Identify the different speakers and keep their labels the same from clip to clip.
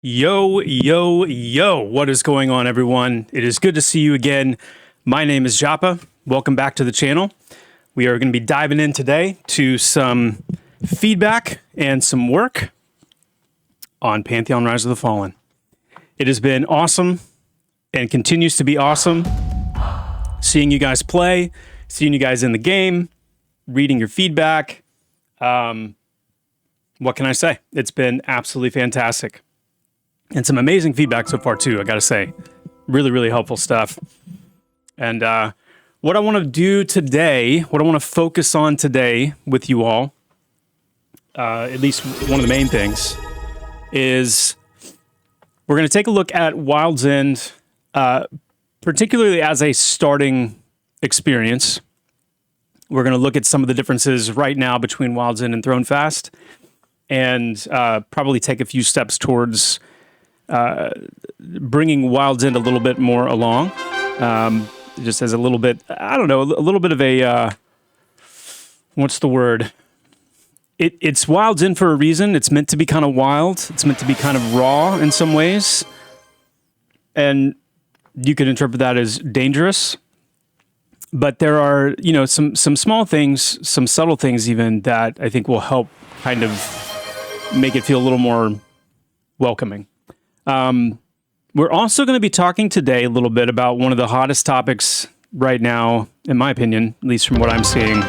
Speaker 1: Yo, yo, yo. What is going on, everyone? It is good to see you again. My name is Joppa. Welcome back to the channel. We are going to be diving in today to some feedback and some work on Pantheon Rise of the Fallen. It has been awesome and continues to be awesome seeing you guys play, seeing you guys in the game, reading your feedback. What can I say? It's been absolutely fantastic. And some amazing feedback so far, too, I gotta say. Really, really helpful stuff. And what I want to do today, what I want to focus on today with you all, at least one of the main things, is we're going to take a look at Wild's End, particularly as a starting experience. We're going to look at some of the differences right now between Wild's End and Thronefast, and probably take a few steps towards bringing Wild's End a little bit more along, just as a little bit, I don't know, a little bit of a, what's the word? It's Wild's End for a reason. It's meant to be kind of wild. It's meant to be kind of raw in some ways. And you could interpret that as dangerous. But there are, you know, some small things, some subtle things even, that I think will help kind of make it feel a little more welcoming. We're also going to be talking today a little bit about one of the hottest topics right now, in my opinion, at least from what I'm seeing,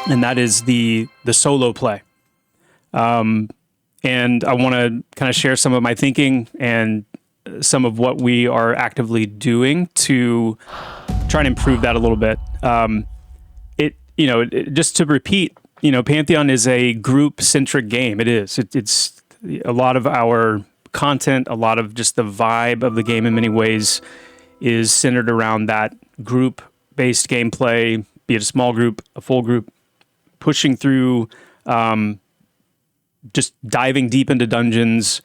Speaker 1: and that is the solo play. And I want to kind of share some of my thinking and some of what we are actively doing to try and improve that a little bit. Just to repeat, Pantheon is a group-centric game. It is. It's a lot of our content, a lot of just the vibe of the game in many ways is centered around that group-based gameplay, be it a small group, a full group, pushing through, just diving deep into dungeons,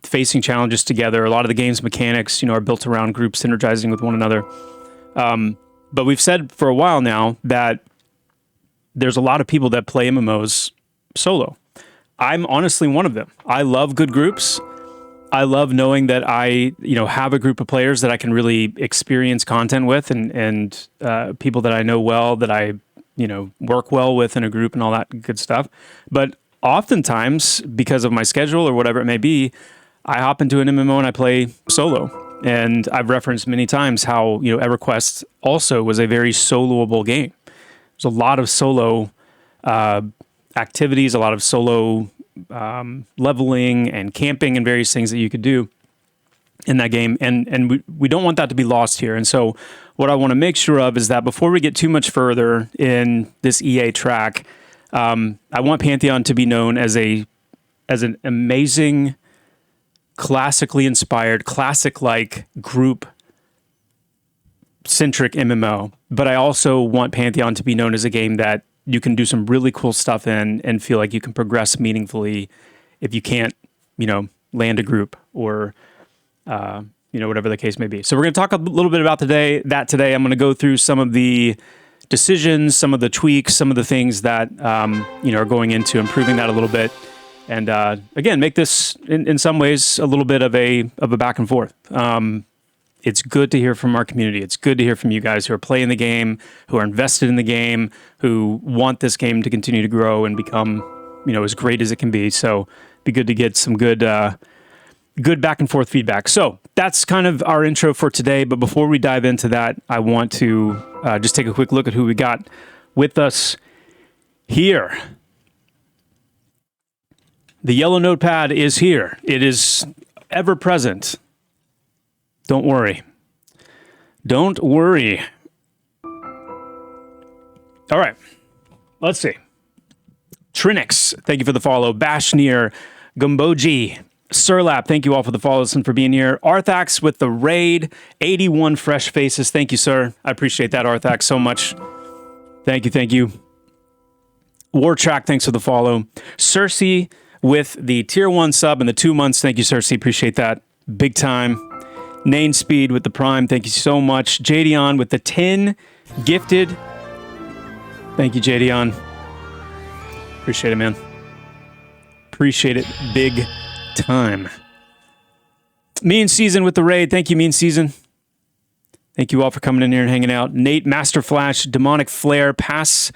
Speaker 1: facing challenges together. A lot of the game's mechanics, are built around groups synergizing with one another. But we've said for a while now that there's a lot of people that play MMOs solo. I'm honestly one of them. I love good groups. I love knowing that I, have a group of players that I can really experience content with, and people that I know well, that I, work well with in a group and all that good stuff. But oftentimes, because of my schedule or whatever it may be, I hop into an MMO and I play solo. And I've referenced many times how, EverQuest also was a very soloable game. There's a lot of solo activities, a lot of solo leveling and camping and various things that you could do in that game. And we don't want that to be lost here. And so what I want to make sure of is that before we get too much further in this EA track, I want Pantheon to be known as an amazing, classically inspired, classic-like group-centric MMO. But I also want Pantheon to be known as a game that you can do some really cool stuff in and feel like you can progress meaningfully if you can't, land a group or, whatever the case may be. So we're going to talk a little bit about today. I'm going to go through some of the decisions, some of the tweaks, some of the things that, are going into improving that a little bit. And again, make this in some ways a little bit of a back and forth. It's good to hear from our community. It's good to hear from you guys who are playing the game, who are invested in the game, who want this game to continue to grow and become, as great as it can be. So it'd be good to get some good back and forth feedback. So that's kind of our intro for today. But before we dive into that, I want to just take a quick look at who we got with us here. The yellow notepad is here. It is ever present. Don't worry. Don't worry. All right. Let's see. Trinix, thank you for the follow. Bashnir, Gumboji, Surlap, thank you all for the follows and for being here. Arthax with the raid. 81 fresh faces. Thank you, sir. I appreciate that, Arthax, so much. Thank you. Wartrack, thanks for the follow. Cersei with the tier 1 sub and the 2 months. Thank you, Cersei. Appreciate that. Big time. Nane Speed with the Prime, thank you so much. Jadion with the 10 gifted. Thank you, Jadion. Appreciate it, man. Appreciate it big time. Mean Season with the raid. Thank you, Mean Season. Thank you all for coming in here and hanging out. Nate, Master Flash, Demonic Flare, Pass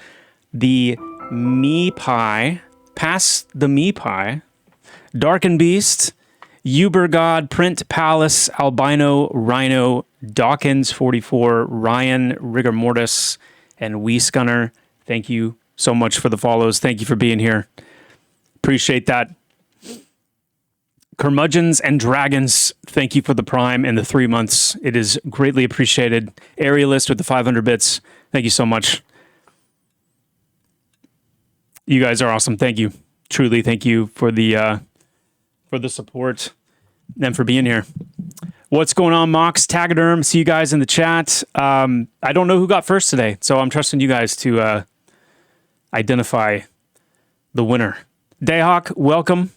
Speaker 1: the Me Pie. Pass the Me Pie. Darken Beast, Uber God, Print Palace, Albino, Rhino, Dawkins 44, Ryan, Rigor Mortis, and Weesgunner. Thank you so much for the follows. Thank you for being here. Appreciate that. Curmudgeons and Dragons, thank you for the Prime and the 3 months. It is greatly appreciated. Aerialist with the 500 bits. Thank you so much. You guys are awesome. Thank you. Truly, thank you for the support and for being here. What's going on, Mox, Taxiderm? See you guys in the chat. I don't know who got first today, so I'm trusting you guys to identify the winner. Dayhawk, welcome.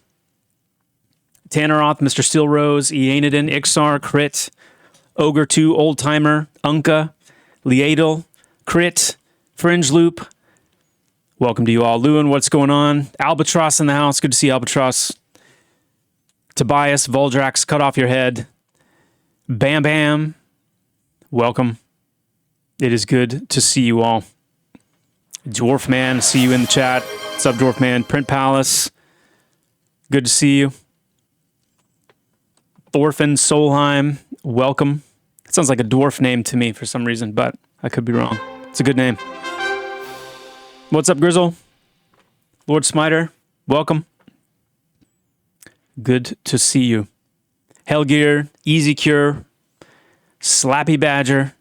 Speaker 1: Tanneroth, Mr. Steel Rose, Ianidin, Ixar, Crit, Ogre 2, Old Timer, Unka, Liadel, Crit, Fringe Loop. Welcome to you all. Lewin, what's going on? Albatross in the house. Good to see Albatross. Tobias, Voldrax, cut off your head. Bam Bam, welcome. It is good to see you all. Dwarf Man, see you in the chat. What's up, Dwarf Man? Print Palace, good to see you. Thorfinn Solheim, welcome. It sounds like a dwarf name to me for some reason, but I could be wrong. It's a good name. What's up, Grizzle? Lord Smiter, welcome. Good to see you. Hellgear, Easy Cure, Slappy Badger.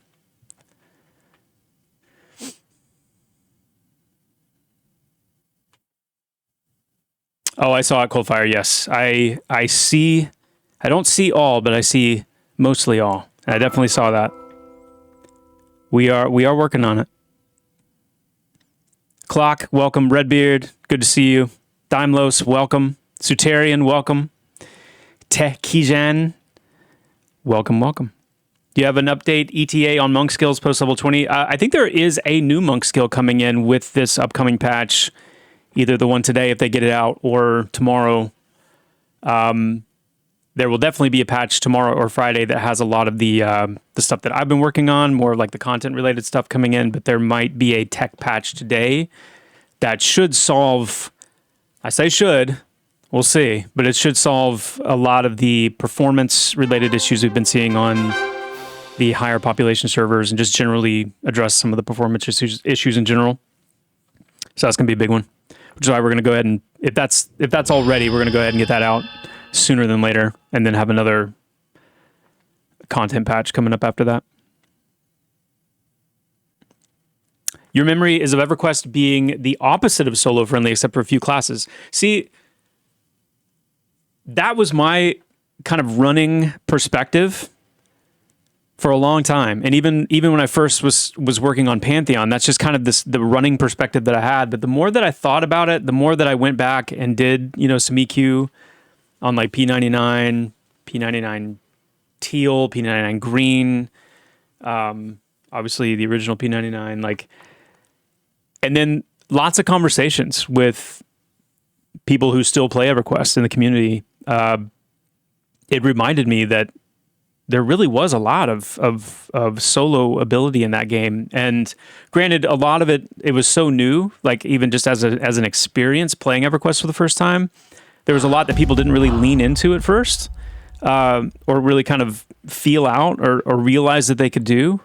Speaker 1: Oh, I saw it, Coldfire, yes. I see... I don't see all, but I see mostly all. And I definitely saw that. We are working on it. Clock, welcome. Redbeard, good to see you. Daimlos, welcome. Sutarian, welcome. Tekijan, welcome, welcome. Do you have an update, ETA, on monk skills post level 20? I think there is a new monk skill coming in with this upcoming patch. Either the one today, if they get it out, or tomorrow. There will definitely be a patch tomorrow or Friday that has a lot of the stuff that I've been working on, more like the content-related stuff coming in, but there might be a tech patch today that should solve, I say should, we'll see, but it should solve a lot of the performance-related issues we've been seeing on the higher population servers and just generally address some of the performance issues in general. So that's going to be a big one, which is why we're going to go ahead and, if that's all ready, we're going to go ahead and get that out sooner than later, and then have another content patch coming up after that. Your memory is of EverQuest being the opposite of solo friendly, except for a few classes. See, that was my kind of running perspective for a long time, and even when I first was working on Pantheon, that's just kind of the running perspective that I had. But the more that I thought about it, the more that I went back and did some EQ on like P99, P99 teal, P99 green, obviously the original P99, and then lots of conversations with people who still play EverQuest in the community. It reminded me that there really was a lot of solo ability in that game. And granted, a lot of it was so new, like even just as an experience playing EverQuest for the first time, there was a lot that people didn't really lean into at first, or really kind of feel out or realize that they could do.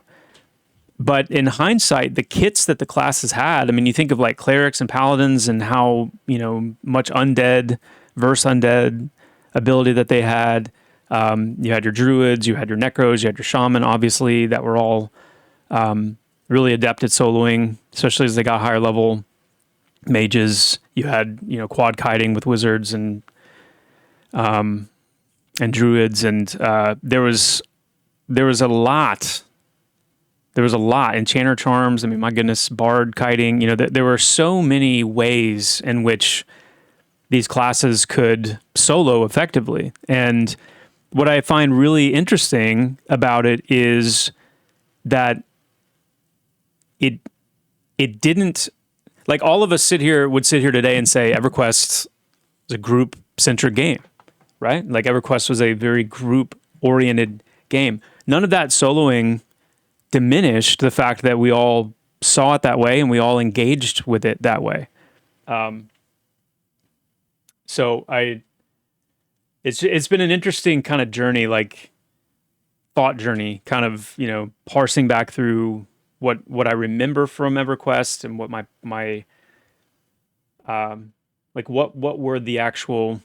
Speaker 1: But in hindsight, the kits that the classes had, I mean, you think of like clerics and paladins and how, much undead versus undead ability that they had. You had your druids, you had your necros, you had your shaman, obviously, that were all really adept at soloing, especially as they got higher level. Mages, you had quad kiting with wizards and druids, and there was a lot. There was a lot. Enchanter charms. I mean, my goodness, bard kiting. There were so many ways in which these classes could solo effectively. And what I find really interesting about it is that it didn't. Like, all of us would sit here today and say EverQuest is a group-centric game, right? Like, EverQuest was a very group oriented game. None of that soloing diminished the fact that we all saw it that way and we all engaged with it that way. So it's been an interesting kind of journey, like thought journey, kind of, you know, parsing back through what I remember from EverQuest and what my like what was the actual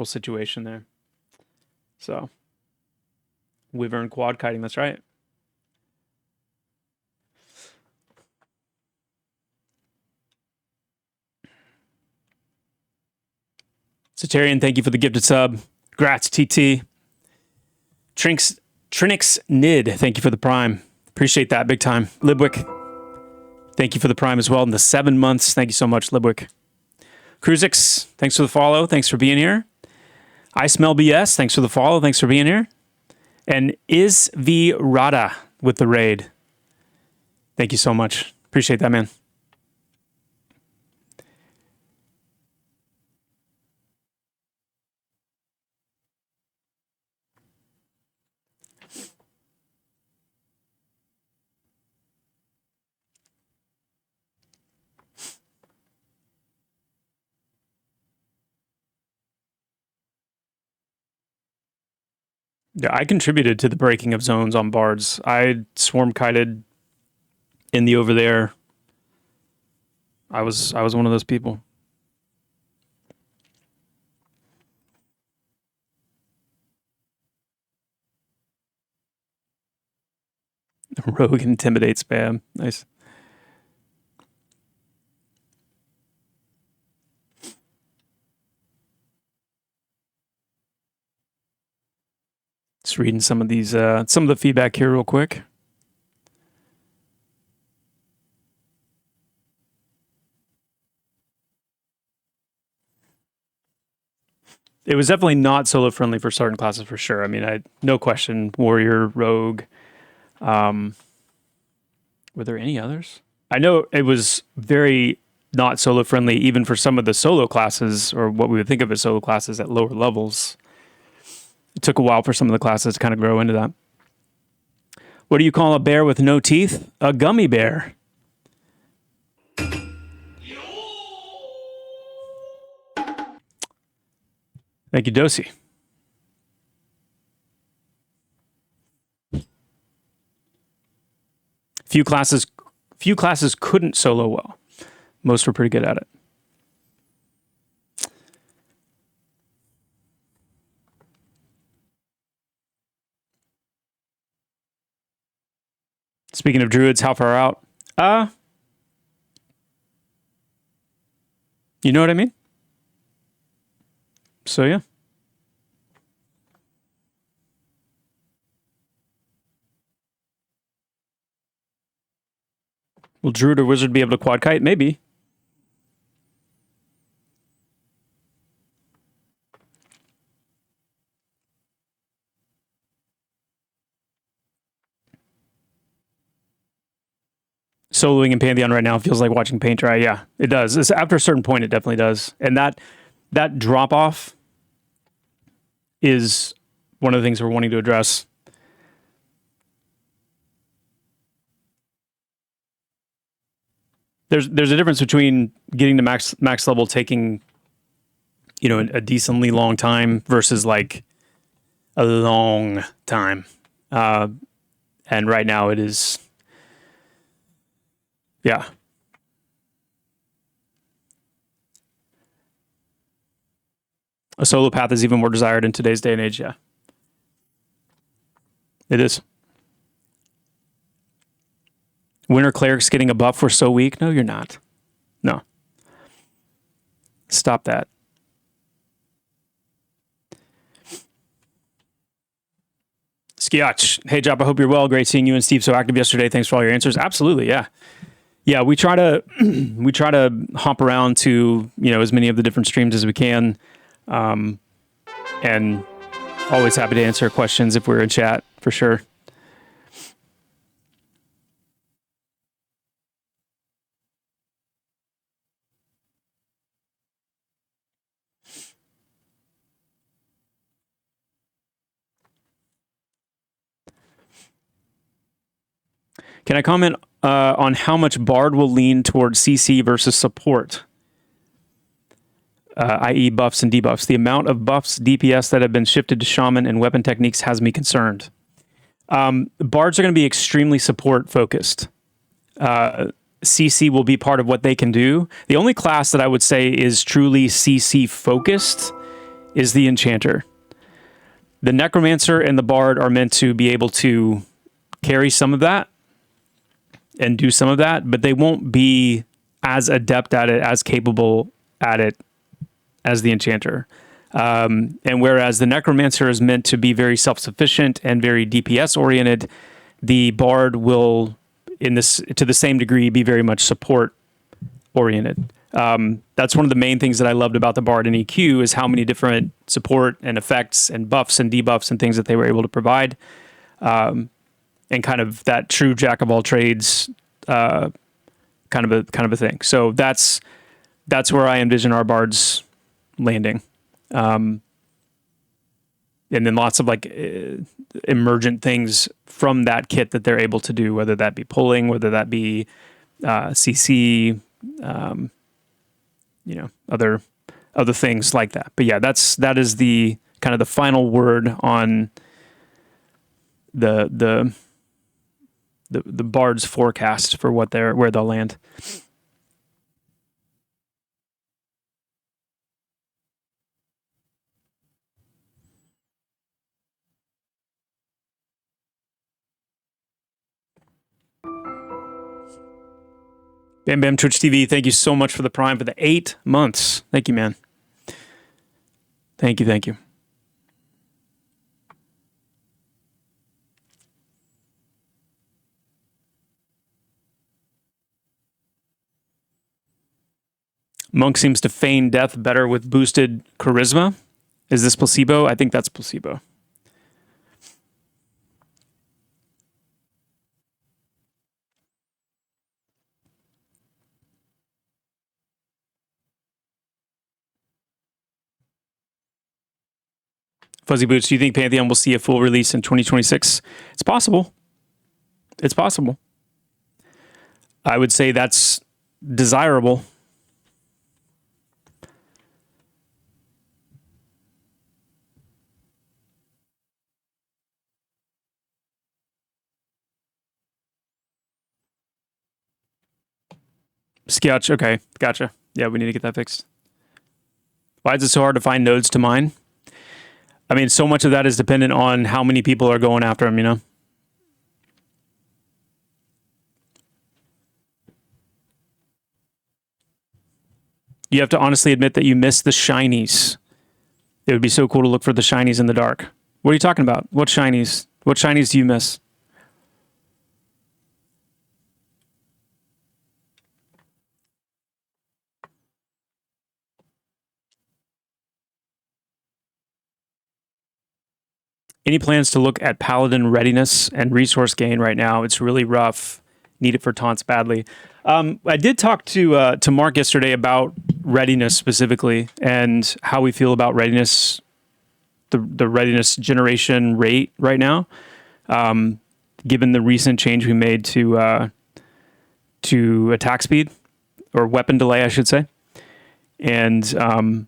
Speaker 1: situation there. So Wyvern quad kiting, that's right. Satarian, thank you for the gifted sub. Grats, TT. Trinix Nid, thank you for the prime. Appreciate that big time. Libwick, thank you for the prime as well. In the 7 months, thank you so much, Libwick. Cruzix, thanks for the follow. Thanks for being here. I Smell BS, thanks for the follow. Thanks for being here. And Is V Rada with the raid. Thank you so much. Appreciate that, man. Yeah, I contributed to the breaking of zones on bards. I swarm kited in the over there. I was one of those people. Rogue intimidate spam. Nice. Just reading some of these, some of the feedback here real quick. It was definitely not solo friendly for certain classes for sure. I mean, no question, warrior, rogue. Were there any others? I know it was very not solo friendly even for some of the solo classes, or what we would think of as solo classes at lower levels. It took a while for some of the classes to kind of grow into that. What do you call a bear with no teeth? A gummy bear. Thank you, Dosi. Few classes couldn't solo well. Most were pretty good at it. Speaking of druids, how far out? You know what I mean? So yeah. Will druid or wizard be able to quad kite? Maybe. Soloing in Pantheon right now feels like watching paint dry. Yeah, it does. After a certain point, it definitely does. And that drop off is one of the things we're wanting to address. There's a difference between getting to max level, taking, you know, a decently long time versus like a long time. And right now it is, yeah. A solo path is even more desired in today's day and age. Yeah, it is. Winter clerics getting a buff, we're so weak. No, you're not. No. Stop that. Skiach. Hey, Joppa, I hope you're well. Great seeing you and Steve so active yesterday. Thanks for all your answers. Absolutely, yeah. Yeah, we try to hop around to, you know, as many of the different streams as we can. And always happy to answer questions if we're in chat, for sure. Can I comment on how much Bard will lean towards CC versus support? I.e. buffs and debuffs. The amount of buffs, DPS that have been shifted to Shaman and weapon techniques has me concerned. Bards are going to be extremely support focused. CC will be part of what they can do. The only class that I would say is truly CC focused is the Enchanter. The Necromancer and the Bard are meant to be able to carry some of that and do some of that, but they won't be as adept at it, as capable at it as the Enchanter. And whereas the Necromancer is meant to be very self-sufficient and very DPS oriented, the Bard will, to the same degree, be very much support oriented. That's one of the main things that I loved about the Bard and EQ is how many different support and effects and buffs and debuffs and things that they were able to provide. And kind of that true jack of all trades kind of a thing. So that's where I envision our Bards landing. And then lots of like emergent things from that kit that they're able to do, whether that be pulling, whether that be CC, other things like that. But yeah, that is the kind of the final word on the Bard's forecast for where they'll land. Bam Bam Twitch TV, thank you so much for the Prime for the 8 months. Thank you, man. Thank you. Monk seems to feign death better with boosted charisma. Is this placebo? I think that's placebo. Fuzzy Boots, do you think Pantheon will see a full release in 2026? It's possible. It's possible. I would say that's desirable. Sketch, okay, gotcha. Yeah, we need to get that fixed. Why is it so hard to find nodes to mine? I mean, so much of that is dependent on how many people are going after them, you know? You have to honestly admit that you miss the shinies. It would be so cool to look for the shinies in the dark. What are you talking about? What shinies? What shinies do you miss? Any plans to look at Paladin readiness and resource gain right now? It's really rough. Need it for taunts badly. I did talk to Mark yesterday about readiness specifically and how we feel about readiness, the readiness generation rate right now, given the recent change we made to attack speed or weapon delay, I should say, and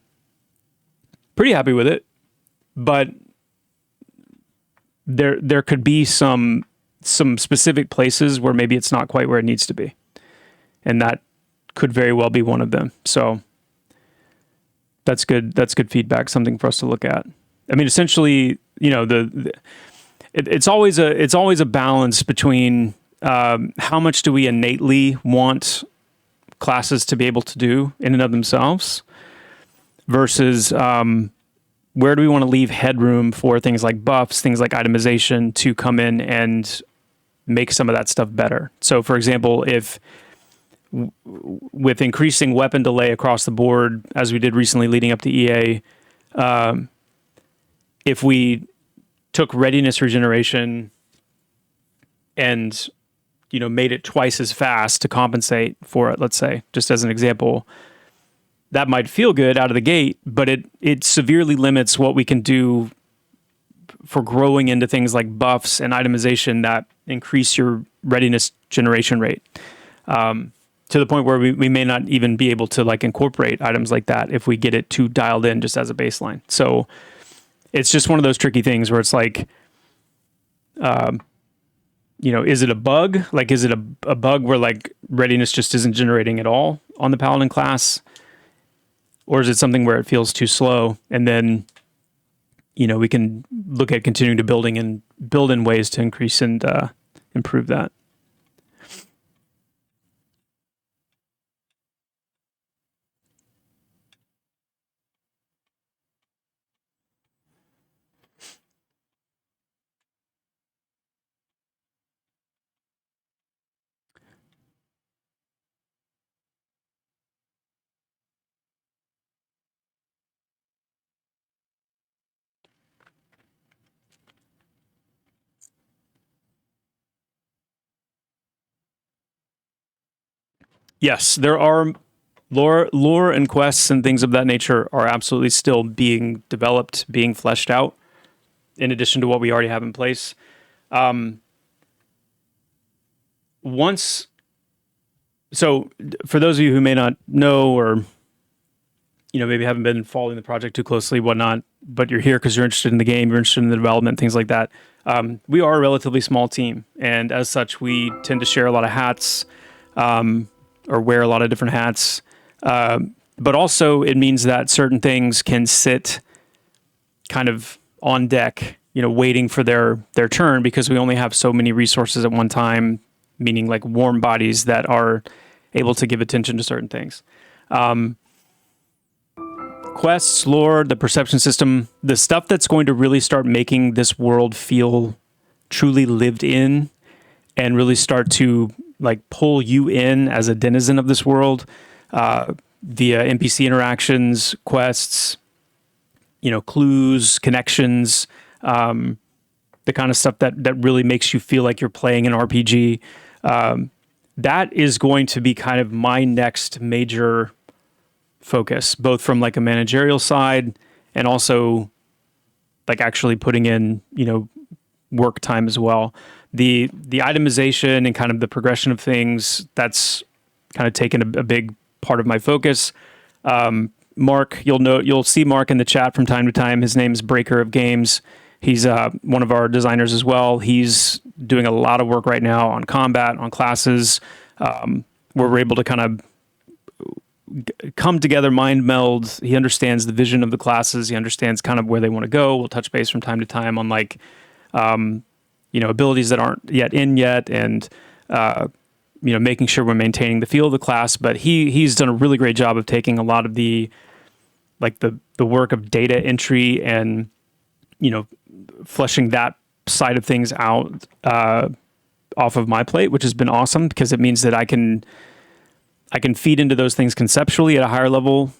Speaker 1: pretty happy with it, but there could be some specific places where maybe it's not quite where it needs to be. And that could very well be one of them. So that's good. That's good feedback, something for us to look at. I mean, essentially, you know, it's always a balance between how much do we innately want classes to be able to do in and of themselves versus where do we want to leave headroom for things like buffs, things like itemization to come in and make some of that stuff better. So, for example, if with increasing weapon delay across the board, as we did recently leading up to EA, if we took readiness regeneration and, you know, made it twice as fast to compensate for it, let's say, just as an example, that might feel good out of the gate, but it severely limits what we can do for growing into things like buffs and itemization that increase your readiness generation rate. To the point where we may not even be able to like incorporate items like that if we get it too dialed in just as a baseline. So it's just one of those tricky things where it's like, is it a bug? Like, is it a bug where like readiness just isn't generating at all on the Paladin class? Or is it something where it feels too slow? And then, we can look at continuing to build in ways to increase and improve that. Yes, there are lore and quests and things of that nature are absolutely still being developed, being fleshed out, in addition to what we already have in place. So for those of you who may not know, or maybe haven't been following the project too closely, whatnot, but you're here because you're interested in the game, you're interested in the development, things like that. We are a relatively small team, and as such, we tend to share a lot of hats, or wear a lot of different hats. But also, it means that certain things can sit kind of on deck, waiting for their turn, because we only have so many resources at one time, meaning like warm bodies that are able to give attention to certain things. Quests, lore, the perception system, the stuff that's going to really start making this world feel truly lived in and really start to like pull you in as a denizen of this world, via NPC interactions, quests, clues, connections, the kind of stuff that really makes you feel like you're playing an RPG. That is going to be kind of my next major focus, both from like a managerial side and also like actually putting in, work time as well. The itemization and kind of the progression of things, that's kind of taken a big part of my focus. Mark, you'll see Mark in the chat from time to time. His name is Breaker of Games. He's one of our designers as well. He's doing a lot of work right now on combat, on classes, where we're able to kind of come together, mind meld. He understands the vision of the classes. He understands kind of where they want to go. We'll touch base from time to time on like, abilities that aren't yet in yet, and making sure we're maintaining the feel of the class. But he's done a really great job of taking a lot of the work of data entry and fleshing that side of things out off of my plate, which has been awesome, because it means that I can feed into those things conceptually at a higher level,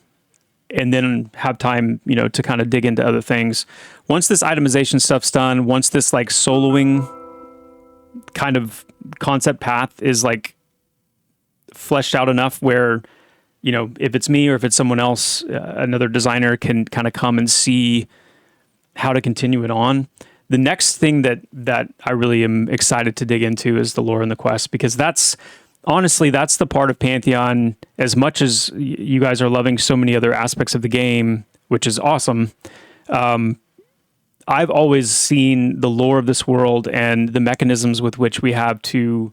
Speaker 1: and then have time, to kind of dig into other things. Once this itemization stuff's done, once this like soloing kind of concept path is like fleshed out enough where, if it's me or if it's someone else, another designer can kind of come and see how to continue it on. The next thing that I really am excited to dig into is the lore and the quest, because honestly, that's the part of Pantheon, as much as you guys are loving so many other aspects of the game, which is awesome. I've always seen the lore of this world and the mechanisms with which we have to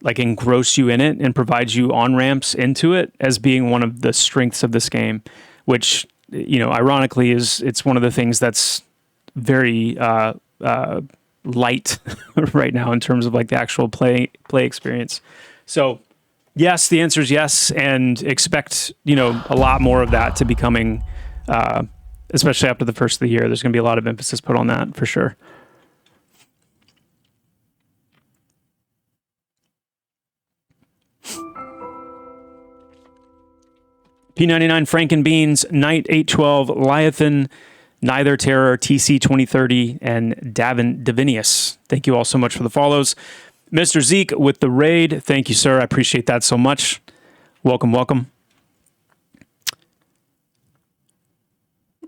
Speaker 1: like engross you in it and provide you on-ramps into it as being one of the strengths of this game, which, ironically it's one of the things that's very light right now in terms of like the actual play experience. So yes, the answer is yes, and expect, a lot more of that to be coming, especially after the first of the year. There's going to be a lot of emphasis put on that for sure. P99, Frankenbeans, Knight 812, Liathan, Neither Terror, TC 2030, and Davinius. Thank you all so much for the follows. Mr. Zeke with the raid. Thank you, sir. I appreciate that so much. Welcome, welcome.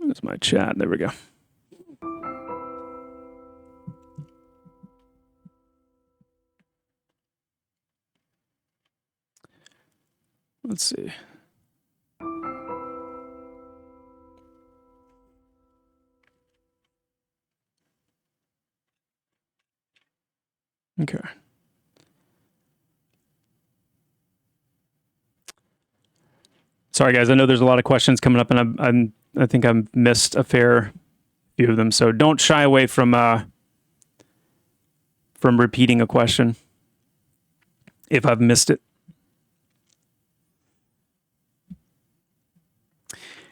Speaker 1: There's my chat. There we go. Let's see. Okay. Sorry, guys. I know there's a lot of questions coming up, and I think I've missed a fair few of them. So don't shy away from repeating a question if I've missed it.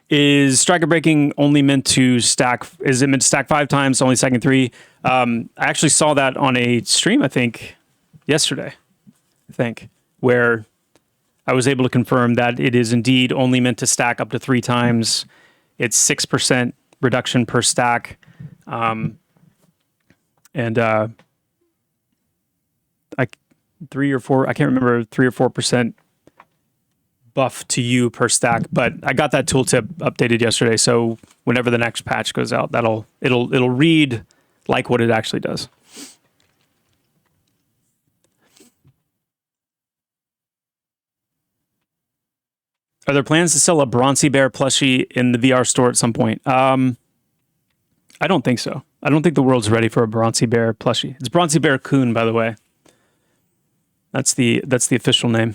Speaker 1: Is striker breaking only meant to stack? Is it meant to stack 5 times, only stacking 3? I actually saw that on a stream, I think, yesterday. Where I was able to confirm that it is indeed only meant to stack up to 3 times. It's 6% reduction per stack, and 3 or 4. I can't remember 3 or 4% buff to you per stack, but I got that tooltip updated yesterday, so whenever the next patch goes out, it'll read like what it actually does. Are there plans to sell a Bronzy Bear plushie in the VR store at some point? I don't think so. I don't think the world's ready for a Bronzy Bear plushie. It's Bronzy Bear Coon, by the way. That's the official name.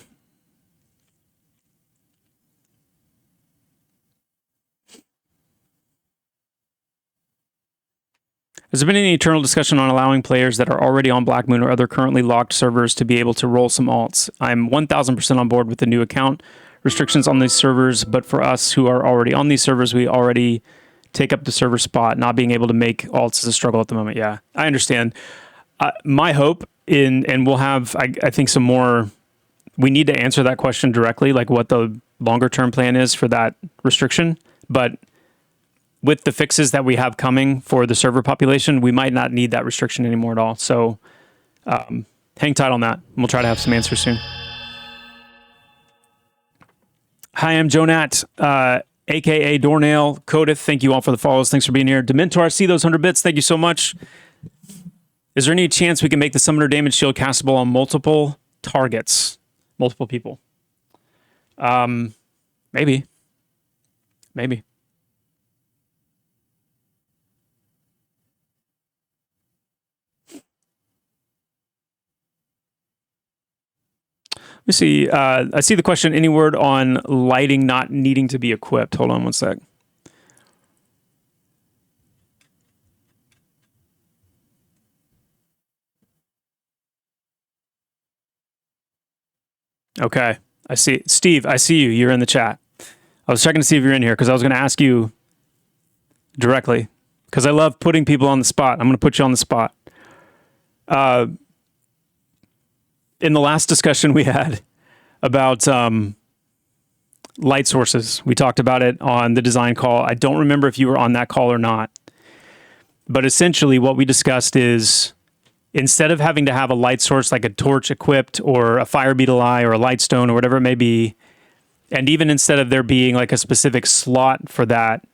Speaker 1: Has there been any internal discussion on allowing players that are already on Black Moon or other currently locked servers to be able to roll some alts? I'm 1000% on board with the new account restrictions on these servers, but for us who are already on these servers, we already take up the server spot. Not being able to make alts is a struggle at the moment. Yeah, I understand. My hope and we'll have, I think, some more. We need to answer that question directly, like what the longer term plan is for that restriction. But with the fixes that we have coming for the server population, we might not need that restriction anymore at all. So hang tight on that. We'll try to have some answers soon. Hi, I'm Jonat, aka Dornail. Codith, thank you all for the follows. Thanks for being here. Dementor, I see those 100 bits. Thank you so much. Is there any chance we can make the Summoner Damage Shield castable on multiple targets? Multiple people? Maybe. Maybe. Let me see. I see the question. Any word on lighting not needing to be equipped? Hold on one sec. Okay. I see. Steve, I see you. You're in the chat. I was checking to see if you're in here because I was going to ask you directly because I love putting people on the spot. I'm going to put you on the spot. In the last discussion we had about light sources, we talked about it on the design call. I don't remember if you were on that call or not, but essentially what we discussed is instead of having to have a light source like a torch equipped or a fire beetle eye or a light stone or whatever it may be, and even instead of there being like a specific slot for that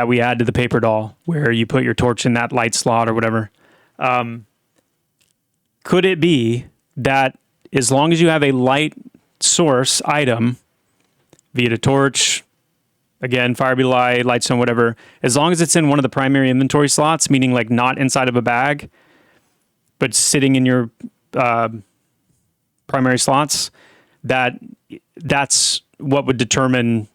Speaker 1: we add to the paper doll where you put your torch in that light slot or whatever, could it be that as long as you have a light source item, be it a torch, again, fire beetle eye, light stone, whatever, as long as it's in one of the primary inventory slots, meaning like not inside of a bag, but sitting in your primary slots, that's what would determine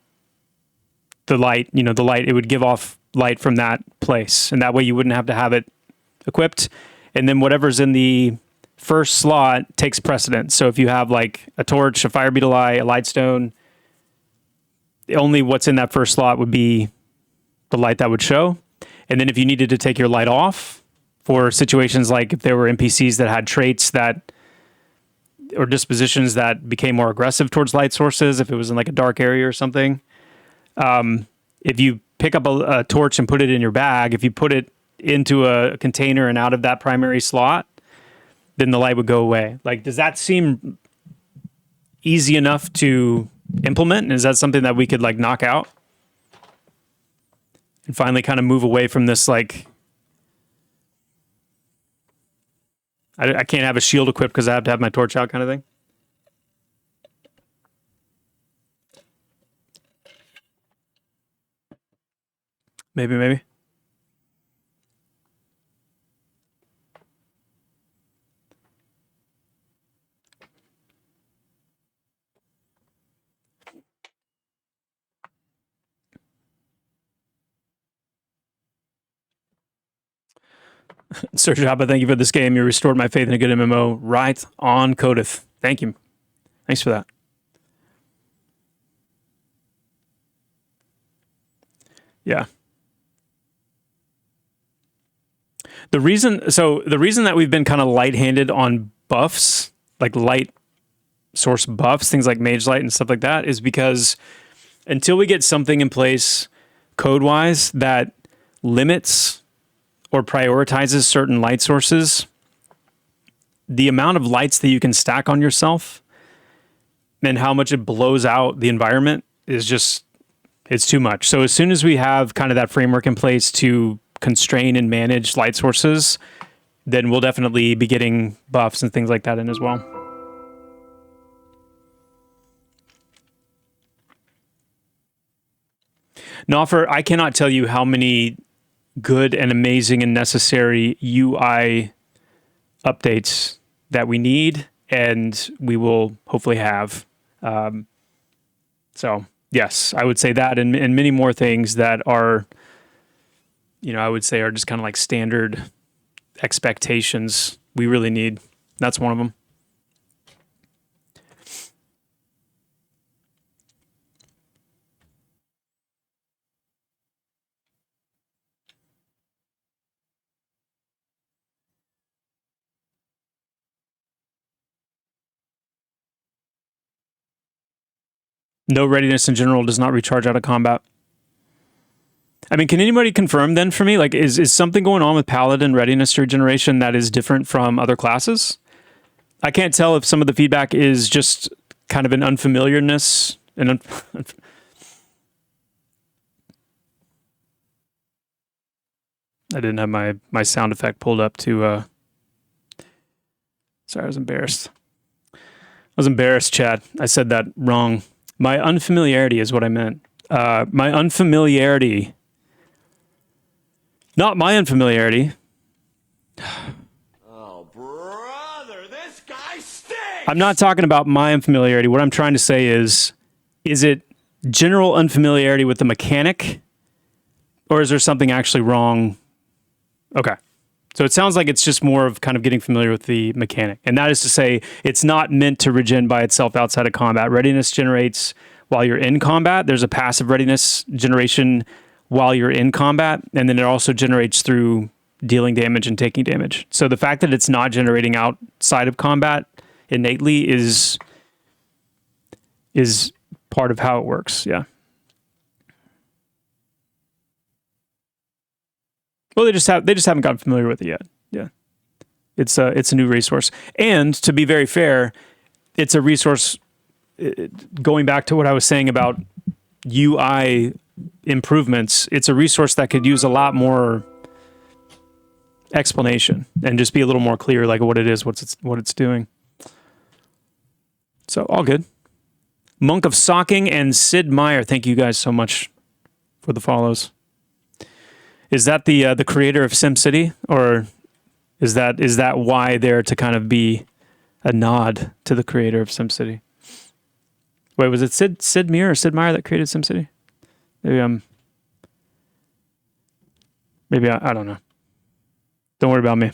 Speaker 1: the light, the light, it would give off light from that place. And that way you wouldn't have to have it equipped. And then whatever's in the first slot takes precedence. So if you have like a torch, a fire beetle eye, a light stone, only what's in that first slot would be the light that would show. And then if you needed to take your light off for situations like if there were NPCs that had traits that or dispositions that became more aggressive towards light sources, if it was in like a dark area or something, if you pick up a torch and put it in your bag, if you put it into a container and out of that primary slot, then the light would go away. Like, does that seem easy enough to implement? And is that something that we could like knock out and finally kind of move away from this, like, I can't have a shield equipped because I have to have my torch out kind of thing? Maybe. Sir Joppa, thank you for this game. You restored my faith in a good MMO. Right on, Codith. Thank you. Thanks for that. Yeah. The reason that we've been kind of light-handed on buffs, like light source buffs, things like Mage Light and stuff like that, is because until we get something in place code-wise that limits or prioritizes certain light sources, the amount of lights that you can stack on yourself and how much it blows out the environment is just, it's too much. So as soon as we have kind of that framework in place to constrain and manage light sources, then we'll definitely be getting buffs and things like that in as well. Noffer, I cannot tell you how many good and amazing and necessary UI updates that we need and we will hopefully have. So yes, I would say that and many more things that are, you know, I would say are just kind of like standard expectations we really need. That's one of them. No readiness in general does not recharge out of combat. I mean, can anybody confirm then for me? Like, is something going on with Paladin readiness regeneration that is different from other classes? I can't tell if some of the feedback is just kind of an unfamiliarness. I didn't have my sound effect pulled up to... Sorry, I was embarrassed. Chad. I said that wrong. My unfamiliarity is what I meant. My unfamiliarity. Not my unfamiliarity.
Speaker 2: Oh, brother, this guy stinks!
Speaker 1: I'm not talking about my unfamiliarity. What I'm trying to say is it general unfamiliarity with the mechanic? Or is there something actually wrong? Okay. So it sounds like it's just more of kind of getting familiar with the mechanic. And that is to say, it's not meant to regen by itself outside of combat. Readiness generates while you're in combat. There's a passive readiness generation while you're in combat. And then it also generates through dealing damage and taking damage. So the fact that it's not generating outside of combat innately is part of how it works. Yeah. Well, they just haven't gotten familiar with it yet. Yeah, it's a new resource, and to be very fair, it's a resource. Going back to what I was saying about UI improvements, it's a resource that could use a lot more explanation and just be a little more clear, like what it is, what it's doing. So all good. Monk of Socking and Sid Meier, thank you guys so much for the follows. Is that the creator of SimCity, or is that why there to kind of be a nod to the creator of SimCity? Wait, was it Sid Meier or Sid Meier that created SimCity? Maybe I don't know. Don't worry about me.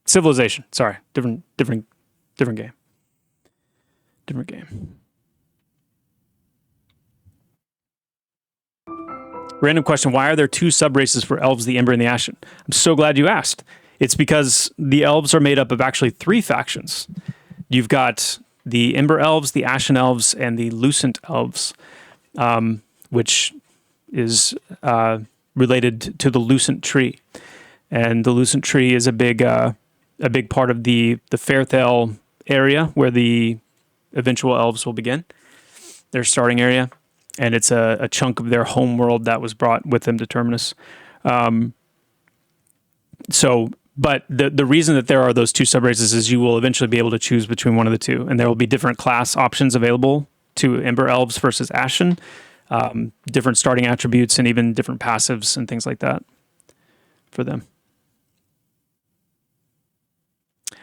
Speaker 1: Civilization. Sorry, different game. Different game. Random question, why are there two subraces for elves, the Ember and the Ashen? I'm so glad you asked. It's because the elves are made up of actually three factions. You've got the Ember elves, the Ashen elves, and the Lucent elves, which is related to the Lucent tree. And the Lucent tree is a big part of the Fairthale area where the eventual elves will begin, their starting area. And it's a chunk of their home world that was brought with them to Terminus. But the reason that there are those two subraces is you will eventually be able to choose between one of the two, and there will be different class options available to Ember Elves versus Ashen. different starting attributes, and even different passives and things like that for them.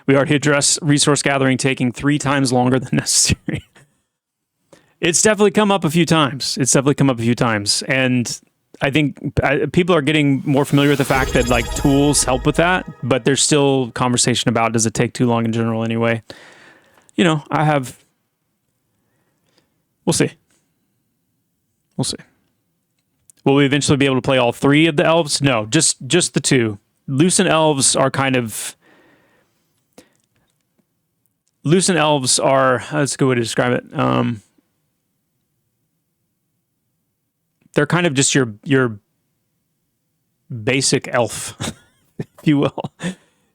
Speaker 1: We already addressed resource gathering taking 3 times longer than necessary. It's definitely come up a few times. And I think people are getting more familiar with the fact that like tools help with that, but there's still conversation about, does it take too long in general anyway? You know, we'll see. Will we eventually be able to play all 3 of the elves? No, just the 2. Lucent elves are, that's a good way to describe it. They're kind of just your basic elf, if you will,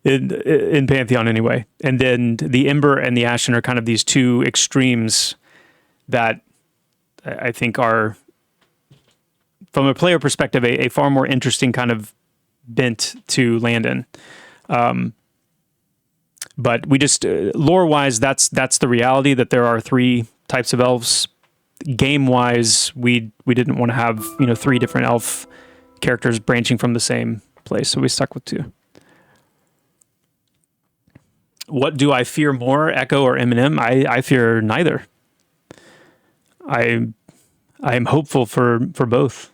Speaker 1: in Pantheon anyway. And then the Ember and the Ashen are kind of these 2 extremes that I think are, from a player perspective, a far more interesting kind of bent to land in. But we just, lore-wise, that's the reality, that there are 3 types of elves. Game-wise, we didn't want to have 3 different elf characters branching from the same place, so we stuck with 2. What do I fear more, Echo or Eminem? I fear neither. I am hopeful for both.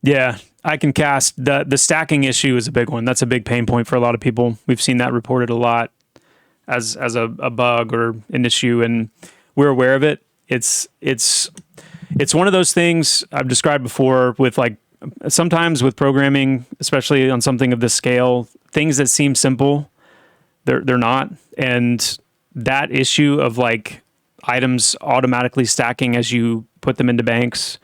Speaker 1: Yeah, I can cast. The stacking issue is a big one. That's a big pain point for a lot of people. We've seen that reported a lot as a bug or an issue, and we're aware of it. It's one of those things I've described before with, like, sometimes with programming, especially on something of this scale, things that seem simple, they're not. And that issue of like items automatically stacking as you put them into banks,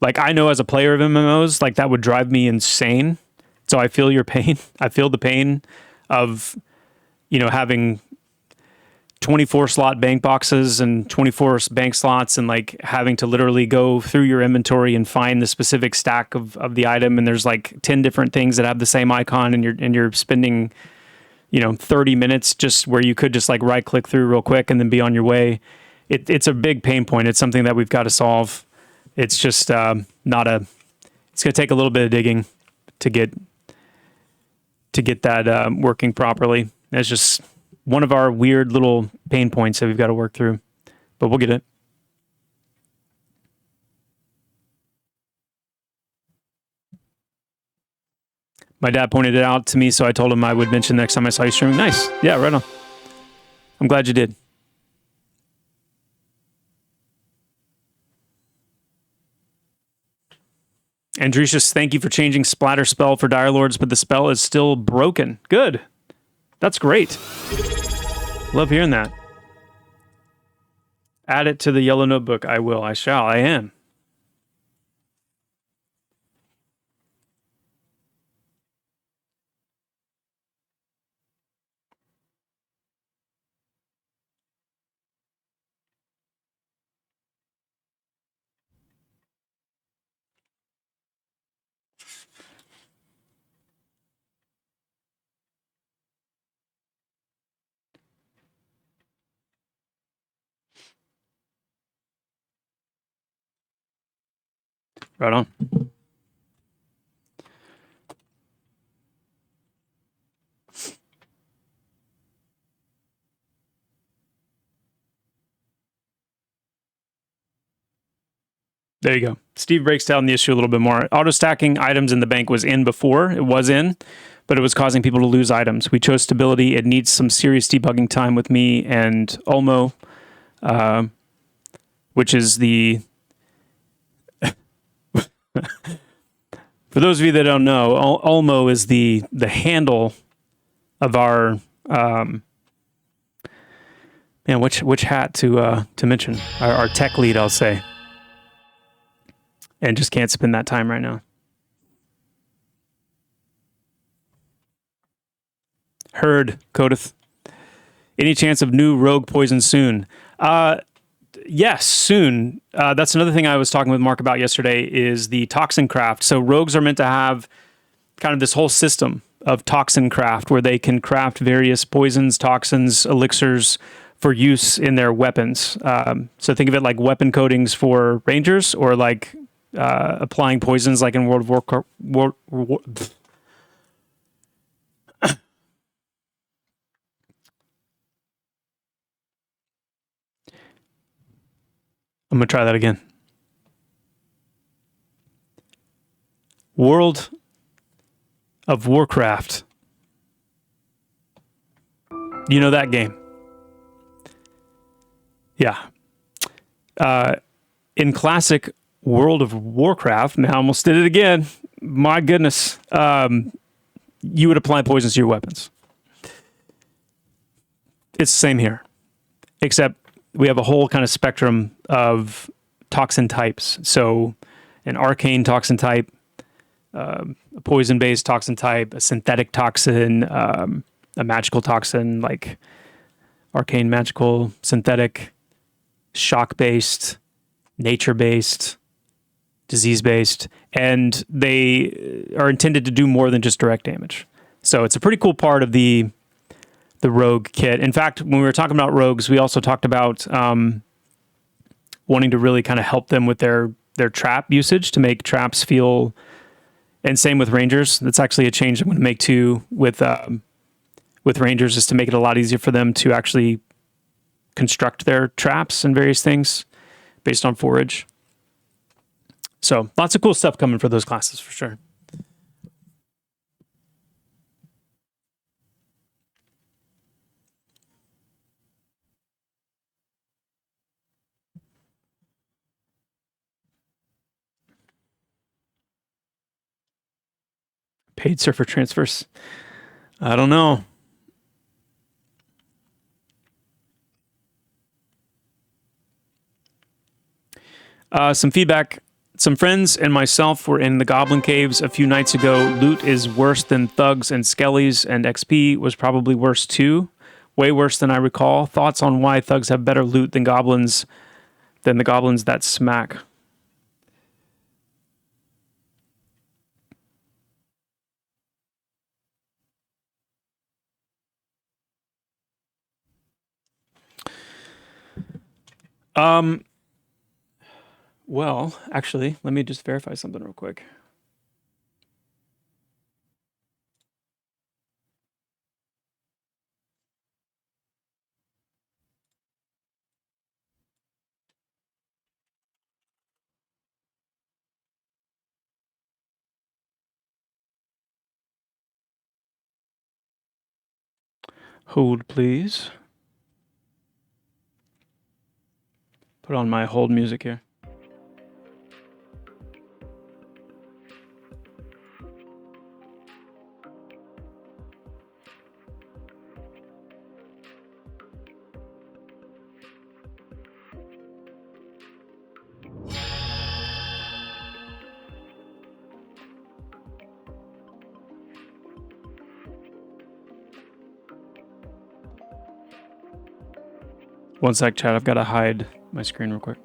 Speaker 1: like, I know as a player of MMOs, like, that would drive me insane. So I feel your pain. I feel the pain of, having 24 slot bank boxes and 24 bank slots, and like having to literally go through your inventory and find the specific stack of the item. And there's like 10 different things that have the same icon, and you're spending, 30 minutes just where you could just like right click through real quick and then be on your way. It's a big pain point. It's something that we've got to solve. It's just it's going to take a little bit of digging to get that working properly. It's just one of our weird little pain points that we've got to work through, but we'll get it. My dad pointed it out to me, so I told him I would mention next time I saw you streaming. Nice. Yeah, right on. I'm glad you did. Andrecius, thank you for changing Splatter Spell for Dire Lords, but the spell is still broken. Good. That's great. Love hearing that. Add it to the yellow notebook. I will. I shall. I am. Right on. There you go. Steve breaks down the issue a little bit more. Auto stacking items in the bank was in before. It was in, but it was causing people to lose items. We chose stability. It needs some serious debugging time with me and Ulmo, which is the... For those of you that don't know, Ulmo is the handle of our... man, which hat to mention? Our tech lead, I'll say. And just can't spend that time right now. Heard, Kodith. Any chance of new rogue poison soon? Yes, soon. That's another thing I was talking with Mark about yesterday is the toxin craft. So rogues are meant to have kind of this whole system of toxin craft where they can craft various poisons, toxins, elixirs for use in their weapons. So think of it like weapon coatings for rangers, or like applying poisons like in World of Warcraft. I'm going to try that again. World of Warcraft. You know that game? Yeah. In classic World of Warcraft, man, I almost did it again. My goodness. You would apply poisons to your weapons. It's the same here, except we have a whole kind of spectrum of toxin types. So an arcane toxin type, a poison-based toxin type, a synthetic toxin, a magical toxin like arcane, magical, synthetic, shock-based, nature-based, disease-based, and they are intended to do more than just direct damage. So it's a pretty cool part of the rogue kit. In fact, when we were talking about rogues, we also talked about wanting to really kind of help them with their trap usage to make traps feel, and same with rangers. That's actually a change I'm going to make too with rangers, is to make it a lot easier for them to actually construct their traps and various things based on forage. So lots of cool stuff coming for those classes for sure. Paid server transfers. I don't know. Some feedback. Some friends and myself were in the Goblin Caves a few nights ago. Loot is worse than thugs and skellies, and XP was probably worse too. Way worse than I recall. Thoughts on why thugs have better loot than goblins, than the goblins that smack? Well, actually, let me just verify something real quick. Hold, please. Put on my hold music here. One sec, chat. I've got to hide my screen real quick.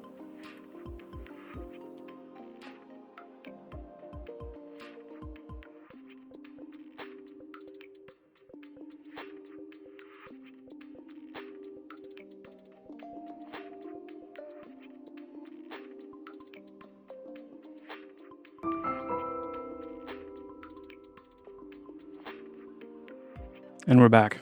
Speaker 1: And we're back.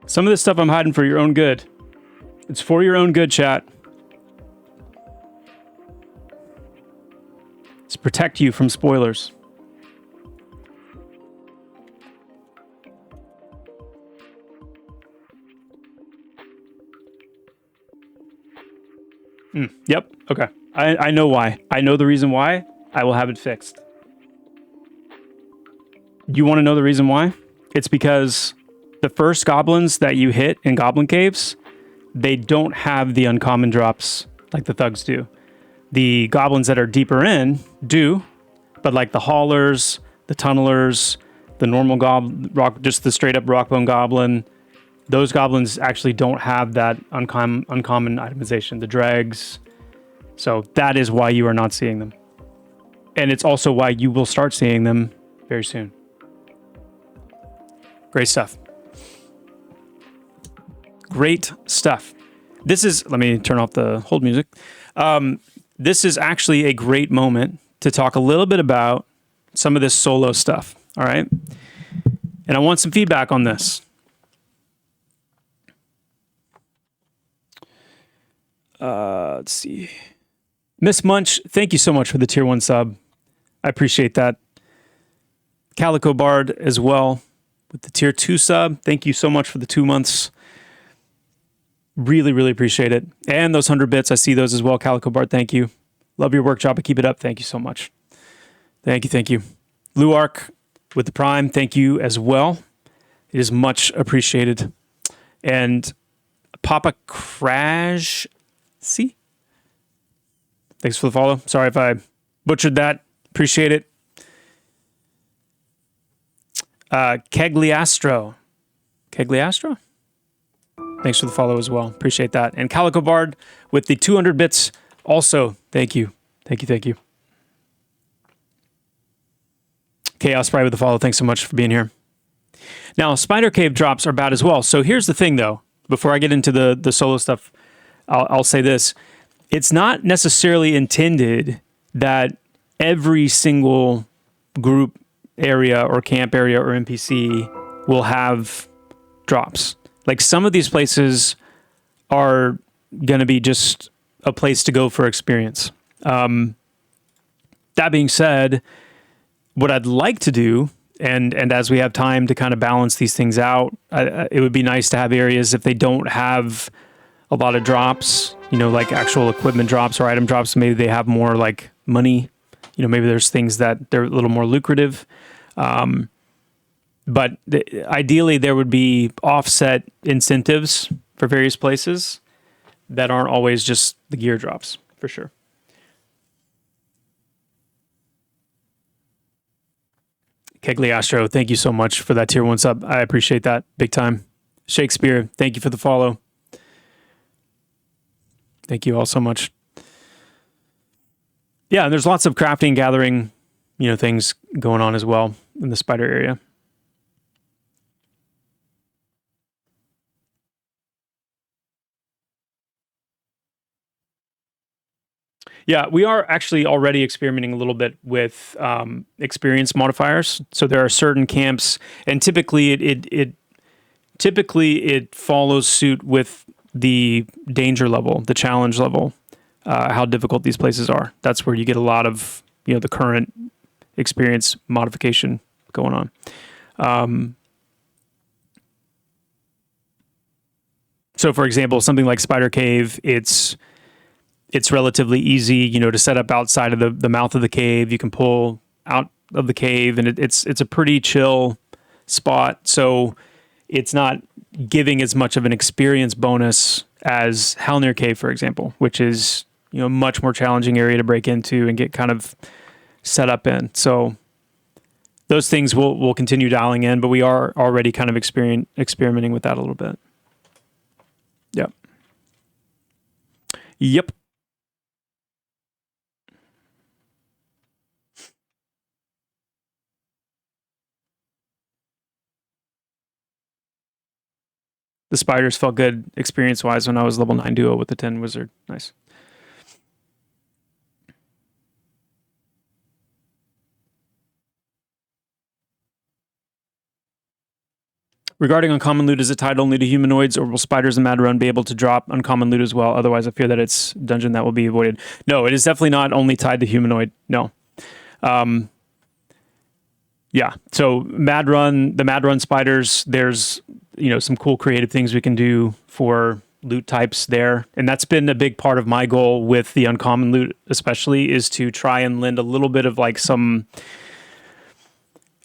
Speaker 1: Some of this stuff I'm hiding for your own good. It's for your own good, chat. It's to protect you from spoilers. Yep. Okay. I know why. I know the reason why. I will have it fixed. You want to know the reason why? It's because The first goblins that you hit in Goblin Caves, they don't have the uncommon drops like the thugs do. The goblins that are deeper in do, but like the haulers, the tunnelers, the normal just the straight up rockbone goblin, those goblins actually don't have that uncommon itemization, the dregs. So that is why you are not seeing them. And it's also why you will start seeing them very soon. Great stuff. Great stuff. This is, let me turn off the hold music. This is actually a great moment to talk a little bit about some of this solo stuff. All right. And I want some feedback on this. Let's see. Miss Munch, thank you so much for the tier 1 sub. I appreciate that. Calico Bard as well with the tier 2 sub. Thank you so much for the 2 months. Really, really appreciate it. And those 100 bits, I see those as well. Calico Bard, thank you. Love your work, Joppa. Keep it up. Thank you so much. Thank you, thank you. Luark with the Prime, thank you as well. It is much appreciated. And Papa Crash, see? Thanks for the follow. Sorry if I butchered that. Appreciate it. Kegliastro. Kegliastro? Thanks for the follow as well. Appreciate that. And Calico Bard with the 200 bits also. Thank you. Thank you, thank you. Chaos Sprite with the follow. Thanks so much for being here. Now, Spider Cave drops are bad as well. So here's the thing, though. Before I get into the solo stuff, I'll say this. It's not necessarily intended that every single group area or camp area or NPC will have drops. Like some of these places are going to be just a place to go for experience. That being said, what I'd like to do, and as we have time to kind of balance these things out, it would be nice to have areas if they don't have a lot of drops, you know, like actual equipment drops or item drops. Maybe they have more like money. You know, maybe there's things that they're a little more lucrative. But ideally, there would be offset incentives for various places that aren't always just the gear drops, for sure. Kegliastro, thank you so much for that tier 1 sub. I appreciate that big time. Shakespeare, thank you for the follow. Thank you all so much. Yeah, and there's lots of crafting, gathering, you know, things going on as well in the spider area. Yeah, we are actually already experimenting a little bit with experience modifiers. So there are certain camps, and typically it follows suit with the danger level, the challenge level, how difficult these places are. That's where you get a lot of, you know, the current experience modification going on. So for example, something like Spider Cave, it's relatively easy, you know, to set up outside of the mouth of the cave. You can pull out of the cave, and it's a pretty chill spot. So it's not giving as much of an experience bonus as Halnir Cave, for example, which is, you know, a much more challenging area to break into and get kind of set up in. So those things we'll continue dialing in, but we are already kind of experimenting with that a little bit. Yep. Yep. The spiders felt good experience-wise when I was level 9 duo with the 10 wizard. Nice. Regarding uncommon loot, is it tied only to humanoids, or will spiders and Madrun be able to drop uncommon loot as well? Otherwise, I fear that it's dungeon that will be avoided. No, it is definitely not only tied to humanoid. No. Yeah, so the Madrun spiders, there's, you know, some cool creative things we can do for loot types there. And that's been a big part of my goal with the uncommon loot, especially, is to try and lend a little bit of like some,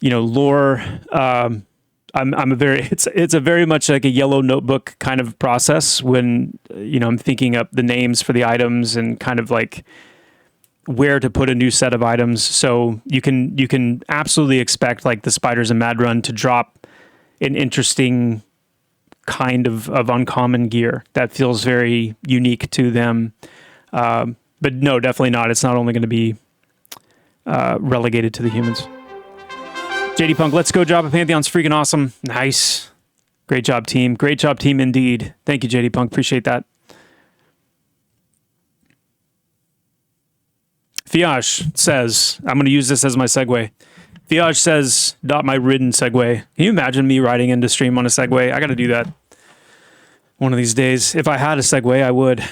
Speaker 1: you know, lore I'm a very it's a very much like a yellow notebook kind of process when I'm thinking up the names for the items and kind of like where to put a new set of items. So you can absolutely expect like the Spiders and Mad Run to drop an interesting kind of uncommon gear that feels very unique to them. But no, definitely not. It's not only going to be relegated to the humans. JD Punk, let's go. Joppa Pantheon's freaking awesome. Nice. Great job, team. Great job, team, indeed. Thank you, JD Punk. Appreciate that. Fiage says, I'm going to use this as my segue. Fiage says, not my ridden segue. Can you imagine me riding into stream on a segue? I got to do that one of these days. If I had a segue, I would.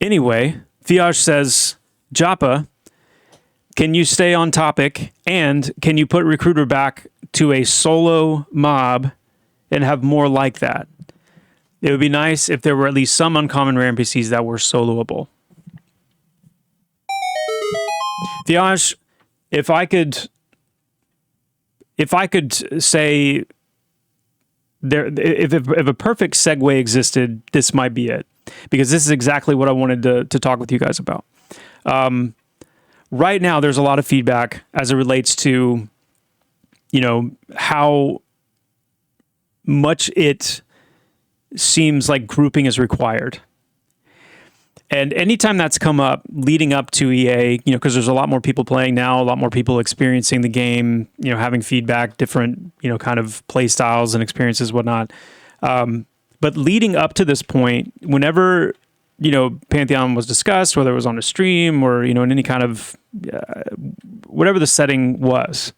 Speaker 1: Anyway, Fiage says, Joppa, can you stay on topic? And can you put Recruiter back to a solo mob and have more like that? It would be nice if there were at least some uncommon rare NPCs that were soloable. Fiage, if I could say if a perfect segue existed, this might be it, because this is exactly what I wanted to talk with you guys about. Right now, there's a lot of feedback as it relates to, how much it seems like grouping is required. And anytime that's come up leading up to EA, because there's a lot more people playing now, a lot more people experiencing the game, having feedback, different, kind of play styles and experiences, whatnot. But leading up to this point, whenever Pantheon was discussed, whether it was on a stream or, in any kind of, whatever the setting was.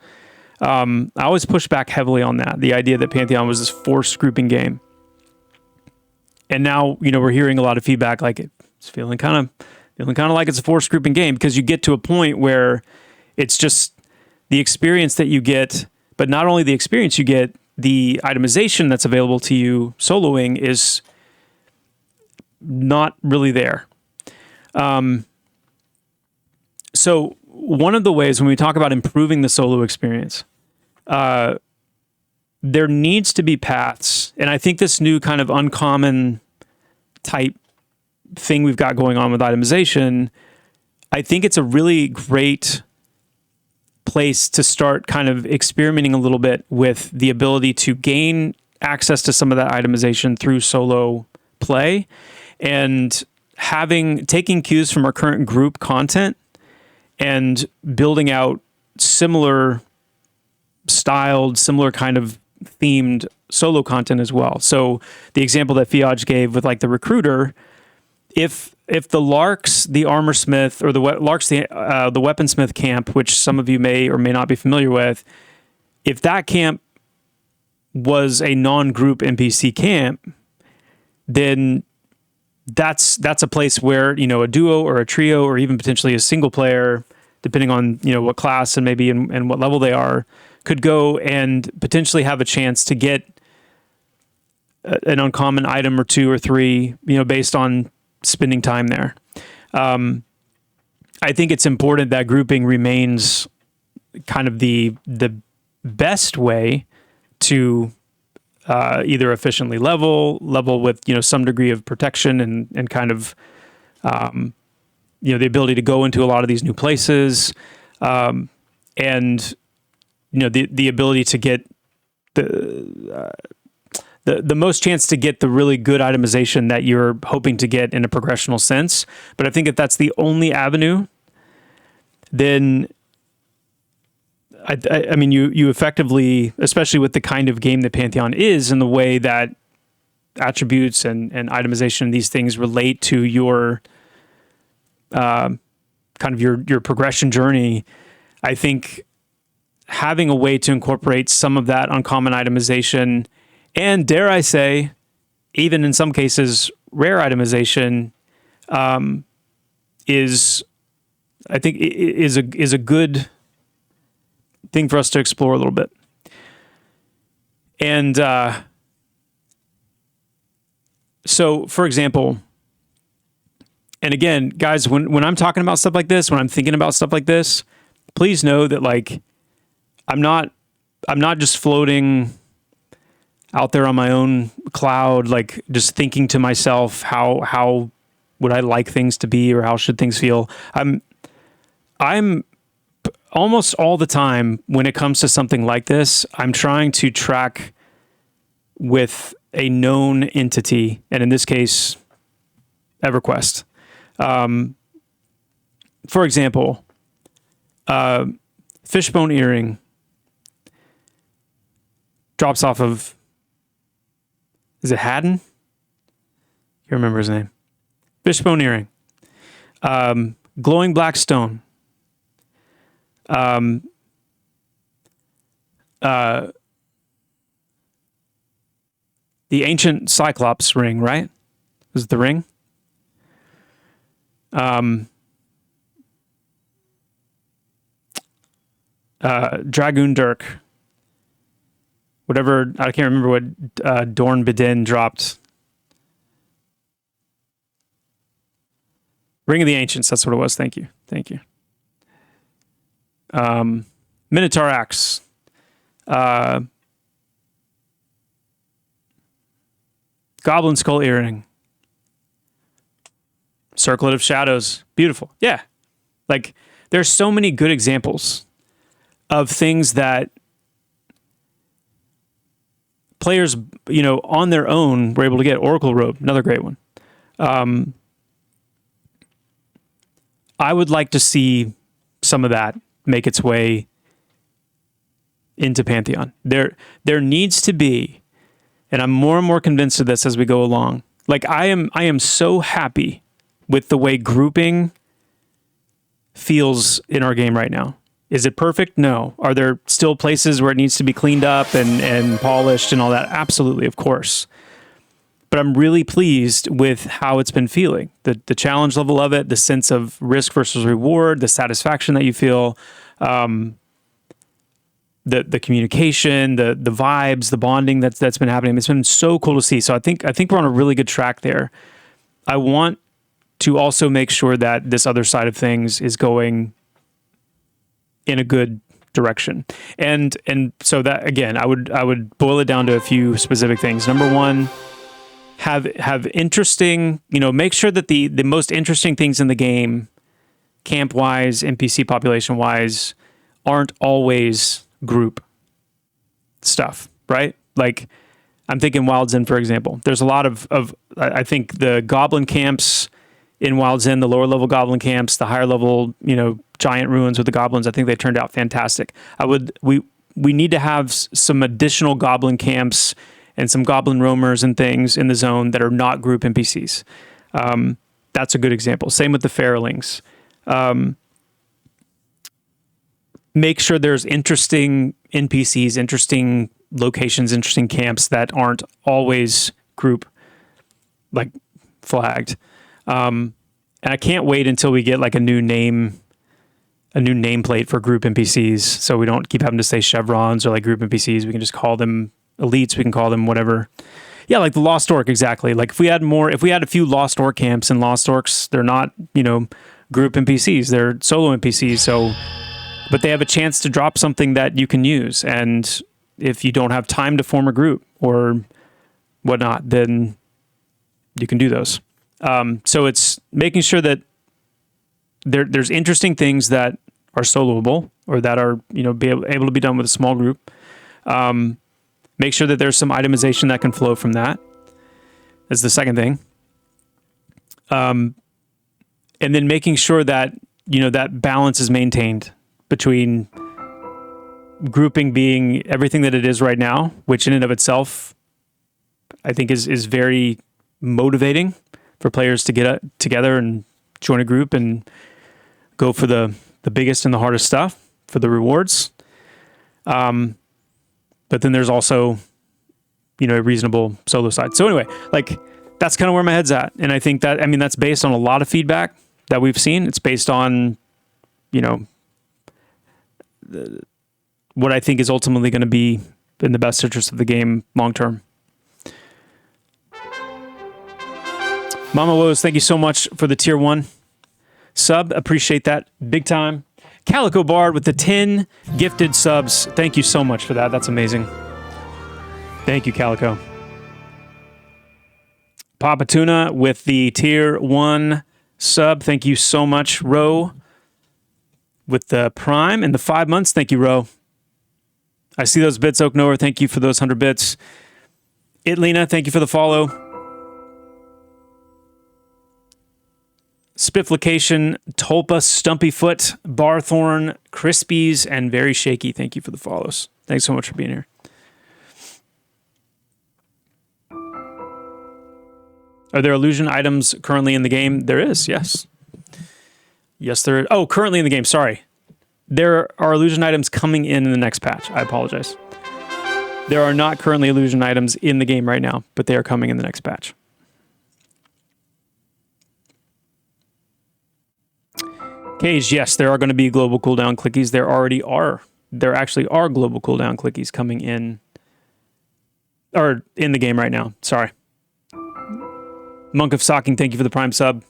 Speaker 1: I always pushed back heavily on that. The idea that Pantheon was this forced grouping game. And now, we're hearing a lot of feedback like it's feeling kind of like it's a forced grouping game, because you get to a point where it's just the experience that you get, but not only the experience you get, the itemization that's available to you soloing is not really there. So one of the ways when we talk about improving the solo experience, there needs to be paths. And I think this new kind of uncommon type thing we've got going on with itemization, I think it's a really great place to start kind of experimenting a little bit with the ability to gain access to some of that itemization through solo play, and taking cues from our current group content and building out similar styled, similar kind of themed solo content as well. So the example that Fiage gave with like the recruiter, if the Larks, the armor smith, or the Larks, the weaponsmith camp, which some of you may or may not be familiar with, if that camp was a non-group NPC camp, then that's a place where, a duo or a trio or even potentially a single player, depending on, what class and maybe and what level they are, could go and potentially have a chance to get an uncommon item or two or three, based on spending time there. I think it's important that grouping remains kind of the best way to either efficiently level with, some degree of protection and kind of, the ability to go into a lot of these new places, and, the ability to get the most chance to get the really good itemization that you're hoping to get in a progressional sense. But I think if that's the only avenue, then I mean, you effectively, especially with the kind of game that Pantheon is, and the way that attributes and itemization, these things relate to your kind of your progression journey, I think having a way to incorporate some of that uncommon itemization, and dare I say, even in some cases, rare itemization, is a good thing for us to explore a little bit. And so, for example, and again, guys, when I'm talking about stuff like this, when I'm thinking about stuff like this, please know that, like, I'm not not just floating out there on my own cloud, like just thinking to myself, how would I like things to be, or how should things feel? I'm almost all the time when it comes to something like this, I'm trying to track with a known entity, and in this case, EverQuest. For example, Fishbone Earring drops off of, is it Haddon? You remember his name. Fishbone Earring. Glowing Black Stone. The Ancient Cyclops ring, right? Was it the ring? Dragoon Dirk. Whatever, I can't remember what Dorn Bedin dropped. Ring of the Ancients, that's what it was. Thank you. Thank you. Minotaur Axe. Goblin Skull Earring. Circlet of Shadows. Beautiful. Yeah. Like, there's so many good examples of things that players, you know, on their own were able to get. Oracle Robe, another great one. I would like to see some of that make its way into Pantheon. There needs to be, and I'm more and more convinced of this as we go along. Like, I am so happy with the way grouping feels in our game right now. Is it perfect? No. Are there still places where it needs to be cleaned up and polished and all that? Absolutely, of course. But I'm really pleased with how it's been feeling. The challenge level of it, the sense of risk versus reward, the satisfaction that you feel, the communication, the vibes, the bonding that's been happening. It's been so cool to see. So I think we're on a really good track there. I want to also make sure that this other side of things is going in a good direction. And so that, again, I would boil it down to a few specific things. Number one, have interesting, you know, make sure that the most interesting things in the game, camp wise, NPC population wise, aren't always group stuff, right? Like, I'm thinking Wild's End, for example. There's a lot of I think the goblin camps in Wild's End, the lower level goblin camps, the higher level, you know, giant ruins with the goblins, I think they turned out fantastic. We need to have some additional goblin camps and some goblin roamers and things in the zone that are not group NPCs. That's a good example. Same with the Feralings. Make sure there's interesting NPCs, interesting locations, interesting camps that aren't always group like flagged. And I can't wait until we get like a new nameplate for group NPCs, so we don't keep having to say chevrons or like group NPCs. We can just call them elites. We can call them whatever. Yeah, like the Lost Orc, exactly. Like if we had a few Lost Orc camps and Lost Orcs, they're not, you know, group NPCs. They're solo NPCs. So, but they have a chance to drop something that you can use. And if you don't have time to form a group or whatnot, then you can do those. So it's making sure that there's interesting things that are soloable or that are, you know, able to be done with a small group. Make sure that there's some itemization that can flow from that. That's the second thing. And then making sure that, you know, that balance is maintained between grouping being everything that it is right now, which in and of itself, I think is very motivating for players to get together and join a group and go for the biggest and the hardest stuff for the rewards. But then there's also, you know, a reasonable solo side. So anyway, like that's kind of where my head's at. And I think that, I mean, that's based on a lot of feedback that we've seen. It's based on, you know, what I think is ultimately going to be in the best interest of the game long-term. Mama Woes, thank you so much for the tier 1 sub. Appreciate that big time. Calico Bard with the 10 gifted subs. Thank you so much for that. That's amazing. Thank you, Calico. Papa Tuna with the tier 1 sub. Thank you so much, Ro. With the Prime and the 5 months. Thank you, Ro. I see those bits, Oak Knower. Thank you for those 100 bits. Itlina, thank you for the follow. Spifflication, Tulpa, Stumpy Foot, Barthorn, Crispies, and Very Shaky. Thank you for the follows. Thanks so much for being here. Are there illusion items currently in the game? There is, yes. Yes, there is. Oh, currently in the game, sorry. There are illusion items coming in the next patch. I apologize. There are not currently illusion items in the game right now, but they are coming in the next patch. Cage, yes, there are going to be global cooldown clickies. There already are. There actually are global cooldown clickies coming in, or in the game right now. Sorry. Monk of Socking, thank you for the Prime sub.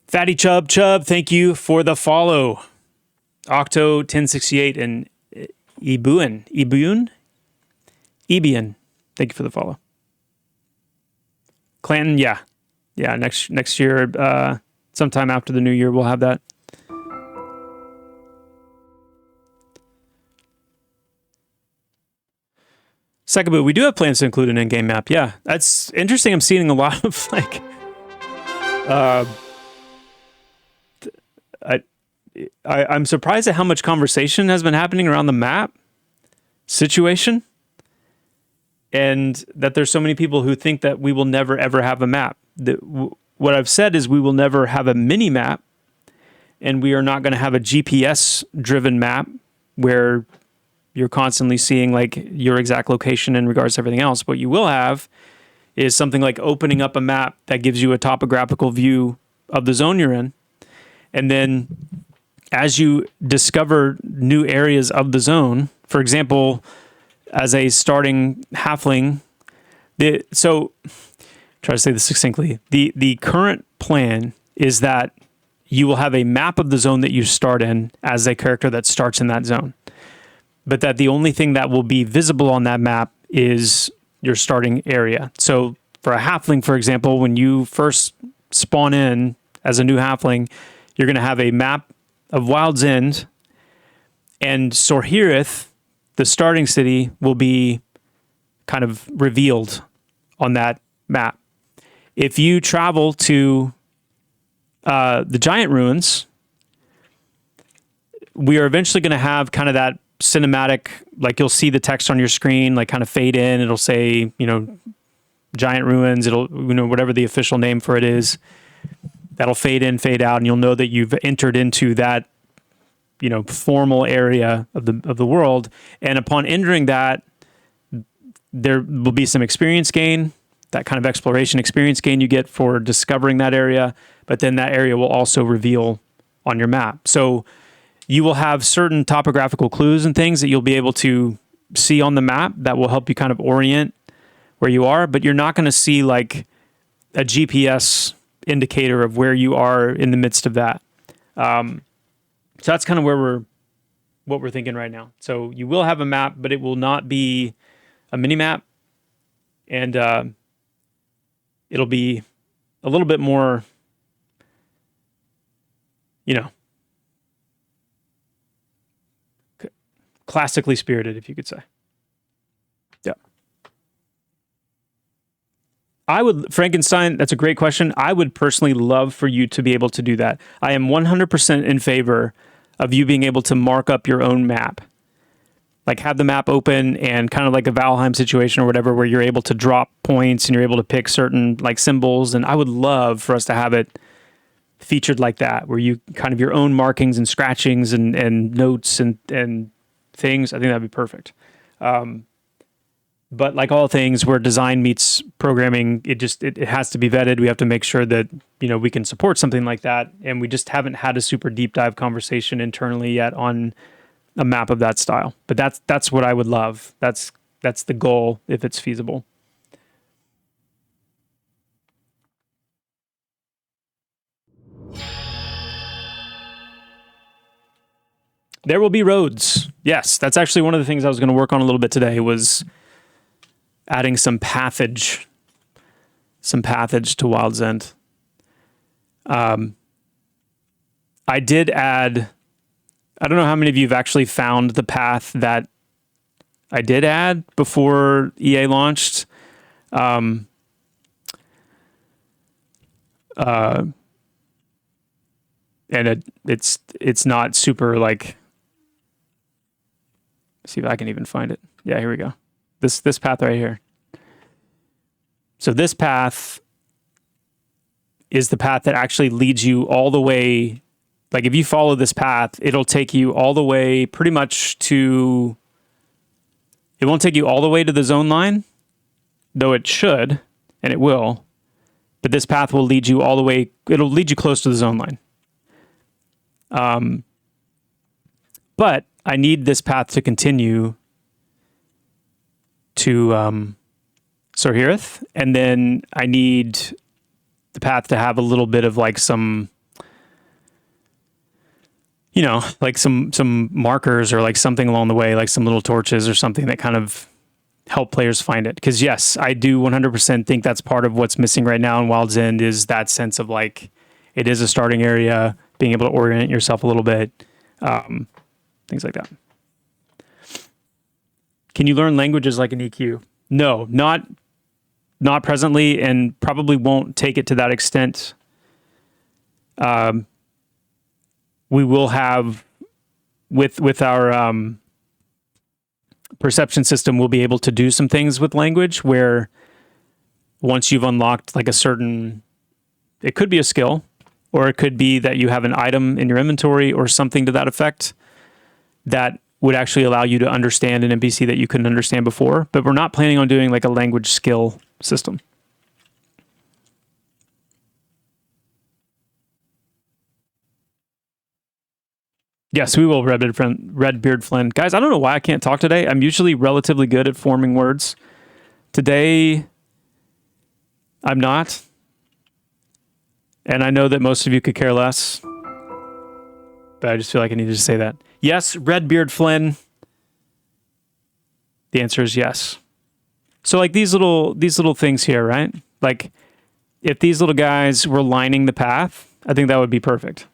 Speaker 1: Fatty Chub, thank you for the follow. Octo 1068 and Ebuan, thank you for the follow. Clanton, yeah, next year, sometime after the new year, we'll have that. Sekaboo, we do have plans to include an in-game map. Yeah, that's interesting. I'm seeing a lot of like, I'm surprised at how much conversation has been happening around the map situation, and that there's so many people who think that we will never ever have a map. What I've said is we will never have a mini map, and we are not going to have a GPS driven map where you're constantly seeing like your exact location in regards to everything else. What you will have is something like opening up a map that gives you a topographical view of the zone you're in, and then as you discover new areas of the zone, for example, as a starting halfling, so try to say this succinctly, the current plan is that you will have a map of the zone that you start in as a character that starts in that zone, but that the only thing that will be visible on that map is your starting area. So for a halfling, for example, when you first spawn in as a new halfling, you're going to have a map of Wild's End, and Sorhirith, the starting city, will be kind of revealed on that map. If you travel to the Giant Ruins, we are eventually going to have kind of that cinematic, like you'll see the text on your screen, like kind of fade in. It'll say, Giant Ruins. It'll, whatever the official name for it is. That'll fade in, fade out, and you'll know that you've entered into that, formal area of the world. And upon entering that, there will be some experience gain, that kind of exploration experience gain you get for discovering that area. But then that area will also reveal on your map. So you will have certain topographical clues and things that you'll be able to see on the map that will help you kind of orient where you are. But you're not going to see like a GPS indicator of where you are in the midst of that. So that's kind of what we're thinking right now. So you will have a map, but it will not be a mini map, and it'll be a little bit more, classically spirited, if you could say. Yeah. I would, Frankenstein, that's a great question. I would personally love for you to be able to do that. I am 100% in favor of you being able to mark up your own map. Like have the map open and kind of like a Valheim situation or whatever, where you're able to drop points and you're able to pick certain like symbols. And I would love for us to have it featured like that, where you kind of your own markings and scratchings and notes and things. I think that'd be perfect. But like all things where design meets programming, it has to be vetted. We have to make sure that, we can support something like that. And we just haven't had a super deep dive conversation internally yet on a map of that style. But that's what I would love. That's the goal if it's feasible. There will be roads. Yes, that's actually one of the things I was going to work on a little bit today was adding some pathage to Wild's End. I did add, I don't know how many of you have actually found the path that I did add before EA launched. And it's not super like, see if I can even find it. Yeah, here we go. This path right here. So this path is the path that actually leads you all the way. Like if you follow this path, it'll take you all the way pretty much to, it won't take you all the way to the zone line, though it should, and it will. But this path will lead you all the way, it'll lead you close to the zone line. But I need this path to continue to Sorhirith, and then I need the path to have a little bit of like some, you know, like some markers or like something along the way, like some little torches or something that kind of help players find it. Because yes, I do 100% think that's part of what's missing right now in Wild's End is that sense of like, it is a starting area, being able to orient yourself a little bit, things like that. Can you learn languages like an EQ? No, not presently, and probably won't take it to that extent. We will have with our perception system, we'll be able to do some things with language where once you've unlocked like a certain, it could be a skill, or it could be that you have an item in your inventory or something to that effect that would actually allow you to understand an NPC that you couldn't understand before. But we're not planning on doing like a language skill system. Yes, we will, Redbeard Flynn. Guys, I don't know why I can't talk today. I'm usually relatively good at forming words. Today, I'm not. And I know that most of you could care less. But I just feel like I needed to say that. Yes, Redbeard Flynn. The answer is yes. So like these little things here, right? Like if these little guys were lining the path, I think that would be perfect.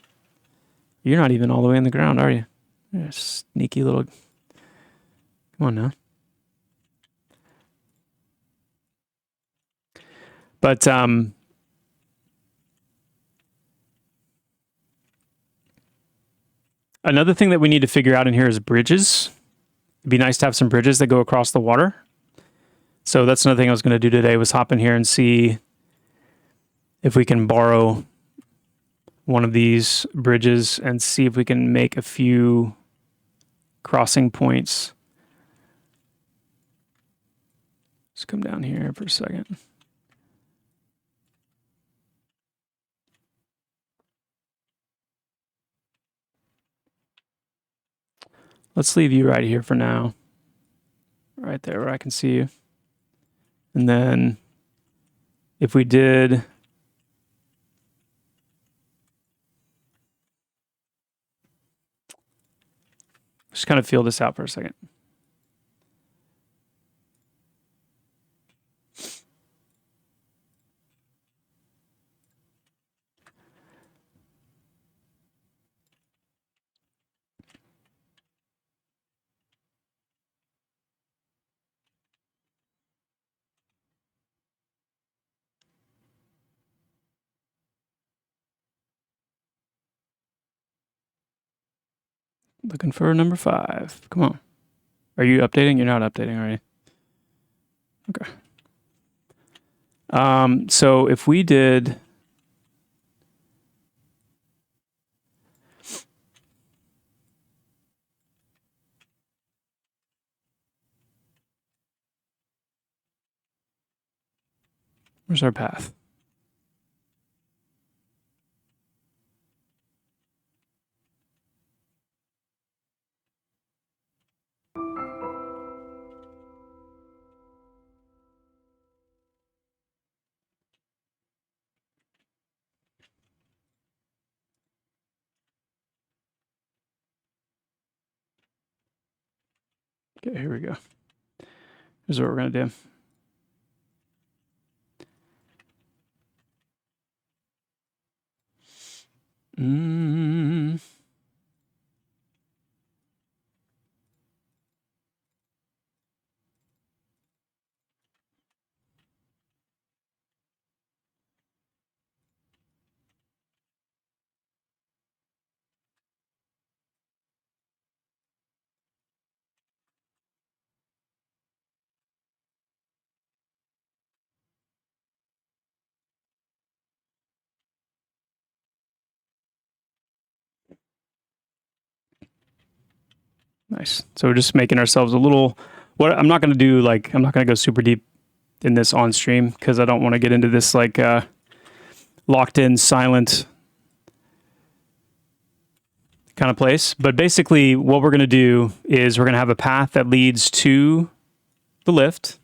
Speaker 1: You're not even all the way in the ground, are you? You're a sneaky little... Come on now. But another thing that we need to figure out in here is bridges. It'd be nice to have some bridges that go across the water. So that's another thing I was going to do today was hop in here and see if we can borrow one of these bridges and see if we can make a few crossing points. Let's come down here for a second. Let's leave you right here for now. Right there where I can see you. And then if we did... Just kind of feel this out for a second. Looking for number 5. Come on. Are you updating? You're not updating, are you? Okay. So if we did... Where's our path? Okay, here we go. Here's what we're going to do. Nice. So we're just making ourselves a little, what I'm not going to do, like, I'm not going to go super deep in this on stream because I don't want to get into this like locked in silent kind of place. But basically what we're going to do is we're going to have a path that leads to the lift.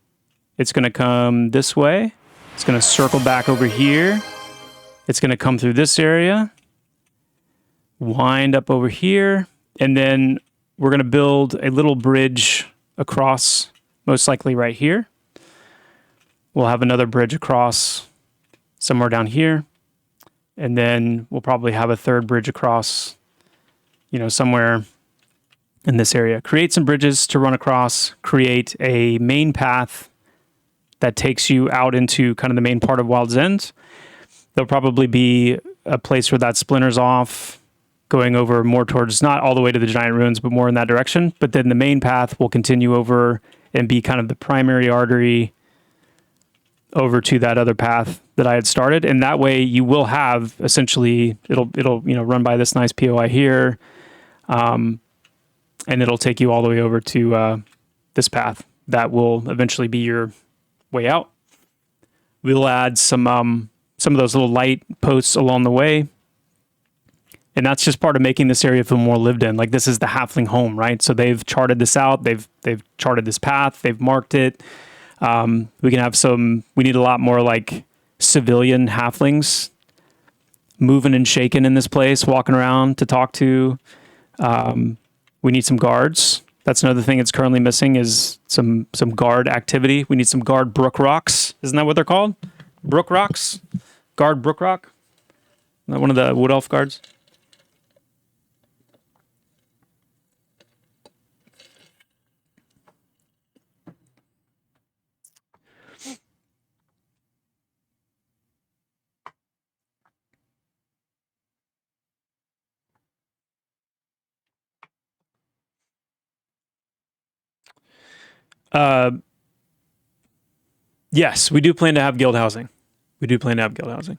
Speaker 1: It's going to come this way. It's going to circle back over here. It's going to come through this area, wind up over here, and then we're going to build a little bridge across, most likely right here. We'll have another bridge across somewhere down here. And then we'll probably have a third bridge across, you know, somewhere in this area. Create some bridges to run across, create a main path that takes you out into kind of the main part of Wild's End. There'll probably be a place where that splinters off, going over more towards, not all the way to the giant ruins, but more in that direction. But then the main path will continue over and be kind of the primary artery over to that other path that I had started. And that way you will have essentially, it'll you know, run by this nice POI here. And it'll take you all the way over to this path. That will eventually be your way out. We'll add some of those little light posts along the way. And that's just part of making this area feel more lived in. Like, this is the halfling home, right? So they've charted this out. They've charted this path. They've marked it. We can have we need a lot more like civilian halflings moving and shaking in this place, walking around to talk to. We need some guards. That's another thing that's currently missing is some guard activity. We need some guard brook rocks. Isn't that what they're called? Brook rocks? Guard brook rock? Isn't that one of the wood elf guards? Yes, we do plan to have guild housing. We do plan to have guild housing.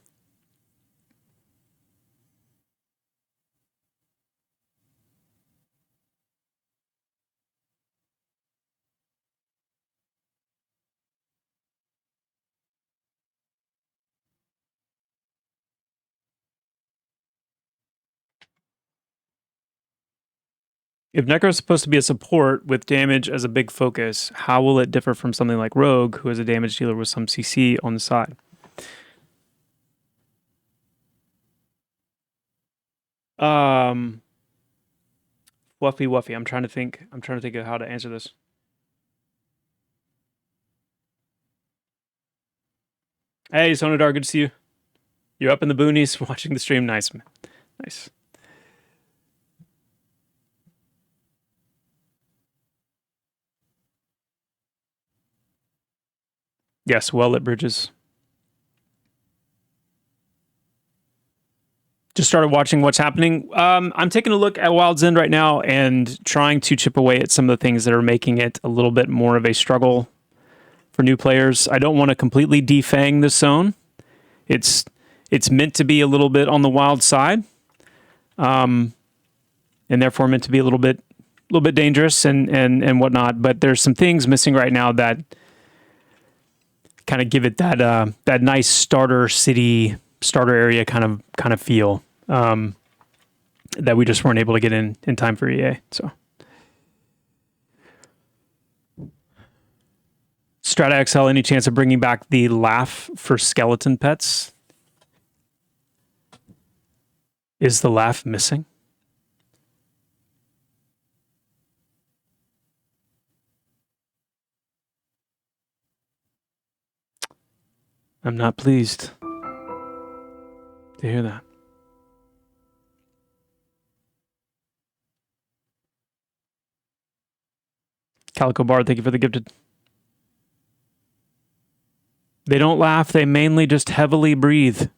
Speaker 1: If Necro is supposed to be a support with damage as a big focus, how will it differ from something like Rogue, who is a damage dealer with some CC on the side? Wuffy. I'm trying to think of how to answer this. Hey, Sonodar, good to see you. You're up in the boonies watching the stream. Nice, man. Nice. Yes, well-lit bridges. Just started watching what's happening. I'm taking a look at Wild's End right now and trying to chip away at some of the things that are making it a little bit more of a struggle for new players. I don't want to completely defang this zone. It's meant to be a little bit on the wild side, and therefore meant to be a little bit dangerous and whatnot. But there's some things missing right now that kind of give it that nice starter area kind of feel that we just weren't able to get in time for EA. So Strata XL, any chance of bringing back the laugh for skeleton pets? Is the laugh missing? I'm not pleased to hear that. Calico Bard, thank you for the gifted. They don't laugh, they mainly just heavily breathe.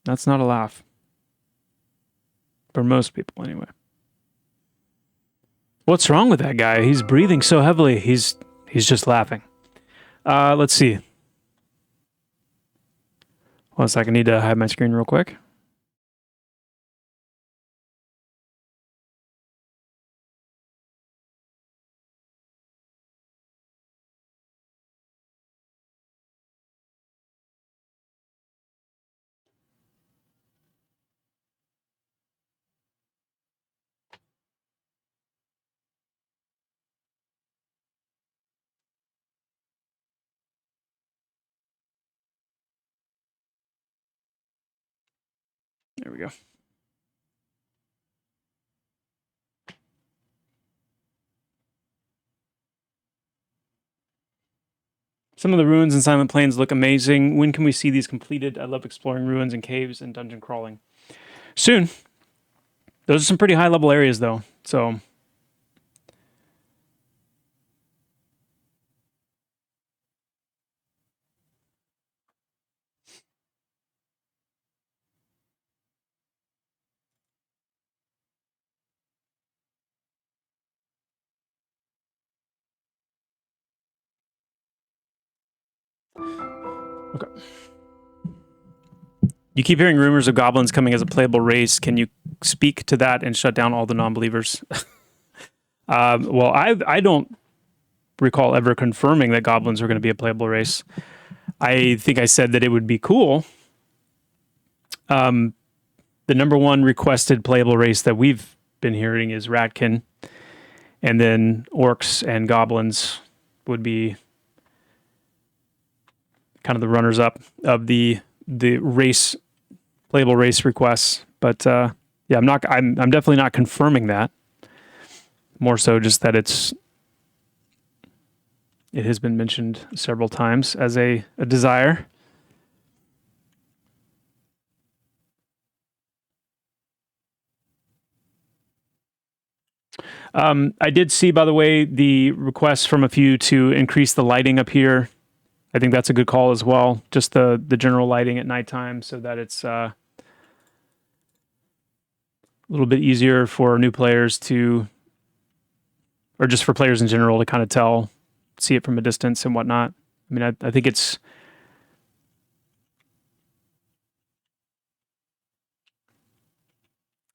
Speaker 1: That's not a laugh. For most people, anyway. What's wrong with that guy? He's breathing so heavily. He's just laughing. Let's see. One second, I need to hide my screen real quick. There we go. Some of the ruins in Silent Plains look amazing. When can we see these completed? I love exploring ruins and caves and dungeon crawling. Soon. Those are some pretty high level areas though. So okay. You keep hearing rumors of goblins coming as a playable race. Can you speak to that and shut down all the non-believers? Well, I don't recall ever confirming that goblins were going to be a playable race. I think I said that it would be cool. The number one requested playable race that we've been hearing is Ratkin, and then orcs and goblins would be kind of the runners-up of the race playable race requests. But yeah, I'm definitely not confirming that. More so just that it has been mentioned several times as a desire. I did see, by the way, the request from a few to increase the lighting up here. I think that's a good call as well. Just the general lighting at nighttime so that it's a little bit easier for new players to, or just for players in general to kind of see it from a distance and whatnot. I mean, I think it's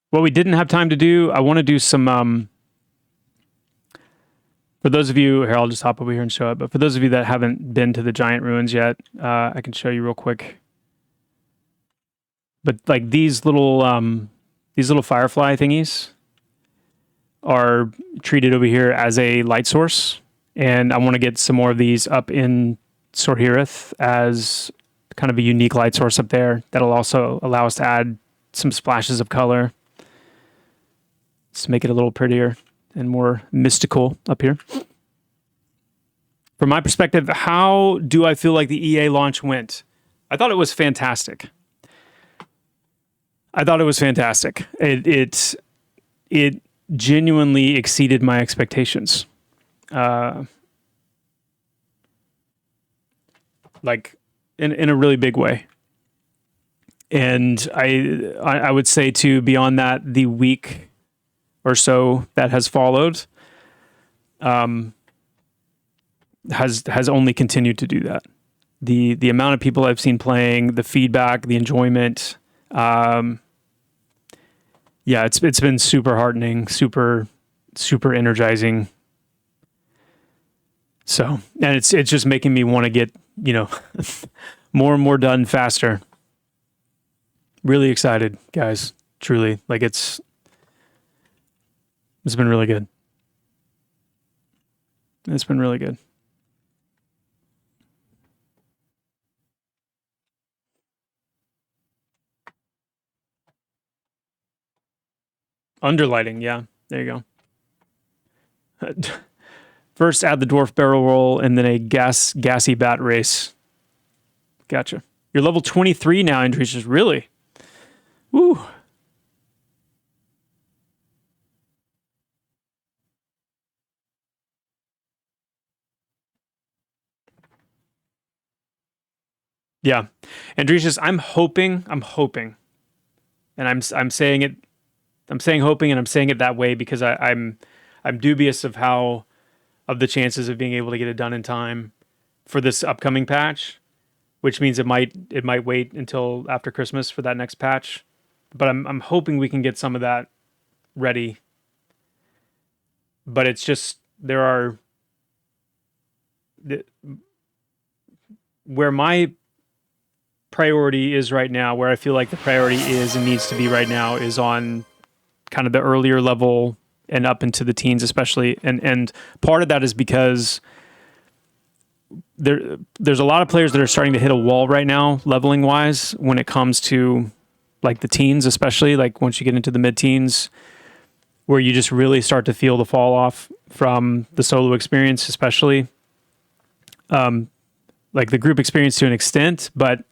Speaker 1: what we didn't have time to do. I want to do some, for those of you, here, I'll just hop over here and show it. But for those of you that haven't been to the giant ruins yet, I can show you real quick. But like these little firefly thingies are treated over here as a light source. And I want to get some more of these up in Sorhirith as kind of a unique light source up there. That'll also allow us to add some splashes of color. Just make it a little prettier and more mystical up here. From my perspective, how do I feel like the EA launch went? I thought it was fantastic. It genuinely exceeded my expectations. Like in a really big way. And I would say too, beyond that, the week or so that has followed has only continued to do that. The amount of people I've seen playing, the feedback, the enjoyment, yeah, it's been super heartening, super energizing. So, and it's just making me want to get, more and more done faster. Really excited, guys. Truly, like it's been really good. It's been really good. Underlighting, yeah. There you go. First, add the dwarf barrel roll, and then a gassy bat race. Gotcha. You're level 23 now, Andresius. Really? Woo. Yeah. Andresius, I'm hoping, and I'm saying it, I'm saying hoping, and I'm saying it that way because I'm dubious of the chances of being able to get it done in time for this upcoming patch, which means it might wait until after Christmas for that next patch. But I'm hoping we can get some of that ready. But it's just where my priority is right now, where I feel like the priority is and needs to be right now, is on kind of the earlier level and up into the teens especially. And part of that is because there's a lot of players that are starting to hit a wall right now, leveling wise, when it comes to like the teens, especially like once you get into the mid-teens, where you just really start to feel the fall off from the solo experience, especially like the group experience to an extent, but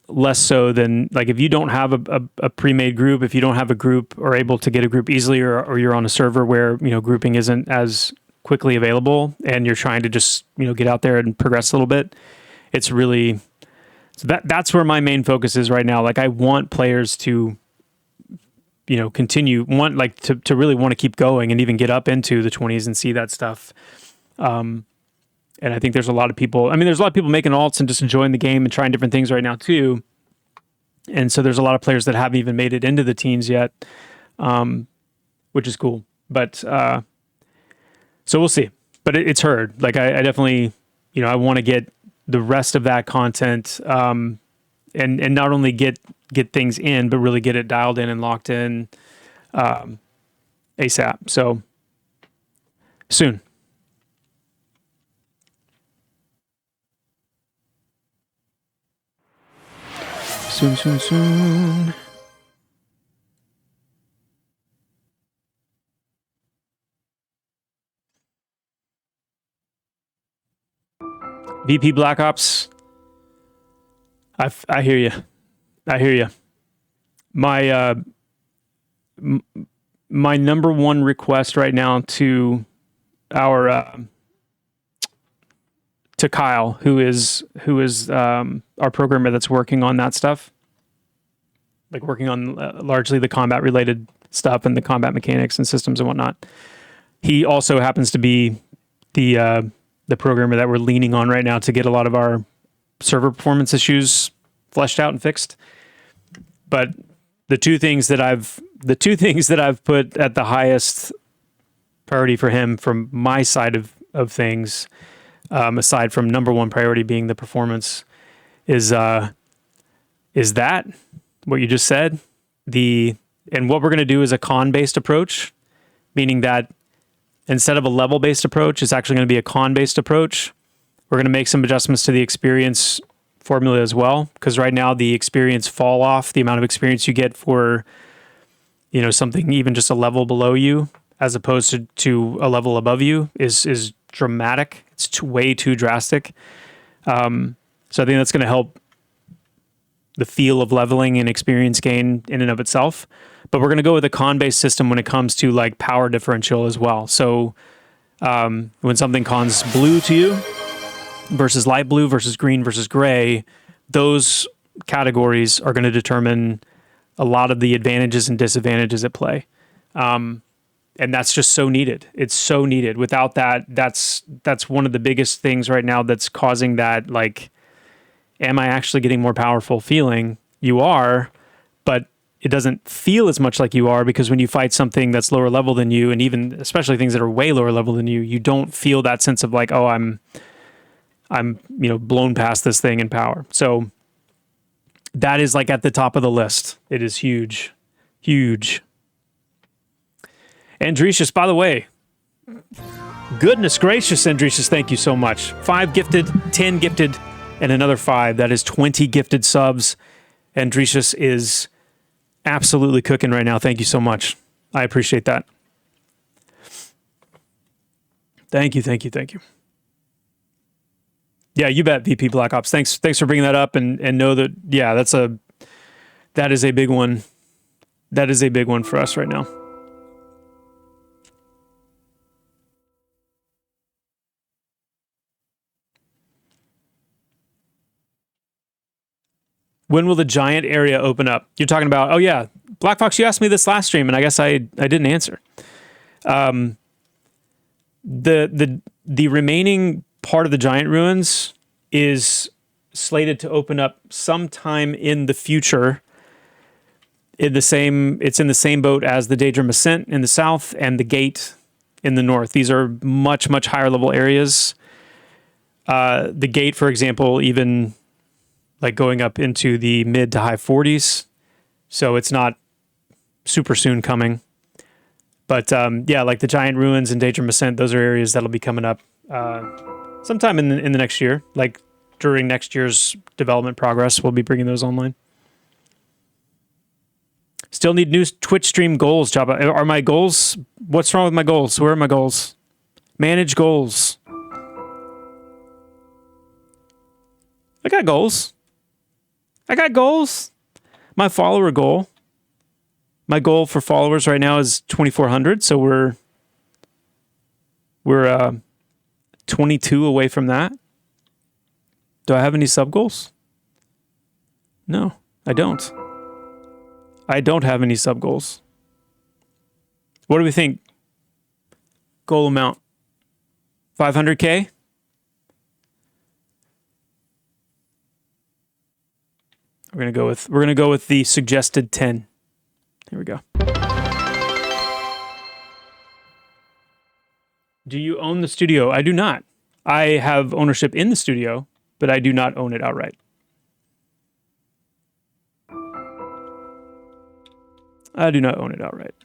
Speaker 1: less so than like if you don't have a pre-made group, if you don't have a group or able to get a group easily, or you're on a server where, you know, grouping isn't as quickly available and you're trying to just, you know, get out there and progress a little bit. It's really, so that's where my main focus is right now. Like I want players to, you know, continue, to really want to keep going and even get up into the 20s and see that stuff. And I think there's a lot of people, there's a lot of people making alts and just enjoying the game and trying different things right now too. And so there's a lot of players that haven't even made it into the teens yet, which is cool. But, so we'll see. But it's heard. Like I definitely, you know, I want to get the rest of that content, and not only get things in, but really get it dialed in and locked in, ASAP. So soon. Soon. VP Black Ops. I hear you. My my number one request right now to our to Kyle, who is our programmer that's working on that stuff, like working on largely the combat related stuff and the combat mechanics and systems and whatnot. He also happens to be the programmer that we're leaning on right now to get a lot of our server performance issues fleshed out and fixed. But the two things that I've put at the highest priority for him from my side of things, aside from number one priority being the performance, is that what you just said? And what we're going to do is a con-based approach, meaning that instead of a level-based approach, it's actually going to be a con-based approach. We're going to make some adjustments to the experience formula as well, because right now the experience fall off, the amount of experience you get for, you know, something even just a level below you, as opposed to a level above you, is dramatic. It's way too drastic. So I think that's going to help the feel of leveling and experience gain in and of itself. But we're going to go with a con-based system when it comes to like power differential as well. So when something cons blue to you versus light blue versus green versus gray, those categories are going to determine a lot of the advantages and disadvantages at play. And that's just so needed. It's so needed. Without that, that's one of the biggest things right now that's causing that, like, am I actually getting more powerful feeling? You are, but it doesn't feel as much like you are, because when you fight something that's lower level than you, and even especially things that are way lower level than you, you don't feel that sense of like, oh, I'm you know, blown past this thing in power. So that is like at the top of the list. It is huge. Andresius, by the way, goodness gracious, Andresius, thank you so much. 5 gifted, 10 gifted, and another 5. That is 20 gifted subs. Andresius is absolutely cooking right now. Thank you so much. I appreciate that. Thank you. Yeah, you bet, VP Black Ops. Thanks for bringing that up, and know that, yeah, that is a big one. That is a big one for us right now. When will the giant area open up? You're talking about, oh yeah, Black Fox, you asked me this last stream, and I guess I didn't answer. The remaining part of the giant ruins is slated to open up sometime in the future. It's in the same boat as the Daedrum Ascent in the south and the Gate in the north. These are much, much higher level areas. The Gate, for example, even like going up into the mid to high 40s. So it's not super soon coming. But yeah, like the giant ruins and Daedrum Ascent, those are areas that'll be coming up sometime in the next year. Like during next year's development progress, we'll be bringing those online. Still need new Twitch stream goals, Joppa. Are my goals? What's wrong with my goals? Where are my goals? Manage goals. I got goals. My follower goal. My goal for followers right now is 2,400. So we're 22 away from that. Do I have any sub goals? No, I don't. I don't have any sub goals. What do we think? Goal amount 500K? We're gonna go with the suggested 10. Here we go. Do you own the studio? I do not. I have ownership in the studio, but I do not own it outright. I do not own it outright.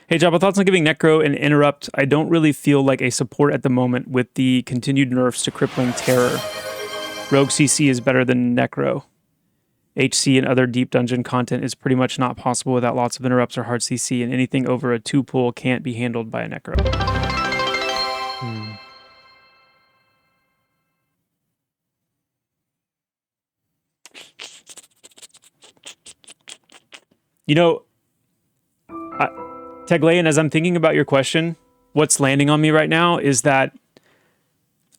Speaker 1: Hey, Joppa, thoughts on giving Necro an interrupt? I don't really feel like a support at the moment with the continued nerfs to Crippling Terror. Rogue CC is better than Necro. HC and other deep dungeon content is pretty much not possible without lots of interrupts or hard CC, and anything over a 2 pull can't be handled by a Necro. You know, Teglayan, as I'm thinking about your question, what's landing on me right now is that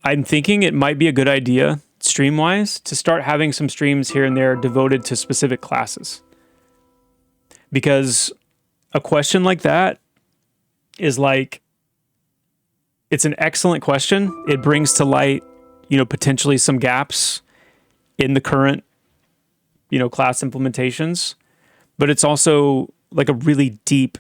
Speaker 1: I'm thinking it might be a good idea, stream-wise, to start having some streams here and there devoted to specific classes. Because a question like that is like, it's an excellent question. It brings to light, potentially some gaps in the current, class implementations. But it's also like a really deep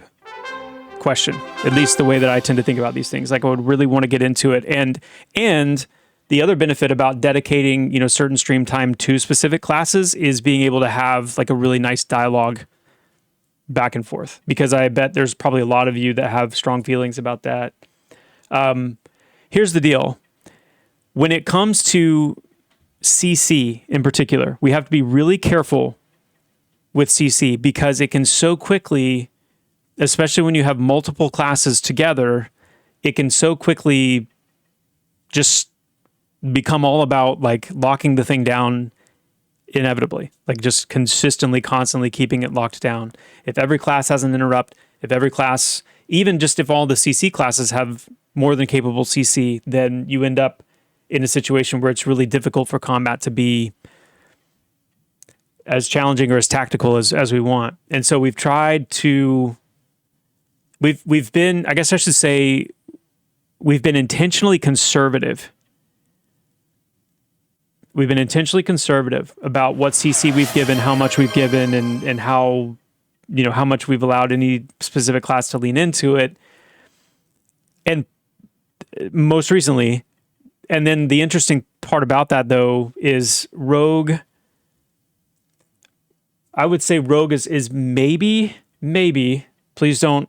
Speaker 1: question, at least the way that I tend to think about these things. Like I would really want to get into it. And the other benefit about dedicating, certain stream time to specific classes is being able to have like a really nice dialogue back and forth, because I bet there's probably a lot of you that have strong feelings about that. Here's the deal. When it comes to CC in particular, we have to be really careful with CC, because it can so quickly, especially when you have multiple classes together, it can so quickly just become all about like locking the thing down inevitably, like just consistently, constantly keeping it locked down. If every class has an interrupt, if every class, even just if all the CC classes have more than capable CC, then you end up in a situation where it's really difficult for combat to be as challenging or as tactical as we want. And so we've tried to, we've been, I guess I should say, we've been intentionally conservative. We've been intentionally conservative about what CC we've given, how much we've given, and how, how much we've allowed any specific class to lean into it. And most recently, and then the interesting part about that though is Rogue. I would say Rogue is maybe, please don't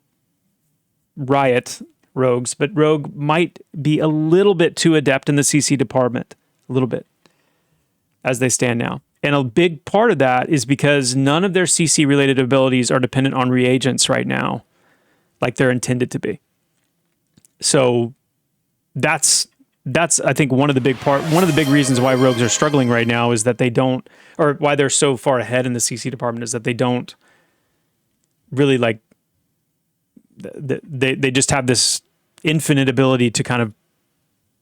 Speaker 1: riot Rogues, but Rogue might be a little bit too adept in the CC department, a little bit, as they stand now. And a big part of that is because none of their CC related abilities are dependent on reagents right now, like they're intended to be. So that's I think one of the big reasons why rogues are struggling right now is that they don't, or why they're so far ahead in the CC department is that they don't really like, they just have this infinite ability to kind of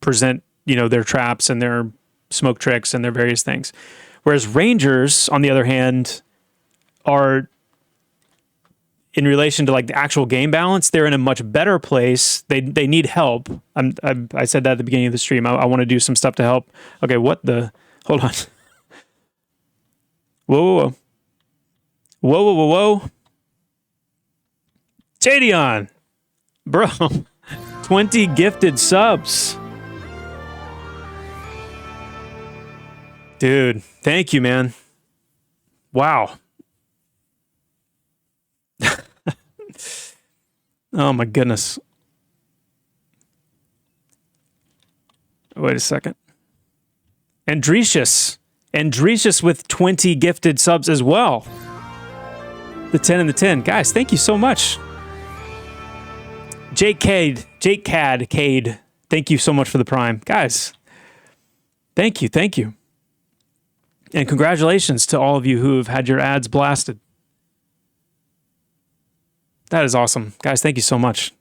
Speaker 1: present, their traps and their smoke tricks and their various things. Whereas rangers, on the other hand, are, in relation to like the actual game balance, they're in a much better place. They need help. I said that at the beginning of the stream. I want to do some stuff to help. Okay, hold on. Whoa. Jadion, bro, 20 gifted subs. Dude, thank you, man. Wow. Oh my goodness. Wait a second. Andrecius with 20 gifted subs as well. The 10 and the 10. Guys, thank you so much. Jake Cade, thank you so much for the Prime. Guys, thank you. And congratulations to all of you who have had your ads blasted. That is awesome. Guys, thank you so much.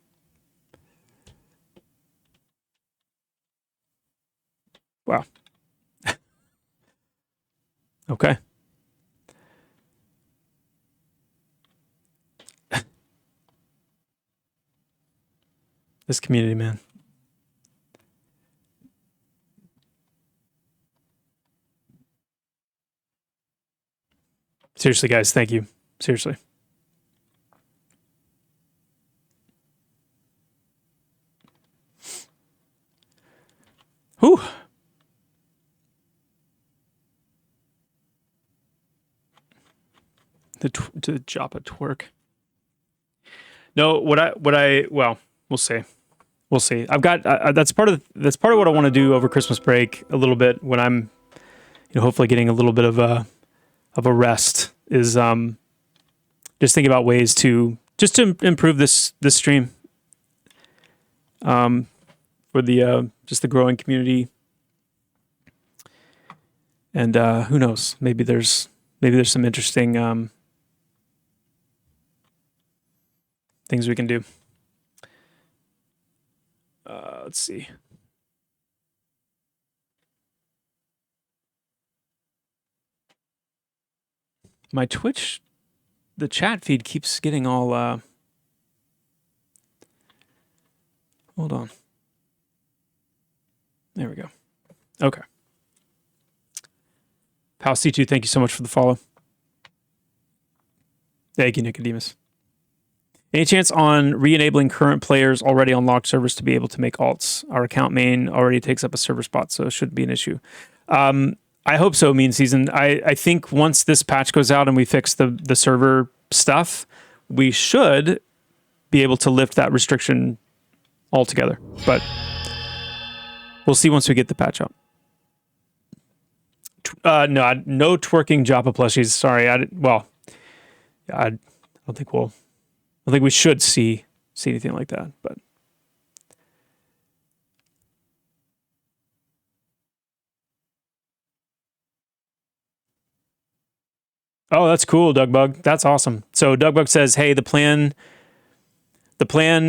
Speaker 1: Wow. Okay. This community, man. Seriously, guys, thank you. Seriously. Whew. The Joppa twerk. No, well, we'll see. I've got that's part of what I want to do over Christmas break a little bit when I'm, hopefully getting a little bit of a rest, is just thinking about ways to improve this stream for the just the growing community. And who knows, maybe there's some interesting things we can do. Let's see. My Twitch, the chat feed keeps getting all hold on. There we go. Okay. Pal C2, thank you so much for the follow. Thank you, Nicodemus. Any chance on re-enabling current players already on locked servers to be able to make alts? Our account main already takes up a server spot, so it shouldn't be an issue. I hope so, Mean Season. I think once this patch goes out and we fix the server stuff, we should be able to lift that restriction altogether. But we'll see once we get the patch out. No twerking Joppa plushies. Sorry, I don't think we should see anything like that, but oh, that's cool, Dougbug. That's awesome. So Dougbug says, "Hey, the plan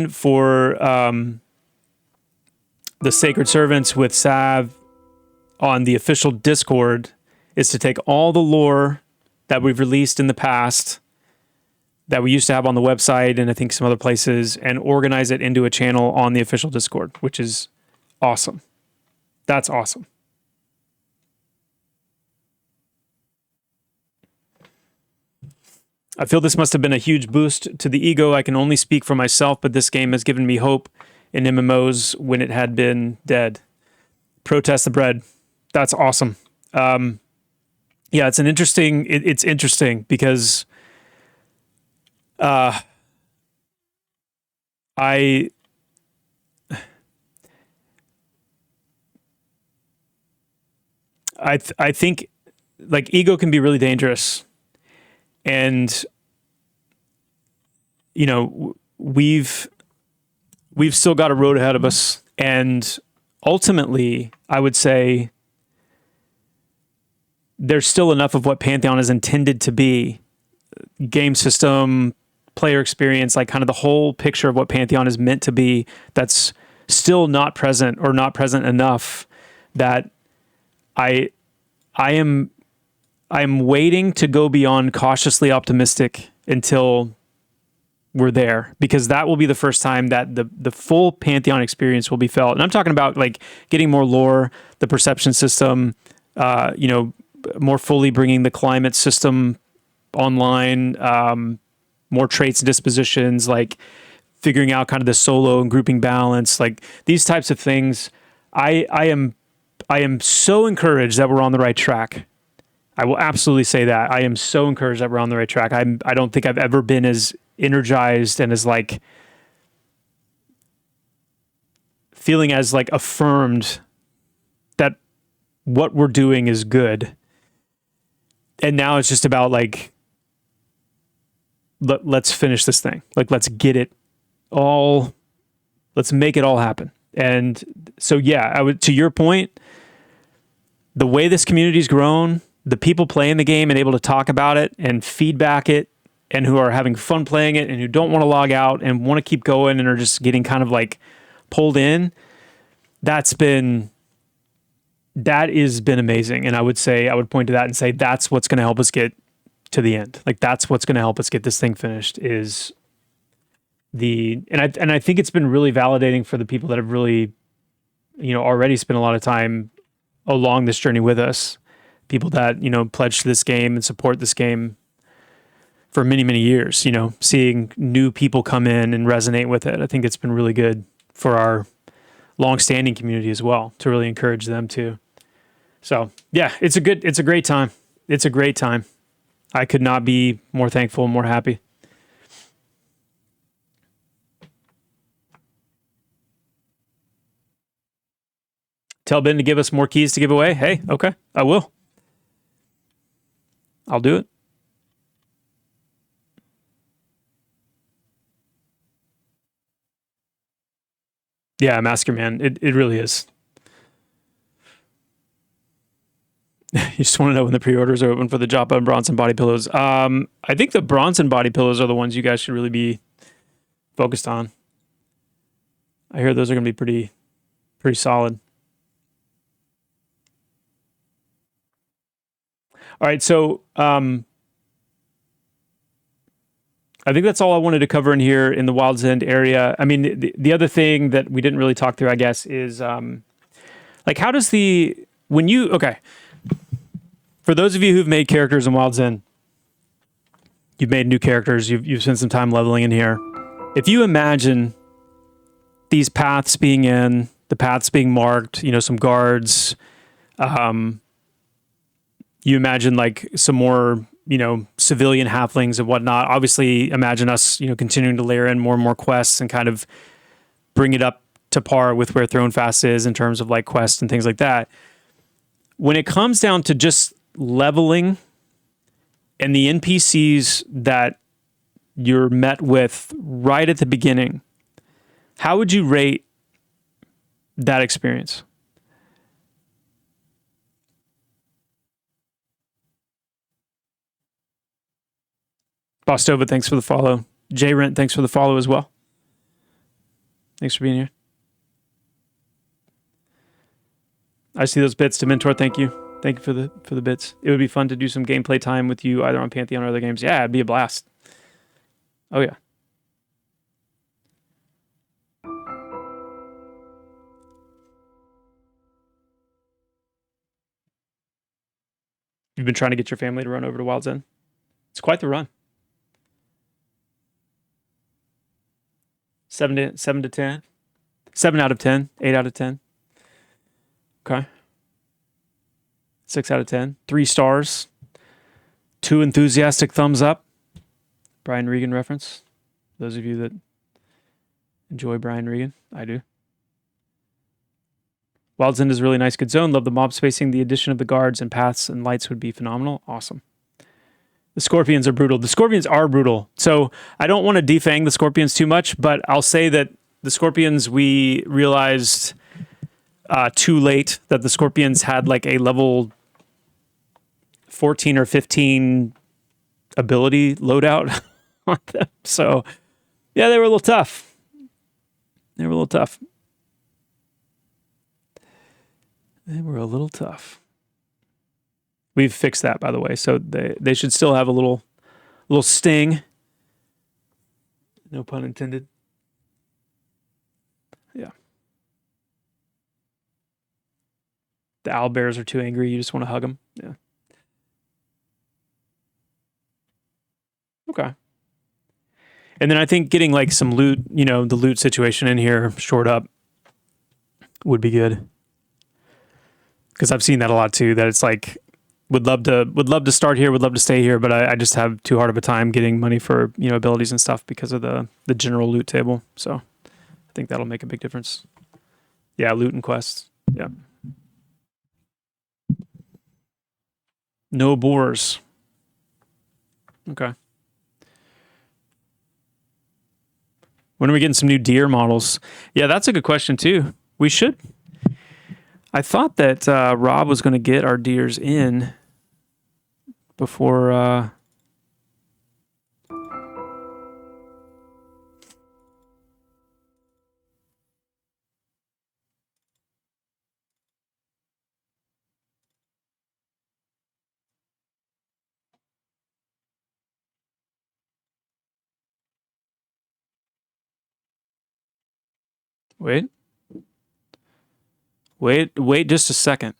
Speaker 1: for the Sacred Servants with Sav on the official Discord is to take all the lore that we've released in the past, that we used to have on the website and I think some other places, and organize it into a channel on the official Discord," which is awesome. That's awesome. I feel this must have been a huge boost to the ego. I can only speak for myself, but this game has given me hope in MMOs when it had been dead. Protest the bread. That's awesome. Yeah, it's interesting because I think like ego can be really dangerous, and we've we've still got a road ahead of us. And ultimately, I would say there's still enough of what Pantheon is intended to be. Game system, player experience, like kind of the whole picture of what Pantheon is meant to be, that's still not present or not present enough that I am waiting to go beyond cautiously optimistic until we're there, because that will be the first time that the full Pantheon experience will be felt. And I'm talking about like getting more lore, the perception system, more fully bringing the climate system online, more traits and dispositions, like figuring out kind of the solo and grouping balance, like these types of things. I am so encouraged that we're on the right track. I will absolutely say that. I am so encouraged that we're on the right track. I don't think I've ever been as energized and as like feeling as like affirmed that what we're doing is good. And now it's just about like, let's finish this thing. Like, let's get it all, let's make it all happen. And so, yeah, I would, to your point, the way this community's grown, the people playing the game and able to talk about it and feedback it, and who are having fun playing it and who don't want to log out and want to keep going and are just getting kind of like pulled in, that has been amazing. And I would point to that and say, that's what's going to help us get to the end. Like, that's what's going to help us get this thing finished, is and I think it's been really validating for the people that have really, already spent a lot of time along this journey with us. People that, pledge to this game and support this game for many, many years, seeing new people come in and resonate with it. I think it's been really good for our long-standing community as well, to really encourage them too. So yeah, it's a great time. It's a great time. I could not be more thankful and more happy. Tell Ben to give us more keys to give away. Hey, okay, I will. I'll do it. Yeah, Masker Man. It really is. You just want to know when the pre-orders are open for the Joppa and Bronson body pillows. I think the Bronson body pillows are the ones you guys should really be focused on. I hear those are going to be pretty solid. All right, so I think that's all I wanted to cover in here in the Wild's End area. I mean, the other thing that we didn't really talk through, I guess, is like, how does for those of you who've made characters in Wild's End, you've made new characters, you've spent some time leveling in here. If you imagine these paths being the paths being marked, some guards, you imagine like some more, civilian halflings and whatnot. Obviously, imagine us, continuing to layer in more and more quests and kind of bring it up to par with where Thronefast is in terms of like quests and things like that. When it comes down to just leveling and the NPCs that you're met with right at the beginning, how would you rate that experience? Bostova, thanks for the follow. J Rent, thanks for the follow as well. Thanks for being here. I see those bits. Dementor, thank you. Thank you for the bits. It would be fun to do some gameplay time with you either on Pantheon or other games. Yeah, it'd be a blast. Oh yeah. You've been trying to get your family to run over to Wild's End. It's quite the run. 7 to 10. 7 out of 10. 8 out of 10. Okay. 6 out of 10. 3 stars. 2 enthusiastic thumbs up. Brian Regan reference. Those of you that enjoy Brian Regan, I do. Wild's End is a really nice, good zone. Love the mob spacing. The addition of the guards and paths and lights would be phenomenal. Awesome. The scorpions are brutal. The scorpions are brutal. So I don't want to defang the scorpions too much, but I'll say that the Scorpions, we realized too late that the Scorpions had like a level 14 or 15 ability loadout on them. So yeah, they were a little tough. They were a little tough. They were a little tough. We've fixed that, by the way. So they should still have a little sting. No pun intended. Yeah. The owlbears are too angry. You just want to hug them. Yeah. Okay. And then I think getting like some loot, you know, the loot situation in here shored up would be good. Because I've seen that a lot too, that it's like would love to start here, would love to stay here, but I just have too hard of a time getting money for, you know, abilities and stuff because of the general loot table. So I think that'll make a big difference. Yeah, loot and quests. Yeah. No boars. Okay. When are we getting some new deer models? Yeah, that's a good question too. We should. I thought that Rob was going to get our deers in before. Wait just a second.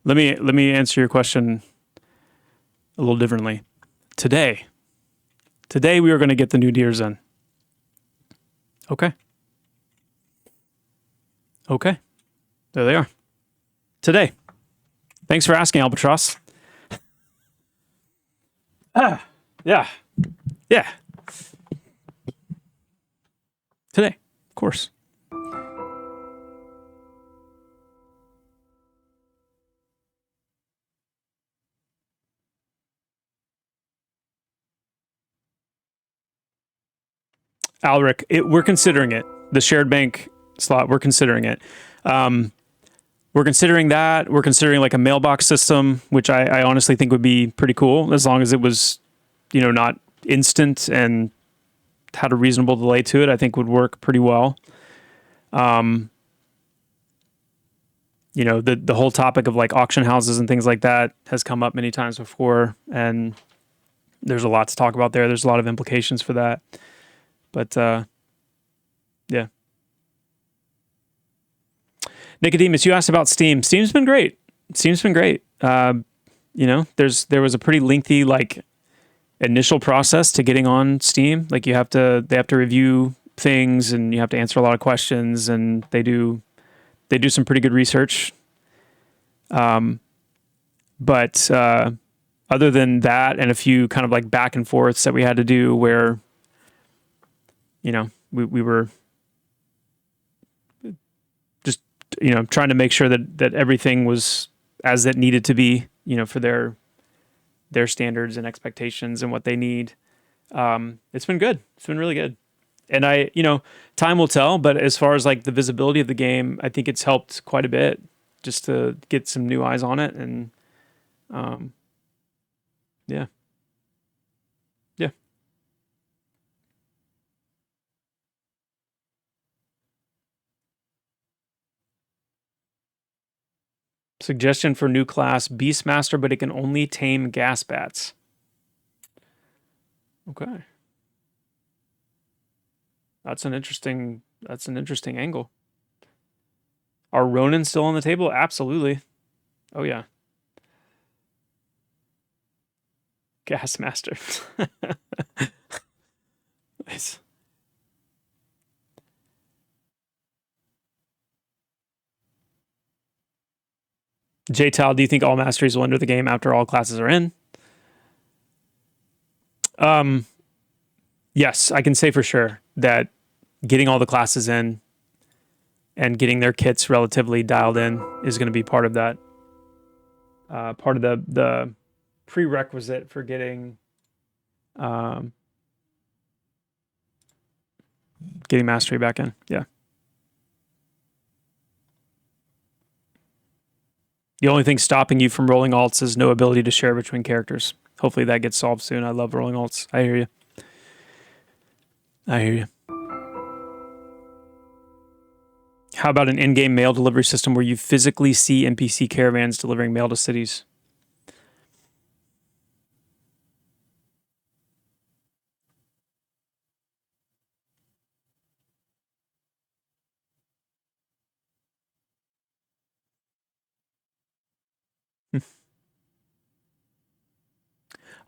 Speaker 1: Let me answer your question a little differently. Today we are going to get the new deers in. Okay. Okay. There they are. Today. Thanks for asking, Albatross. Yeah. Yeah. Today, of course. Alric, we're considering it. The shared bank slot, we're considering it. We're considering that. We're considering like a mailbox system, which I honestly think would be pretty cool as long as it was, you know, not instant and had a reasonable delay to it. I think would work pretty well. You know, the whole topic of like auction houses and things like that has come up many times before, and there's a lot to talk about there. There's a lot of implications for that. But yeah. Nicodemus, you asked about Steam. Steam's been great. Steam's been great. You know, there was a pretty lengthy like initial process to getting on Steam. Like they have to review things and you have to answer a lot of questions, and they do some pretty good research. But other than that, and a few kind of like back and forths that we had to do where, you know, we were just, you know, trying to make sure that everything was as it needed to be, you know, for their standards and expectations and what they need. It's been good. It's been really good. And you know, time will tell, but as far as like the visibility of the game, I think it's helped quite a bit just to get some new eyes on it. And yeah. Yeah. Suggestion for new class, Beastmaster, but it can only tame gas bats. Okay. That's an interesting angle. Are Ronin still on the table? Absolutely. Oh yeah. Gas Master. Nice. JTAL, do you think all masteries will enter the game after all classes are in? yes, I can say for sure that getting all the classes in and getting their kits relatively dialed in is going to be part of that. Part of the prerequisite for getting getting mastery back in. Yeah. The only thing stopping you from rolling alts is no ability to share between characters. Hopefully that gets solved soon. I love rolling alts. I hear you. I hear you. How about an in-game mail delivery system where you physically see NPC caravans delivering mail to cities?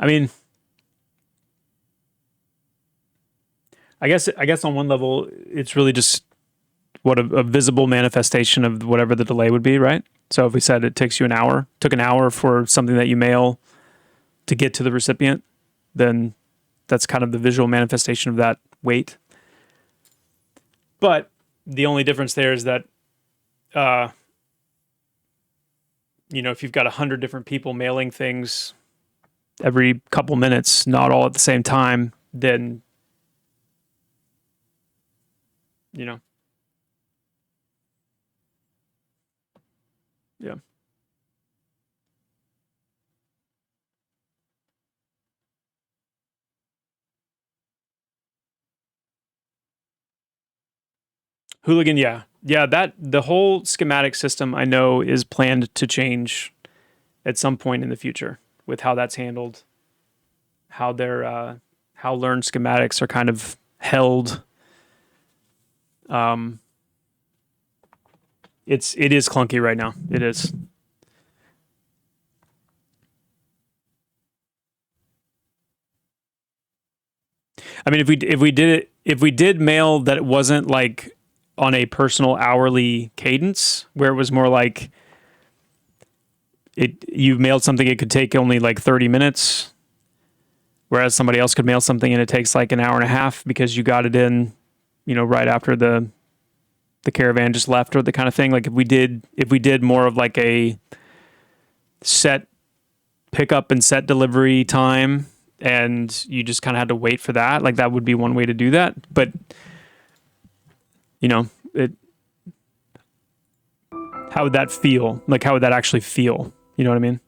Speaker 1: I mean, I guess on one level, it's really just what a visible manifestation of whatever the delay would be, right? So if we said it takes you an hour, took an hour for something that you mail to get to the recipient, then that's kind of the visual manifestation of that wait. But the only difference there is that, if you've got 100 different people mailing things every couple minutes, not all at the same time, then, yeah. Hooligan, yeah. Yeah, that the whole schematic system I know is planned to change at some point in the future with how that's handled, how they're how learned schematics are kind of held. It is clunky right now. It is. I mean, if we did mail that it wasn't like on a personal hourly cadence, where it was more like you mailed something, it could take only like 30 minutes, whereas somebody else could mail something and it takes like an hour and a half because you got it in, right after the caravan just left, or the kind of thing. Like if we did more of like a set pickup and set delivery time, and you just kind of had to wait for that, like that would be one way to do that. But how would that feel? Like how would that actually feel? You know what I mean?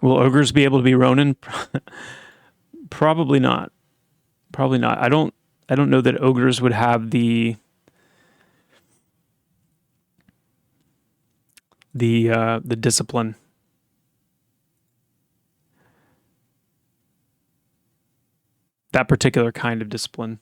Speaker 1: Will ogres be able to be Ronin? Probably not. Probably not. I don't know that ogres would have the discipline. That particular kind of discipline.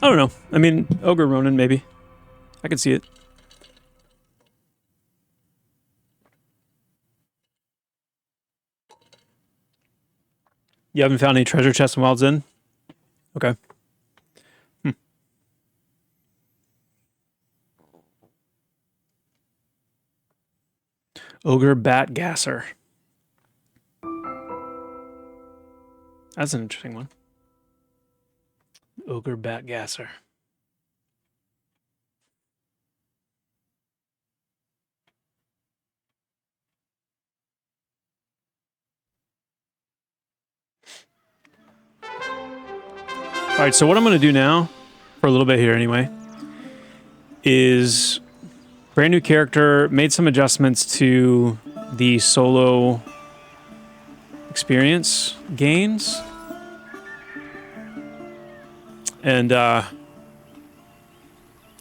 Speaker 1: I don't know. I mean, Ogre Ronin, maybe. I could see it. You haven't found any treasure chests in Wild's End? Okay. Ogre Bat Gasser. That's an interesting one. Ogre Bat Gasser. All right, so what I'm going to do now, for a little bit here anyway, is brand new character, made some adjustments to the solo experience gains. And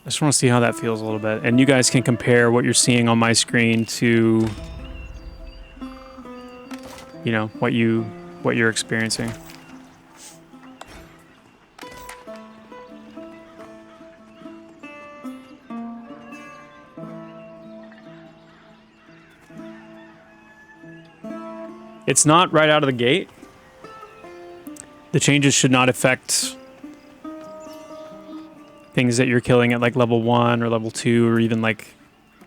Speaker 1: just want to see how that feels a little bit. And you guys can compare what you're seeing on my screen to, you know, what you're experiencing. It's not right out of the gate. The changes should not affect things that you're killing at like level 1 or level 2 or even like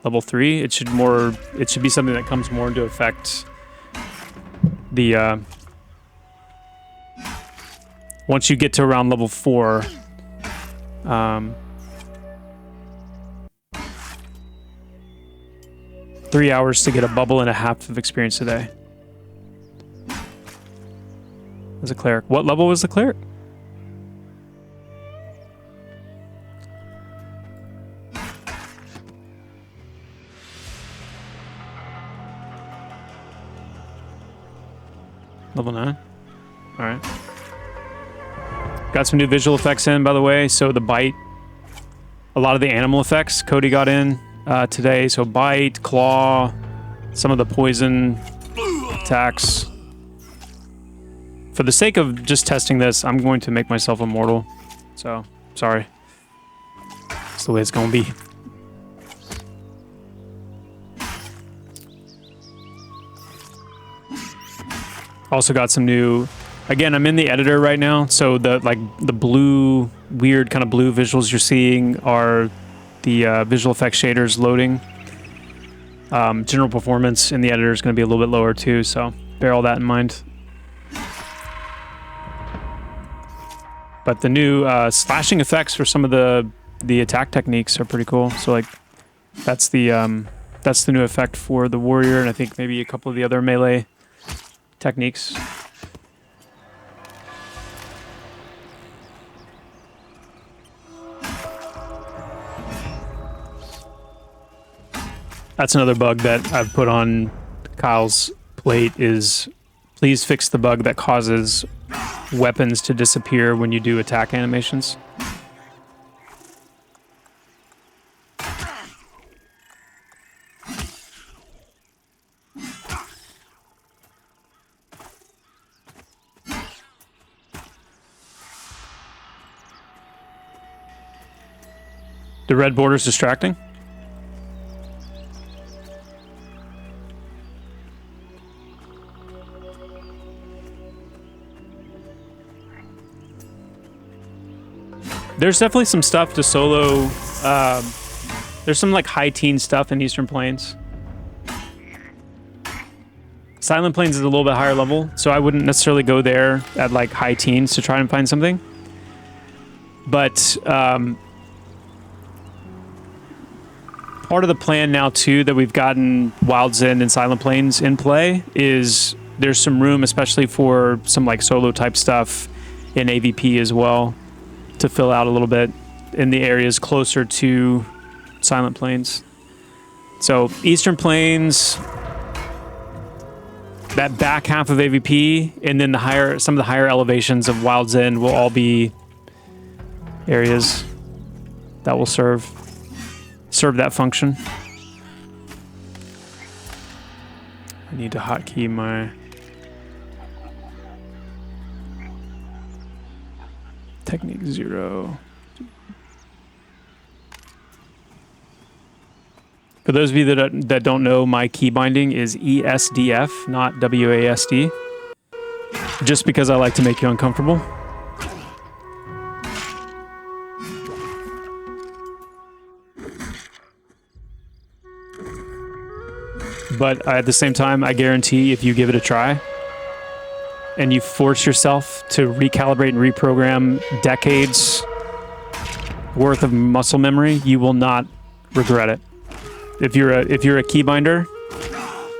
Speaker 1: level 3. It should be something that comes more into effect the once you get to around level 4. 3 hours to get a bubble and a half of experience a day. As a cleric. What level was the cleric? Level 9. Alright. Got some new visual effects in, by the way. So the bite. A lot of the animal effects Cody got in today. So bite, claw, some of the poison attacks. For the sake of just testing this, I'm going to make myself immortal. So, sorry. That's the way it's going to be. Also got some new... Again, I'm in the editor right now, so the blue, weird kind of blue visuals you're seeing are the visual effects shaders loading. General performance in the editor is going to be a little bit lower too, so bear all that in mind. But the new slashing effects for some of the attack techniques are pretty cool. So like, that's the new effect for the warrior, and I think maybe a couple of the other melee techniques. That's another bug that I've put on Kyle's plate is please fix the bug that causes weapons to disappear when you do attack animations. The red border's distracting? There's definitely some stuff to solo. There's some like high teen stuff in Eastern Plains. Silent Plains is a little bit higher level, so I wouldn't necessarily go there at like high teens to try and find something. But part of the plan now too that we've gotten Wilds End and Silent Plains in play is there's some room, especially for some like solo type stuff in AVP as well, to fill out a little bit in the areas closer to Silent Plains. So Eastern Plains, that back half of AVP, and then some of the higher elevations of Wild's End will all be areas that will serve that function. I need to hotkey my technique 0. For those of you that don't know, my key binding is ESDF, not WASD. Just because I like to make you uncomfortable. But at the same time, I guarantee if you give it a try and you force yourself to recalibrate and reprogram decades worth of muscle memory, you will not regret it. If you're a keybinder,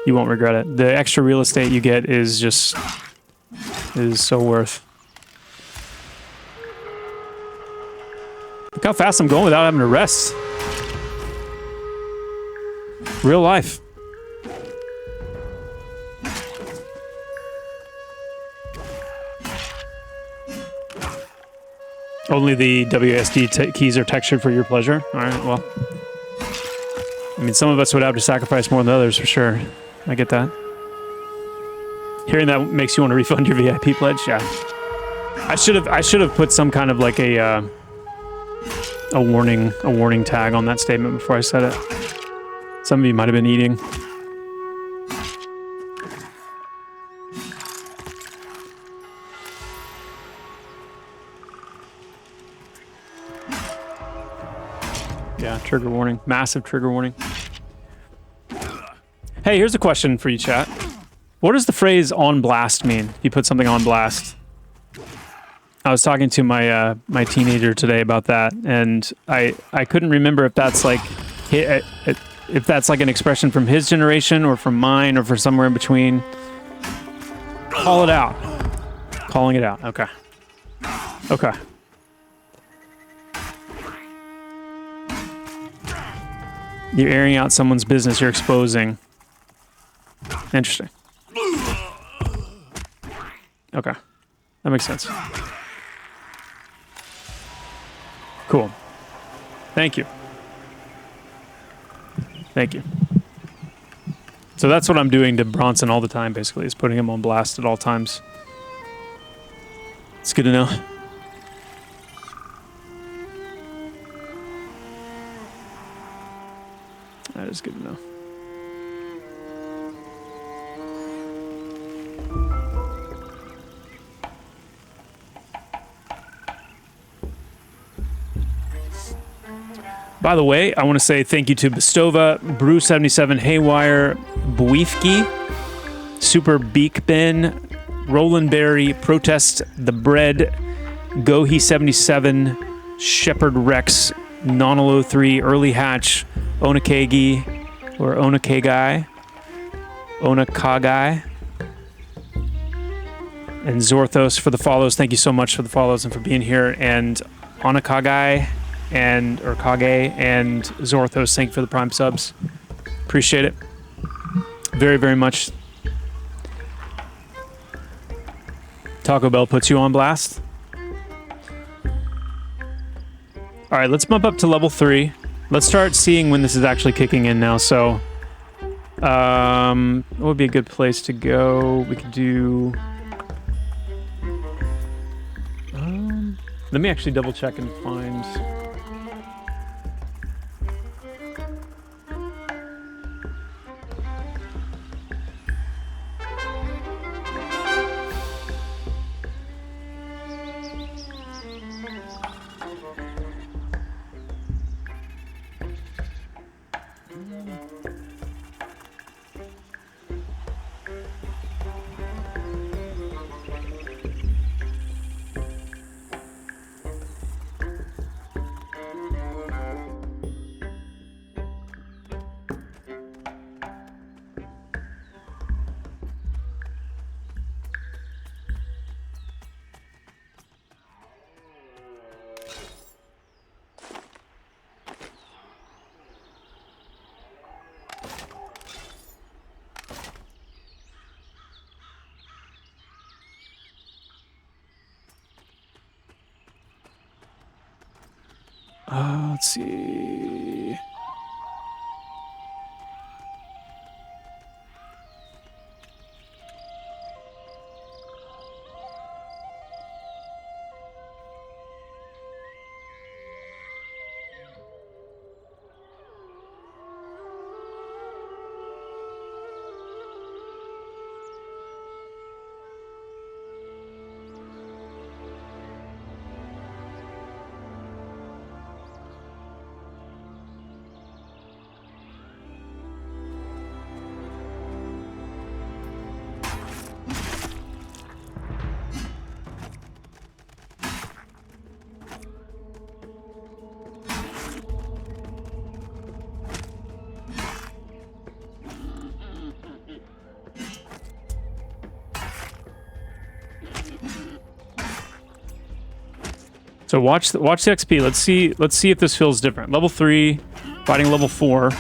Speaker 1: you won't regret it. The extra real estate you get is so worth. Look how fast I'm going without having to rest. Real life. Only the WASD keys are textured for your pleasure. All right, well. I mean, some of us would have to sacrifice more than others, for sure. I get that. Hearing that makes you want to refund your VIP pledge? Yeah. I should have put some kind of like a warning tag on that statement before I said it. Some of you might have been eating. Yeah, trigger warning. Massive trigger warning. Hey, here's a question for you, chat. What does the phrase "on blast" mean? If you put something on blast. I was talking to my my teenager today about that, and I couldn't remember if that's like an expression from his generation or from mine or for somewhere in between. Call it out. Calling it out. Okay. Okay. You're airing out someone's business. You're exposing. Interesting. Okay. That makes sense. Cool. Thank you. Thank you. So that's what I'm doing to Bronson all the time, basically, is putting him on blast at all times. It's good to know. That is good to know. By the way, I want to say thank you to Bestova, Brew77, Haywire, Buifki, Super Beak Ben, Roland Berry, Protest the Bread, Gohi77, Shepherd Rex, Nonolo3, Early Hatch, Onakagi, or Onakagai, and Zorthos for the follows. Thank you so much for the follows and for being here. And Onakagai or Kage and Zorthos, thank you for the Prime subs. Appreciate it very, very much. Taco Bell puts you on blast. All right, let's bump up to level 3. Let's start seeing when this is actually kicking in now. So, what would be a good place to go? We could do... let me actually double check and find... let's see. So watch the XP. Let's see if this feels different. Level 3, fighting level 4.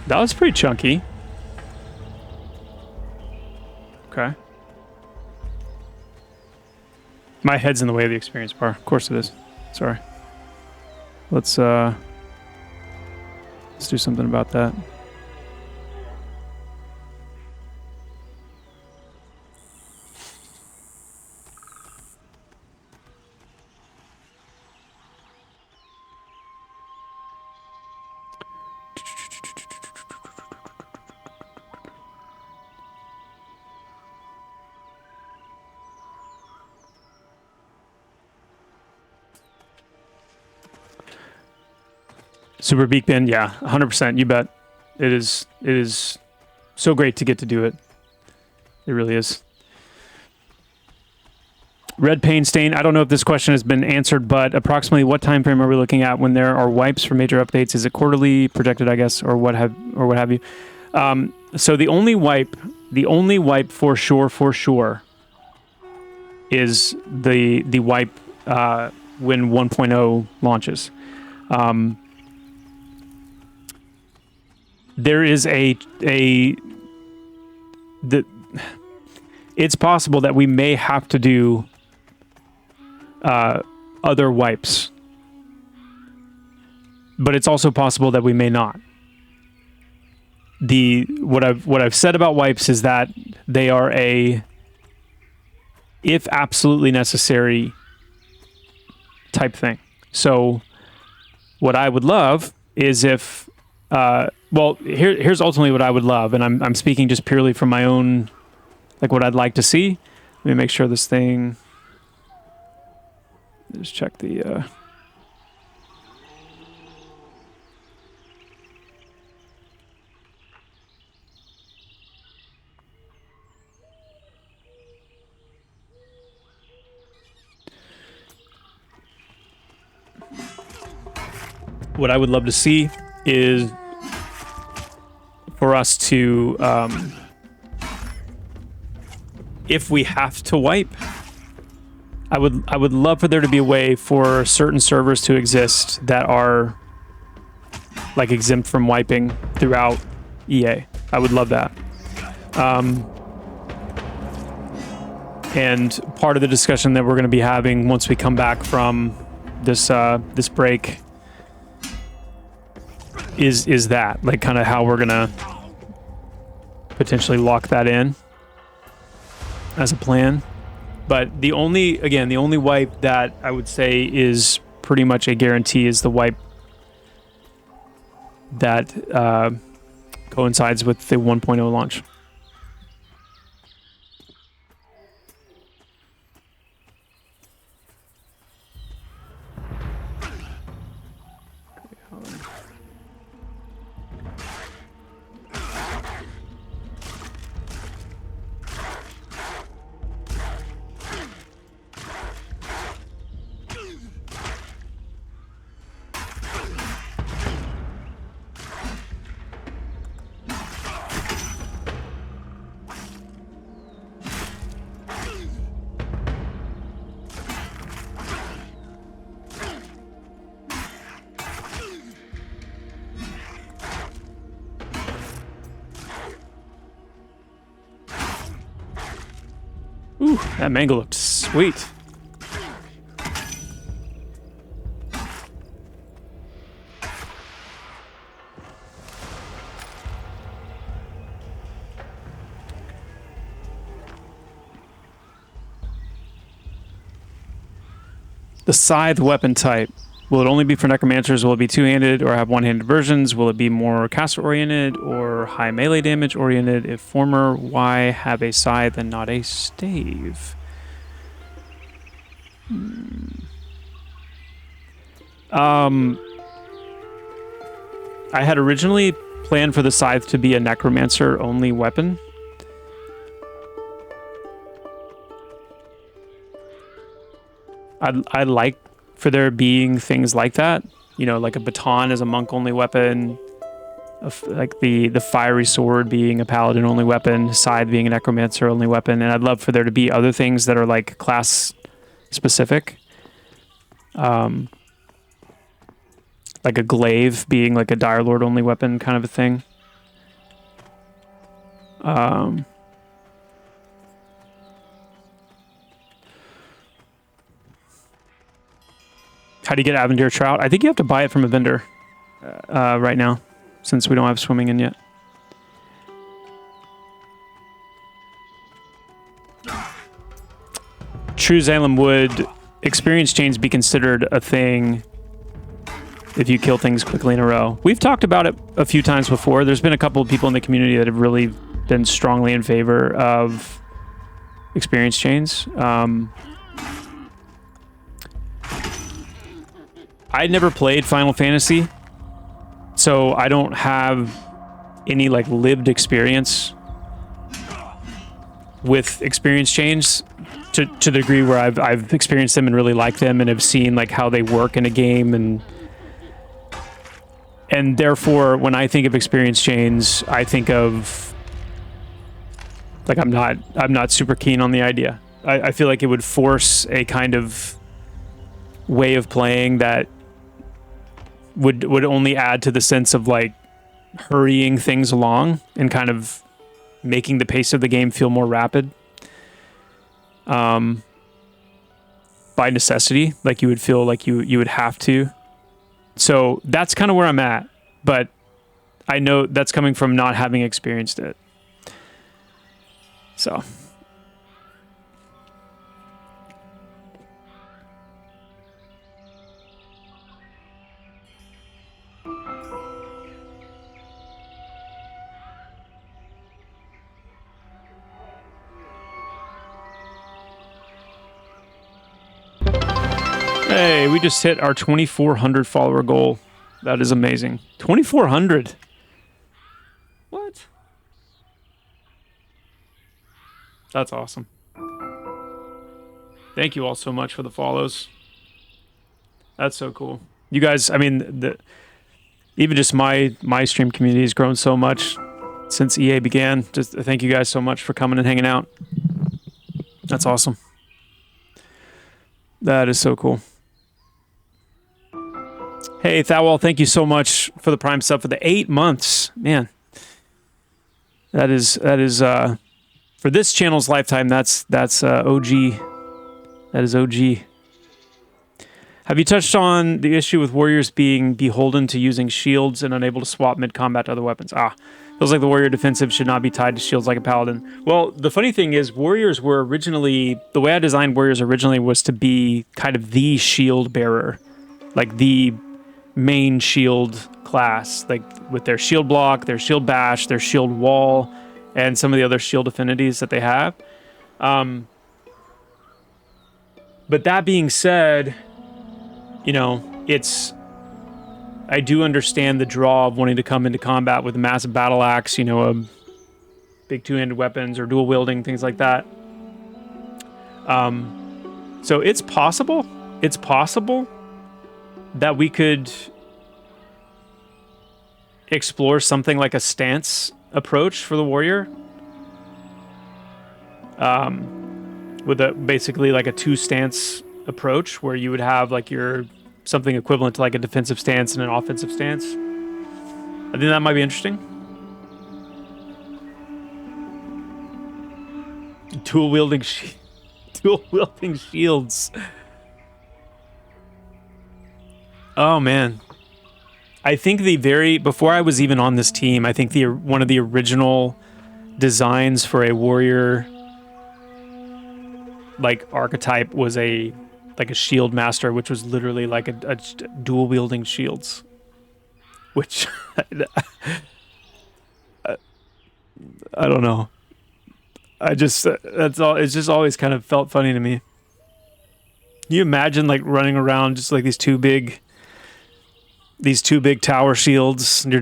Speaker 1: That was pretty chunky. Okay. My head's in the way of the experience bar. Of course it is. Sorry. Let's do something about that. Super Beak Bin, yeah, 100%. You bet. It is so great to get to do it. It really is. Red Pain Stain. I don't know if this question has been answered, but approximately what time frame are we looking at when there are wipes for major updates? Is it quarterly, projected, I guess, or what have you? So the only wipe for sure is the wipe when 1.0 launches. There is it's possible that we may have to do other wipes, but it's also possible that we may not. What I've said about wipes is that they are if absolutely necessary type thing. So what I would love is if here's ultimately what I would love, and I'm speaking just purely from my own, like what I'd like to see. Let me make sure this thing. Just check the. What I would love to see is for us to, if we have to wipe, I would love for there to be a way for certain servers to exist that are like exempt from wiping throughout EA. I would love that. And part of the discussion that we're going to be having once we come back from this this break is that, like, kind of how we're gonna potentially lock that in as a plan. But the only wipe that I would say is pretty much a guarantee is the wipe that coincides with the 1.0 launch. Ooh, that mango looked sweet. The scythe weapon type. Will it only be for necromancers? Will it be two-handed or have one-handed versions? Will it be more caster-oriented or high melee damage-oriented? If former, why have a scythe and not a stave? I had originally planned for the scythe to be a necromancer-only weapon. I'd like for there being things like that, you know, like a baton as a monk only weapon, like the fiery sword being a paladin only weapon, scythe being a necromancer only weapon, and I'd love for there to be other things that are like class specific, like a glaive being like a dire lord only weapon kind of a thing. How do you get Avendir Trout? I think you have to buy it from a vendor right now, since we don't have swimming in yet. True Zalem, would experience chains be considered a thing if you kill things quickly in a row? We've talked about it a few times before. There's been a couple of people in the community that have really been strongly in favor of experience chains. I never played Final Fantasy, so I don't have any like lived experience with experience chains to the degree where I've experienced them and really liked them and have seen like how they work in a game, and therefore when I think of experience chains, I think of like I'm not super keen on the idea. I feel like it would force a kind of way of playing that would only add to the sense of like hurrying things along and kind of making the pace of the game feel more rapid. By necessity, like you would feel like you would have to. So that's kind of where I'm at, but I know that's coming from not having experienced it. So. Hey, we just hit our 2,400 follower goal. That is amazing. 2,400. What? That's awesome. Thank you all so much for the follows. That's so cool. You guys, I mean, even just my stream community has grown so much since EA began. Just thank you guys so much for coming and hanging out. That's awesome. That is so cool. Hey, Thawal, thank you so much for the Prime sub for the 8 months. Man, that is for this channel's lifetime, that's OG. That is OG. Have you touched on the issue with warriors being beholden to using shields and unable to swap mid-combat to other weapons? Feels like the warrior defensive should not be tied to shields like a paladin. Well, the funny thing is warriors were originally, the way I designed warriors originally was to be kind of the shield bearer. Like the main shield class, like with their shield block, their shield bash, their shield wall, and some of the other shield affinities that they have. But that being said, you know, I do understand the draw of wanting to come into combat with a massive battle axe, you know, a big two-handed weapons or dual wielding, things like that. So it's possible that we could explore something like a stance approach for the warrior, with basically like a two-stance approach where you would have like something equivalent to like a defensive stance and an offensive stance. I think that might be interesting. Dual wielding shields. Oh man, I think before I was even on this team, I think one of the original designs for a warrior like archetype was like a shield master, which was literally like a dual wielding shields, which I don't know. That's all. It's just always kind of felt funny to me. Can you imagine like running around just like these two big tower shields, and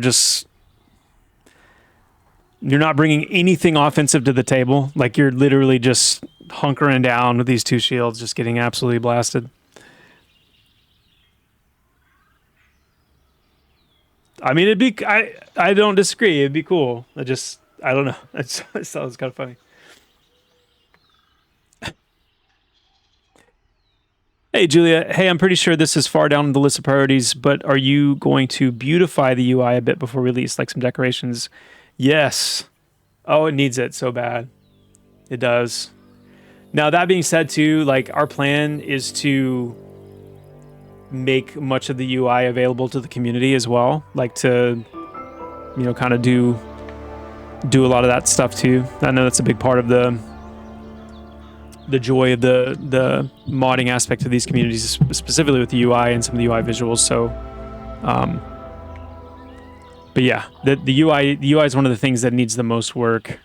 Speaker 1: you're not bringing anything offensive to the table. Like you're literally just hunkering down with these two shields, just getting absolutely blasted. I mean, I don't disagree. It'd be cool. I don't know. I just thought it was kind of funny. Hey, Julia. Hey, I'm pretty sure this is far down the list of priorities, but are you going to beautify the UI a bit before release, like some decorations? Yes. Oh, it needs it so bad. It does. Now, that being said, too, like, our plan is to make much of the UI available to the community as well. Like, to, you know, kind of do a lot of that stuff, too. I know that's a big part of the joy of the modding aspect of these communities, specifically with the UI and some of the UI visuals. So, but yeah, the UI is one of the things that needs the most work,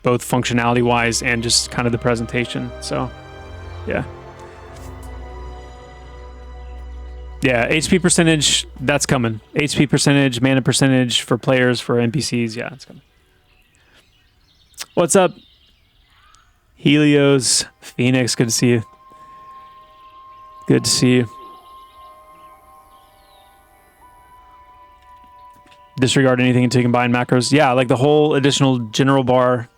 Speaker 1: both functionality wise and just kind of the presentation. So, yeah. Yeah, HP percentage, that's coming. HP percentage, mana percentage for players, for NPCs, yeah, it's coming. What's up? Helios, Phoenix, good to see you. Good to see you. Disregard anything until you combine macros. Yeah, like the whole additional general bar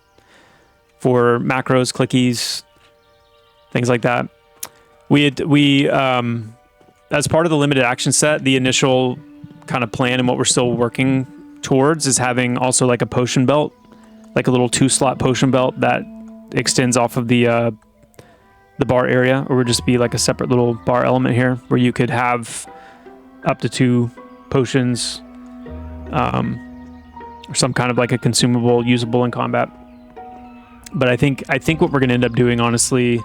Speaker 1: for macros, clickies, things like that. We as part of the limited action set, the initial kind of plan and what we're still working towards is having also like a potion belt, like a little 2-slot potion belt that extends off of the bar area, or would just be like a separate little bar element here where you could have up to 2 potions, or some kind of like a consumable usable in combat. But I think what we're going to end up doing, honestly,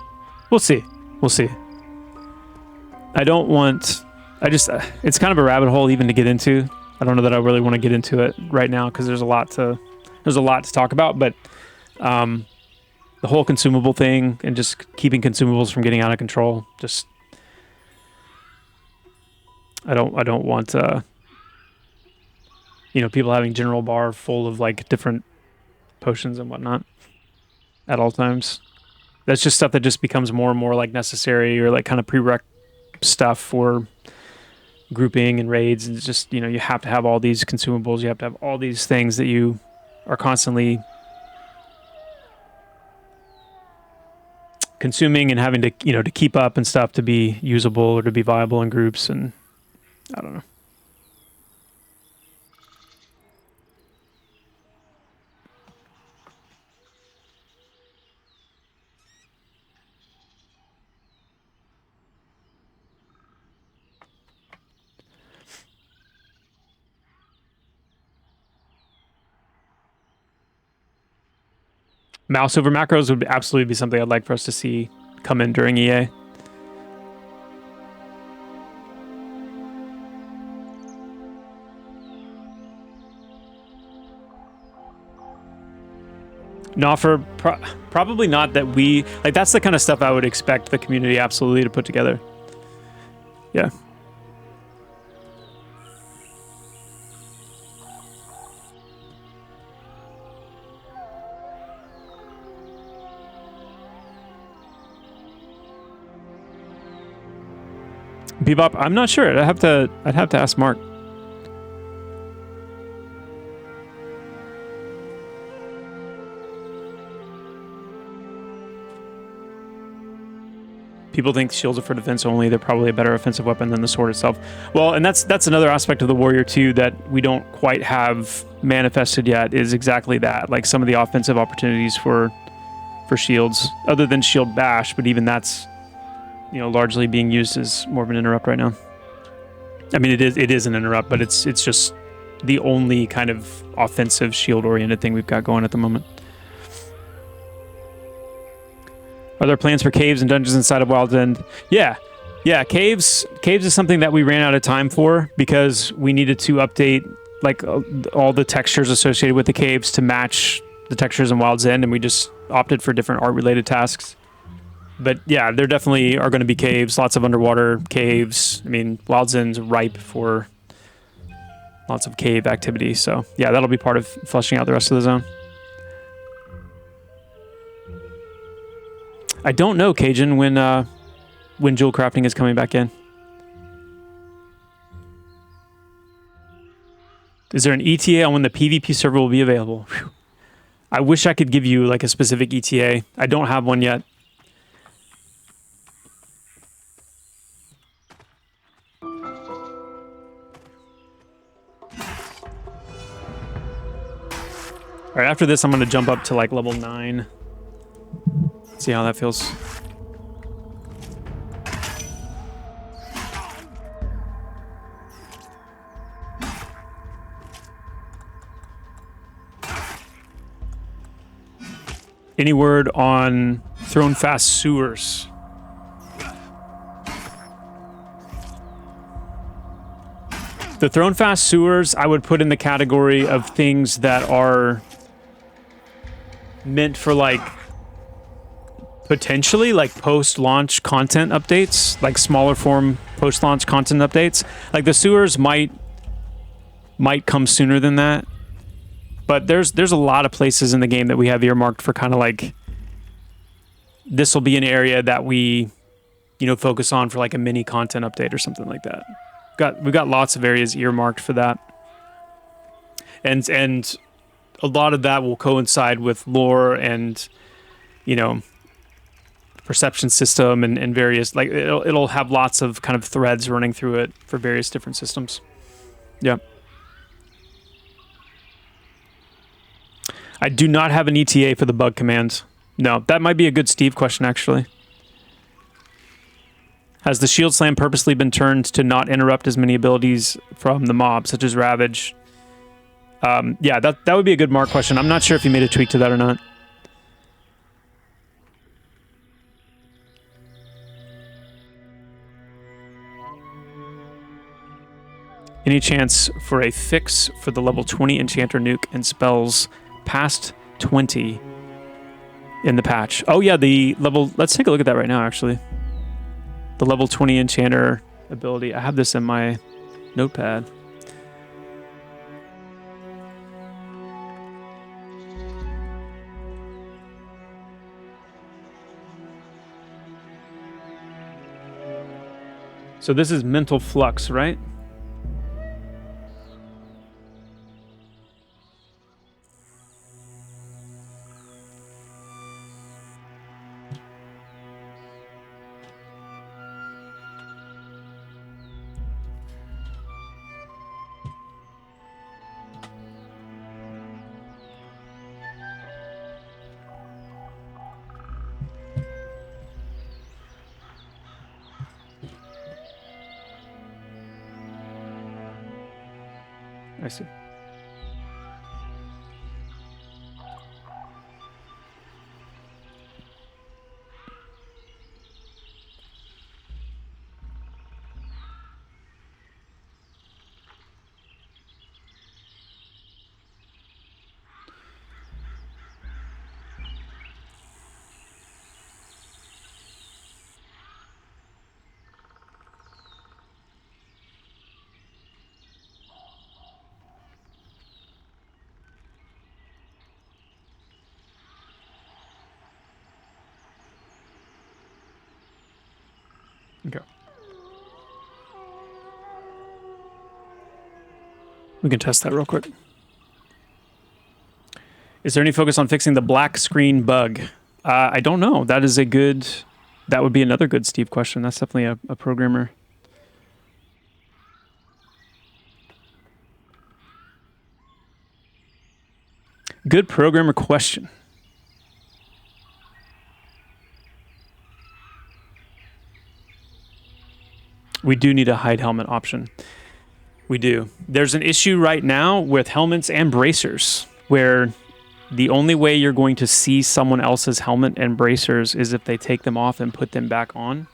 Speaker 1: we'll see. It's kind of a rabbit hole even to get into. I don't know that I really want to get into it right now because there's a lot to talk about, but the whole consumable thing and just keeping consumables from getting out of control, just I don't want you know, people having general bar full of like different potions and whatnot at all times. That's just stuff that just becomes more and more like necessary or like kind of prereq stuff for grouping and raids. And it's just, you know, you have to have all these consumables. You have to have all these things that you are constantly consuming and having to, you know, to keep up and stuff to be usable or to be viable in groups. And I don't know. Mouse over macros would absolutely be something I'd like for us to see come in during EA. No, probably not that we... Like, that's the kind of stuff I would expect the community absolutely to put together. Yeah. Bebop, I'm not sure. I'd have to ask Mark. People think shields are for defense only. They're probably a better offensive weapon than the sword itself. Well, and that's another aspect of the warrior too that we don't quite have manifested yet, is exactly that. Like some of the offensive opportunities for shields, other than shield bash, but even that's, you know, largely being used as more of an interrupt right now. I mean, it is an interrupt, but it's just the only kind of offensive shield oriented thing we've got going at the moment. Are there plans for caves and dungeons inside of Wild's End? Yeah, caves is something that we ran out of time for because we needed to update like all the textures associated with the caves to match the textures in Wild's End, and we just opted for different art related tasks. But yeah, there definitely are going to be caves, lots of underwater caves. I mean, Wild's End's ripe for lots of cave activity, so yeah, that'll be part of fleshing out the rest of the zone. I don't know, Cajun, when jewel crafting is coming back in. Is there an ETA on when the PvP server will be available? Whew. I wish I could give you like a specific ETA. I don't have one yet. All right, after this, I'm going to jump up to like level 9. See how that feels. Any word on Thrown Fast Sewers? The Thrown Fast Sewers, I would put in the category of things that are meant for, like, potentially, like, post-launch content updates, like smaller form post-launch content updates. Like, the sewers might come sooner than that. But there's a lot of places in the game that we have earmarked for kind of like, this will be an area that we, you know, focus on for like a mini content update or something like that. We've got lots of areas earmarked for that. And a lot of that will coincide with lore and, you know, perception system and various, like, it'll have lots of kind of threads running through it for various different systems. Yeah. I do not have an ETA for the bug command. No, that might be a good Steve question, actually. Has the shield slam purposely been turned to not interrupt as many abilities from the mob, such as Ravage? Yeah, that would be a good Mark question. I'm not sure if you made a tweak to that or not. Any chance for a fix for the level 20 enchanter nuke and spells past 20 in the patch? Oh yeah, the level, let's take a look at that right now, actually. The level 20 enchanter ability. I have this in my notepad. So this is mental flux, right? I see. Okay. We can test that real quick. Is there any focus on fixing the black screen bug? I don't know. That is a good... That would be another good Steve question. That's definitely a programmer. Good programmer question. We do need a hide helmet option. We do. There's an issue right now with helmets and bracers where the only way you're going to see someone else's helmet and bracers is if they take them off and put them back on,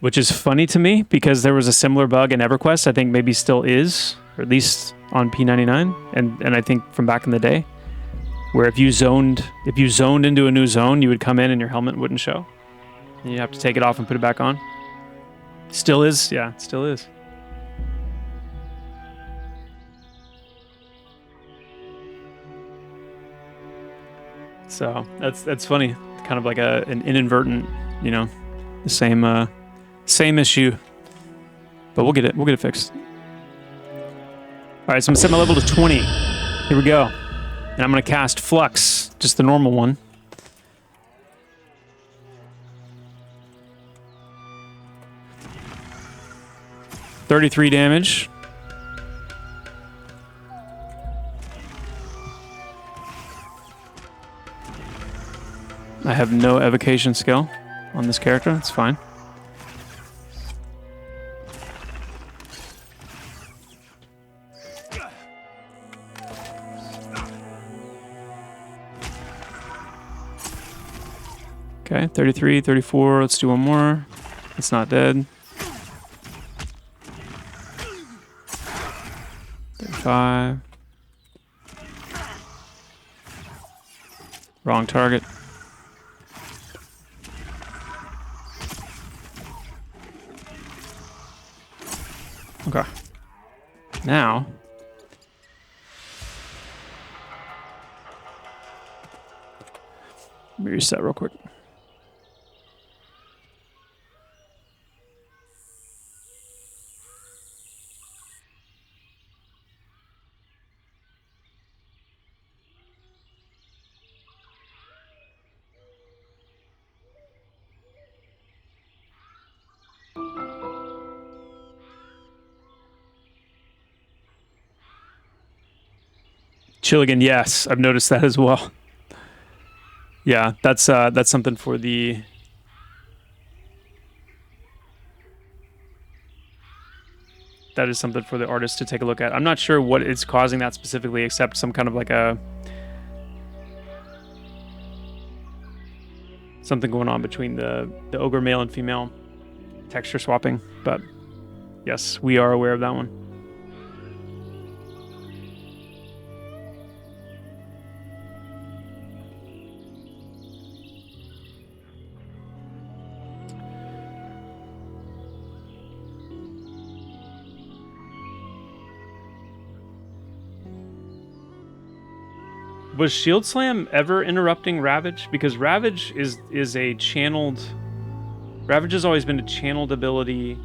Speaker 1: which is funny to me because there was a similar bug in EverQuest. I think maybe still is, or at least on P99, and I think from back in the day, where if you zoned into a new zone, you would come in and your helmet wouldn't show. And you have to take it off and put it back on. Still is, yeah, it still is. So that's funny. Kind of like an inadvertent, you know, the same issue. But we'll get it fixed. All right, so I'm gonna set my level to 20. Here we go. And I'm gonna cast Flux, just the normal one. $33 damage. I have no evocation skill on this character. It's fine. Okay, 33, 34. Let's do one more. It's not dead. 35. Wrong target. Okay. Now. Let me reset real quick. Chilligan, yes, I've noticed that as well. Yeah, that's something for the that is something for the artist to take a look at. I'm not sure what is causing that specifically, except some kind of like a something going on between the ogre male and female texture swapping. But yes, we are aware of that one. Was Shield Slam ever interrupting Ravage? Because Ravage is a channeled... Ravage has always been a channeled ability.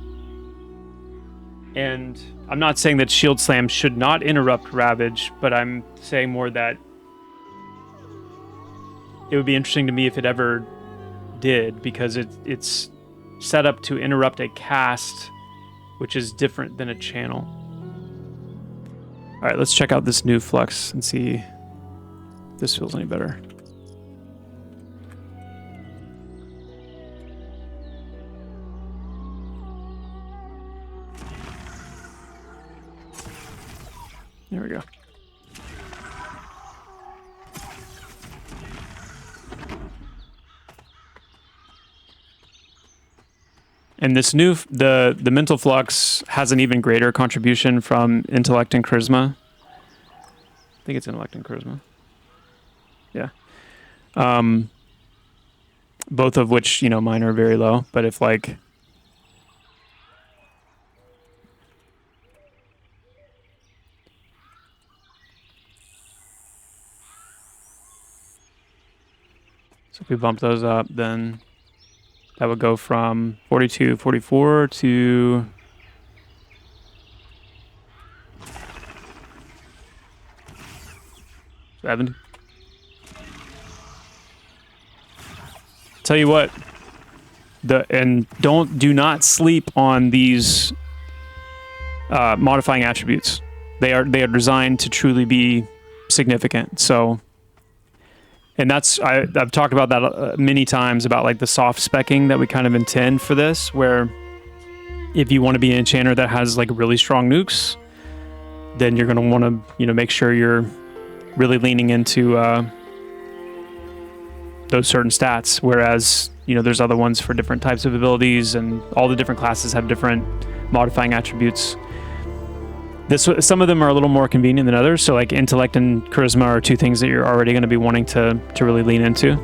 Speaker 1: And I'm not saying that Shield Slam should not interrupt Ravage, but I'm saying more that it would be interesting to me if it ever did, because it's set up to interrupt a cast, which is different than a channel. All right, let's check out this new flux and see if this feels any better. There we go. And this new, the mental flux has an even greater contribution from intellect and charisma. I think it's intellect and charisma. Yeah. Both of which, you know, mine are very low, but if like... So if we bump those up, then that would go from 42, 44 to... 70. Tell you what, do not sleep on these modifying attributes. They are designed to truly be significant. So, and that's I've talked about that many times, about like the soft specking that we kind of intend for this, where if you want to be an enchanter that has like really strong nukes, then you're going to want to, you know, make sure you're really leaning into those certain stats, whereas, you know, there's other ones for different types of abilities, and all the different classes have different modifying attributes. Some of them are a little more convenient than others, so like intellect and charisma are two things that you're already going to be wanting to really lean into.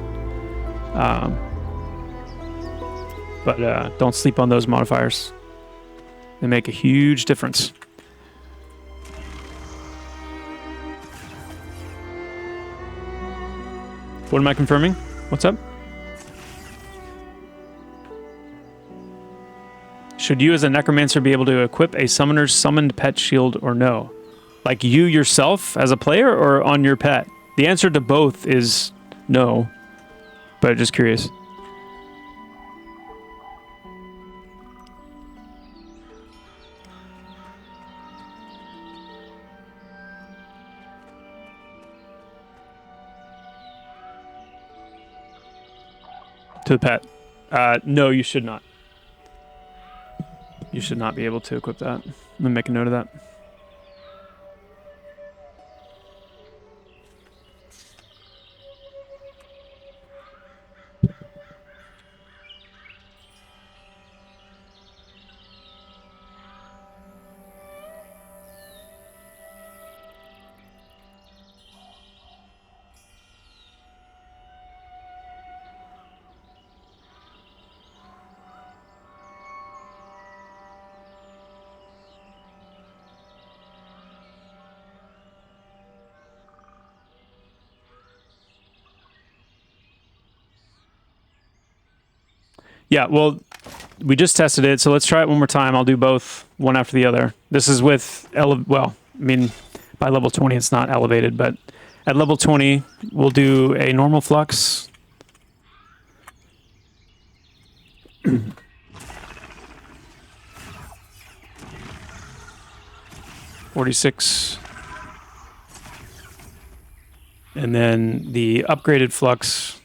Speaker 1: But don't sleep on those modifiers. They make a huge difference. What am I confirming? What's up? Should you as a Necromancer be able to equip a summoner's summoned pet shield or no? Like you yourself as a player or on your pet? The answer to both is no, but just curious. To the pet. No, you should not. You should not be able to equip that. Let me make a note of that. Yeah, well, we just tested it, so let's try it one more time. I'll do both, one after the other. This is with, well, I mean, by level 20, it's not elevated, but at level 20, we'll do a normal flux. $46. And then the upgraded flux.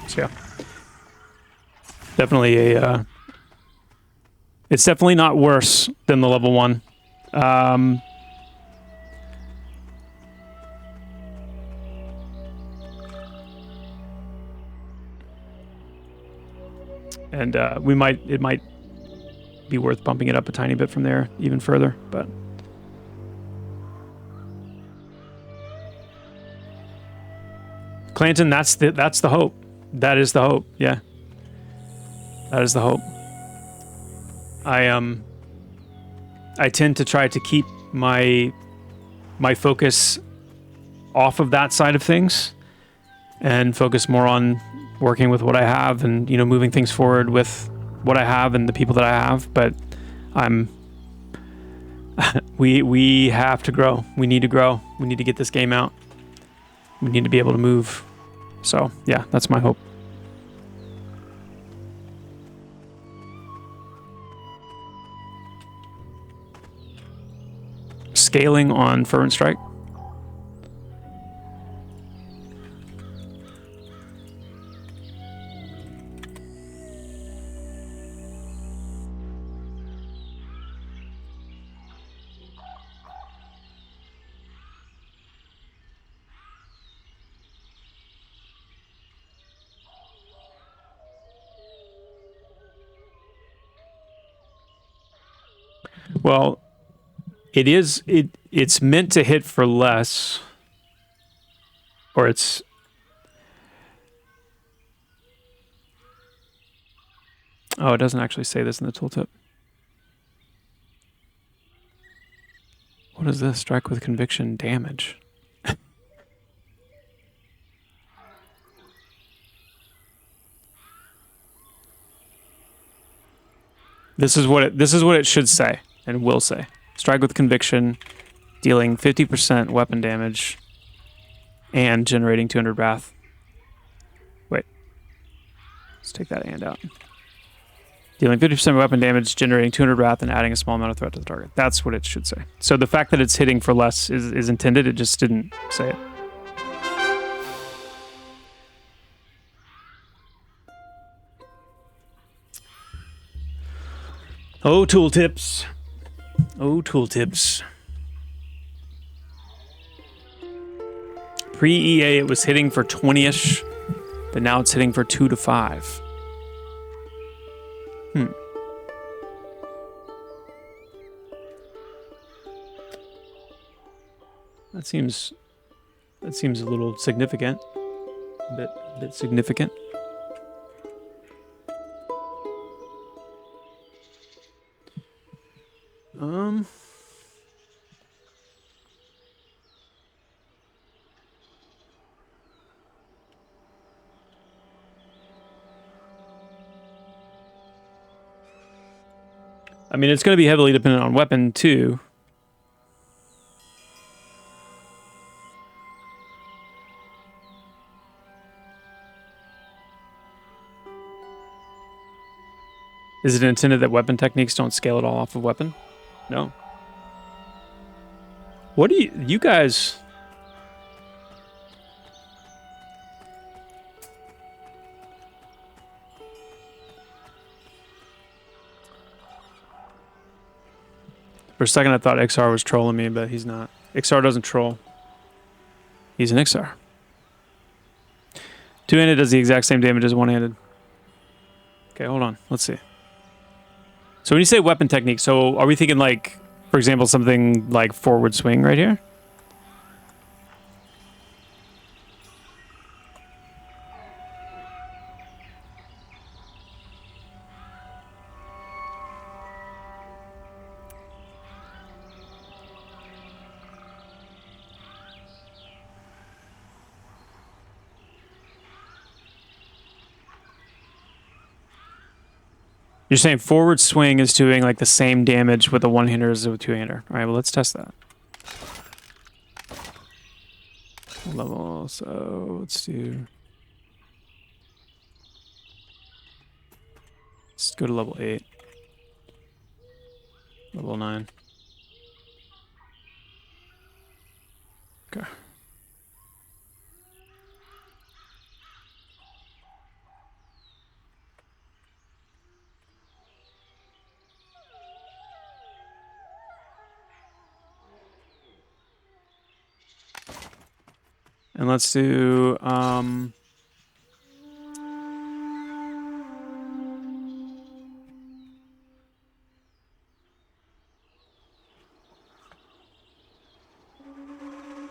Speaker 1: So yeah, definitely a. It's definitely not worse than the level 1. And it might be worth bumping it up a tiny bit from there, even further, but. Clanton, that's the hope. That is the hope. Yeah. That is the hope. I tend to try to keep my focus off of that side of things and focus more on working with what I have and, you know, moving things forward with what I have and the people that I have, but we have to grow. We need to grow. We need to get this game out. We need to be able to move. So, yeah, that's my hope. Scaling on Fervent Strike. Well, it's meant to hit for less, or it's oh, it doesn't actually say this in the tooltip. What is this? Strike with conviction damage. This is what it should say and will say. Strike with conviction, dealing 50% weapon damage and generating 200 wrath. Wait. Let's take that and out. Dealing 50% weapon damage, generating 200 wrath, and adding a small amount of threat to the target. That's what it should say. So the fact that it's hitting for less is intended. It just didn't say it. Oh, tooltips. Oh, tooltips. Pre-EA, it was hitting for 20-ish, but now it's hitting for 2 to 5. That seems a little significant. A bit significant. I mean, it's going to be heavily dependent on weapon, too. Is it intended that weapon techniques don't scale at all off of weapon? No. What do you guys... For a second I thought XR was trolling me, but he's not. XR doesn't troll. He's an XR. Two-handed does the exact same damage as one-handed. Okay, hold on. Let's see. So when you say weapon technique, so are we thinking like, for example, something like forward swing right here? You're saying forward swing is doing like the same damage with a one-hander as with a two-hander. All right, well, let's test that. Level, so let's do... Let's go to level 8. Level 9. Okay. And let's do,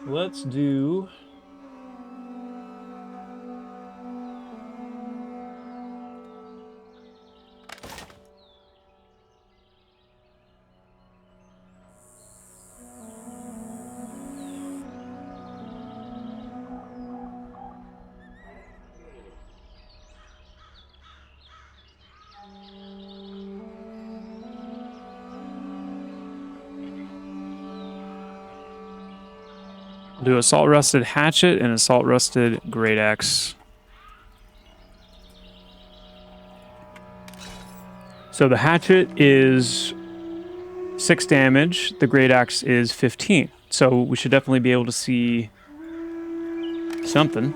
Speaker 1: let's do... do assault rusted hatchet and assault rusted great axe. So the hatchet is 6 damage. The great axe is 15. So we should definitely be able to see something.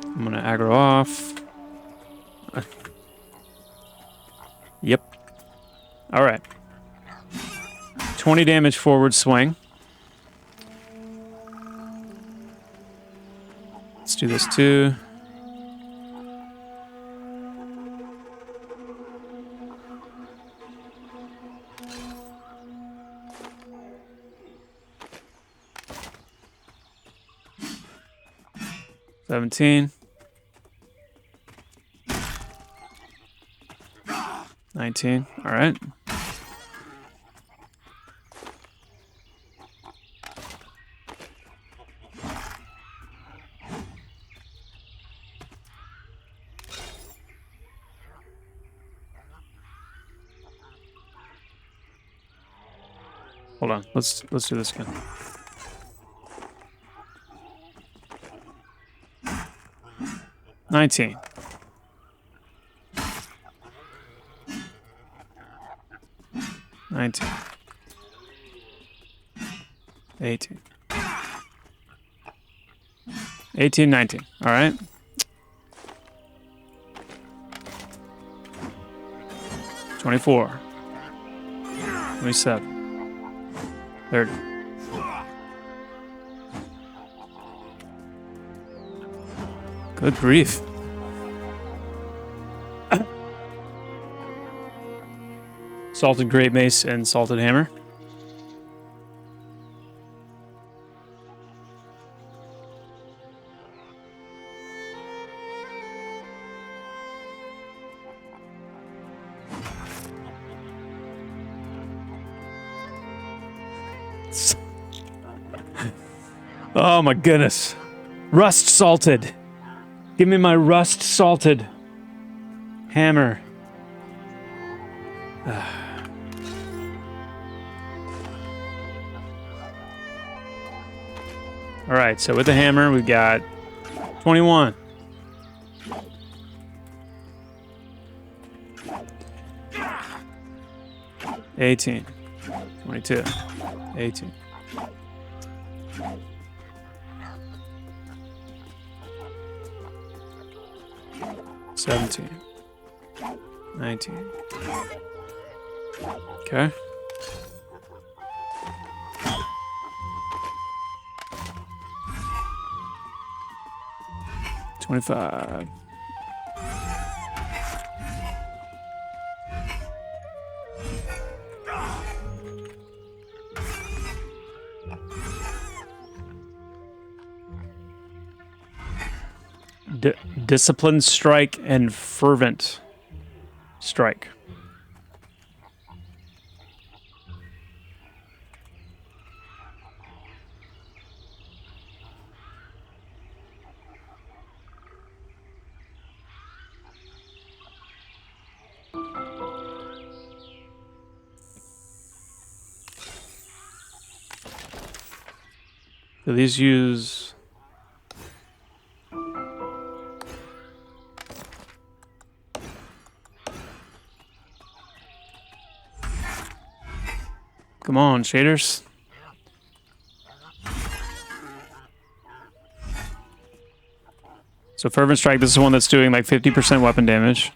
Speaker 1: I'm gonna aggro off. Yep. All right. 20 damage forward swing. Let's do this too. $17. 19. All right. Hold on. Let's do this again. $19. 19. 18. 18, 19. All right. 24. 27. 30. Good grief. Salted great mace and salted hammer. Oh my goodness. Rust salted. Give me my rust salted hammer. All right, so with the hammer, we've got 21. 18, 22, 18. 17, 19. Okay. 25. Disciplined strike and fervent strike. So these use come on, shaders. So Fervent Strike, this is one that's doing like 50% weapon damage.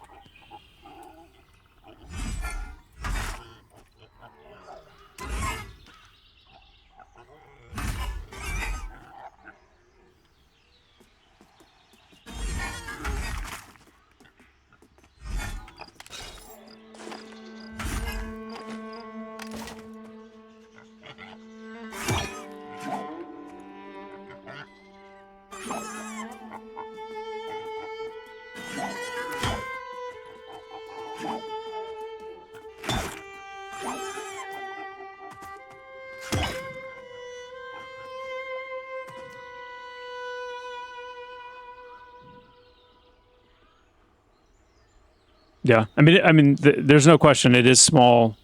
Speaker 1: Yeah, I mean, there's no question it is small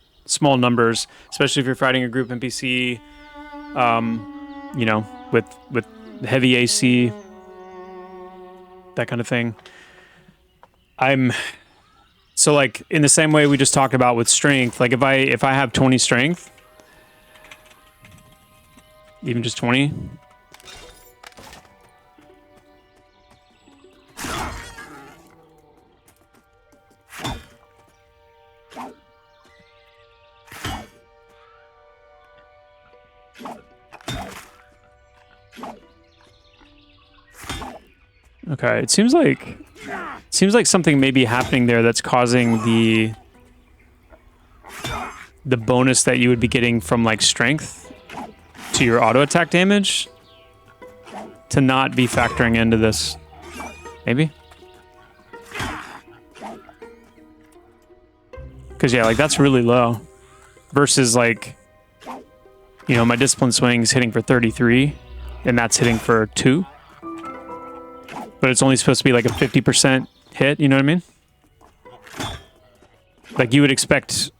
Speaker 1: numbers, especially if you're fighting a group NPC, you know, with heavy AC, that kind of thing. So like in the same way we just talked about with strength, like if I have 20 strength, even just 20. Okay, it seems like something may be happening there that's causing the bonus that you would be getting from like strength to your auto attack damage to not be factoring into this. Maybe? Because yeah, like that's really low versus like, you know, my discipline swing's hitting for 33 and that's hitting for 2. But it's only supposed to be like a 50% hit, you know what I mean? Like you would expect...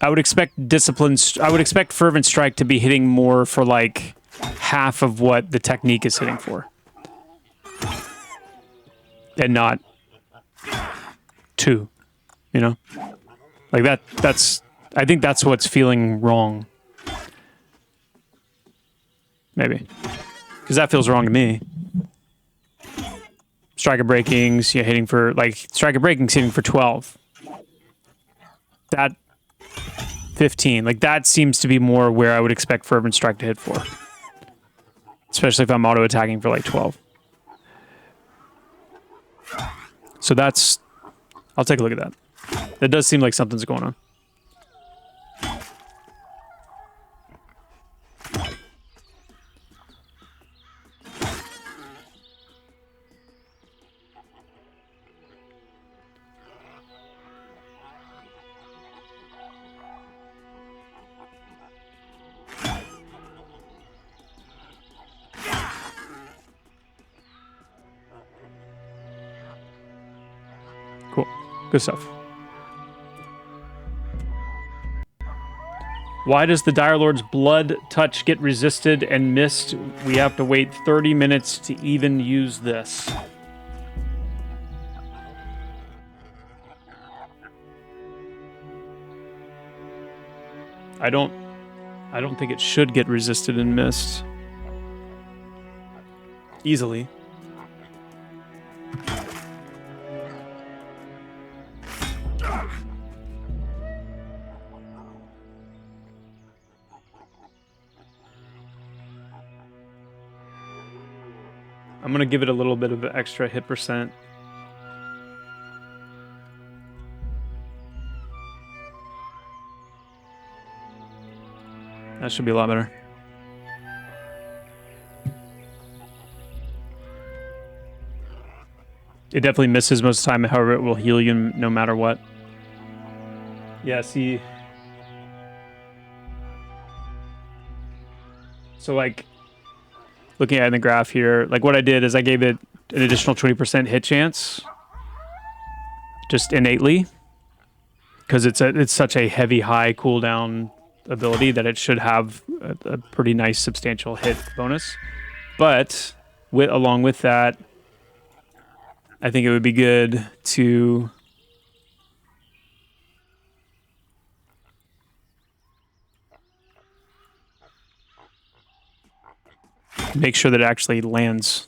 Speaker 1: I would expect Fervent Strike to be hitting more for like half of what the technique is hitting for. And not 2, you know? Like that's... I think that's what's feeling wrong. Maybe. Because that feels wrong to me. Striker breakings, you're hitting for, like, striker breakings hitting for 12. That 15. Like, that seems to be more where I would expect Fervent Strike to hit for. Especially if I'm auto-attacking for, like, 12. So that's... I'll take a look at that. That does seem like something's going on. Cool. Good stuff. Why does the Dire Lord's blood touch get resisted and missed? We have to wait 30 minutes to even use this. I don't think it should get resisted and missed easily. I'm gonna give it a little bit of extra hit percent. That should be a lot better. It definitely misses most of the time, however, it will heal you no matter what. Yeah, see. So, like, looking at it in the graph here, like what I did is I gave it an additional 20% hit chance, just innately, because it's such a heavy, high cooldown ability that it should have a pretty nice, substantial hit bonus. But along with that, I think it would be good to make sure that it actually lands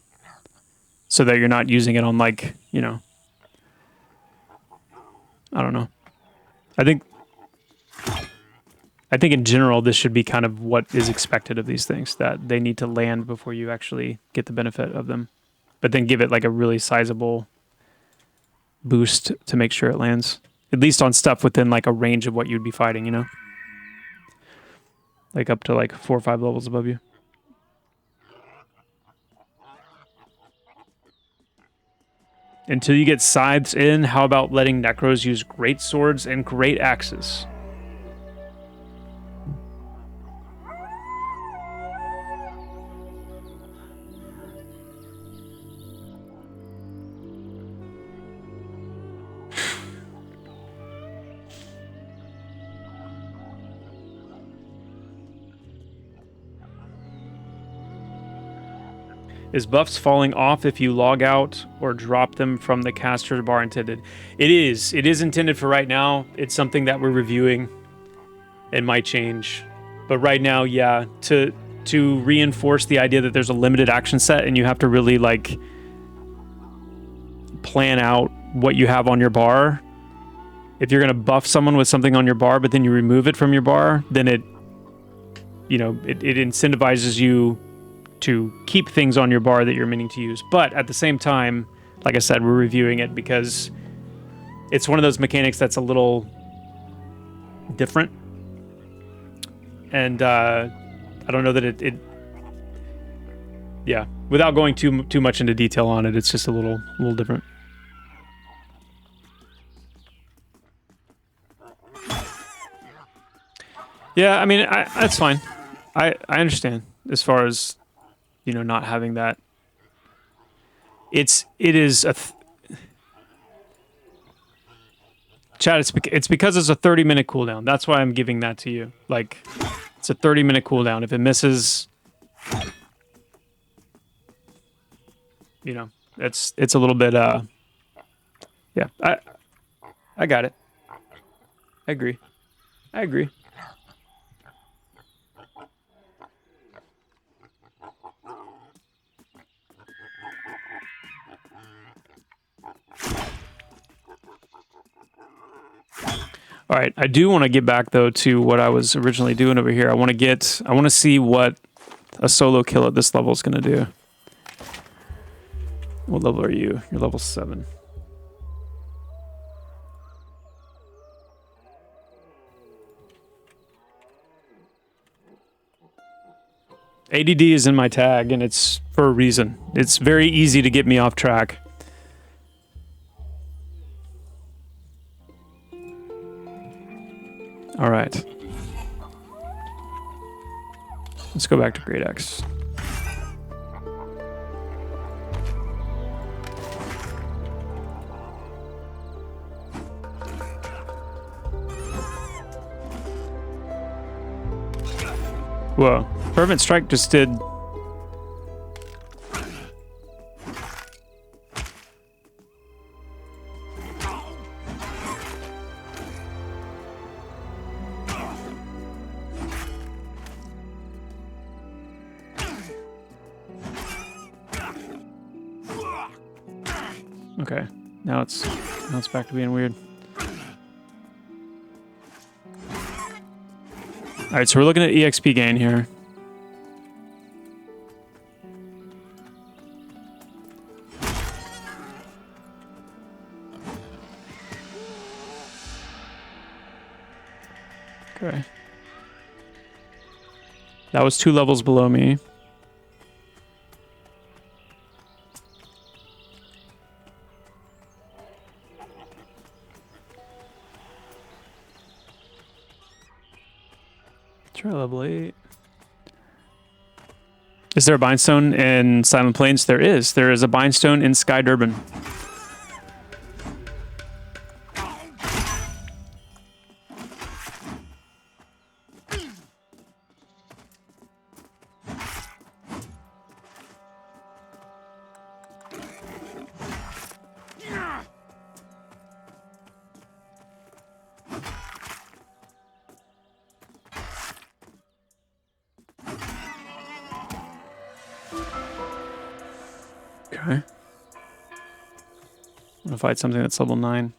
Speaker 1: so that you're not using it on, like, you know, I don't know. I think in general, this should be kind of what is expected of these things, that they need to land before you actually get the benefit of them. But then give it like a really sizable boost to make sure it lands. At least on stuff within like a range of what you'd be fighting, you know? Like up to like 4 or 5 levels above you. Until you get scythes in, how about letting Necros use great swords and great axes? Is buffs falling off if you log out or drop them from the caster bar intended? It is. It is intended for right now. It's something that we're reviewing. It might change. But right now, yeah, to reinforce the idea that there's a limited action set and you have to really like plan out what you have on your bar. If you're going to buff someone with something on your bar, but then you remove it from your bar, then it incentivizes you to keep things on your bar that you're meaning to use. But at the same time, like I said, we're reviewing it because it's one of those mechanics that's a little different. And I don't know that it yeah, without going too much into detail on it, it's just a little different. Yeah, I mean, that's fine. I understand as far as, you know, not having that. It is a Chad, it's because it's a 30-minute cooldown. That's why I'm giving that to you. Like, it's a 30-minute cooldown. If it misses, you know, it's a little bit yeah. I got it. I agree. All right, I do want to get back though to what I was originally doing over here. I want to see what a solo kill at this level is going to do. What level are you? You're level 7. ADD is in my tag, and it's for a reason. It's very easy to get me off track. All right. Let's go back to Great X. Whoa. Fervent Strike just did... Okay, now it's back to being weird. All right, so we're looking at EXP gain here. Okay. That was 2 levels below me. Try level 8. Is there a bindstone in Silent Plains? There is. There is a bindstone in Sky Durban. Okay. I'm gonna fight something that's level 9.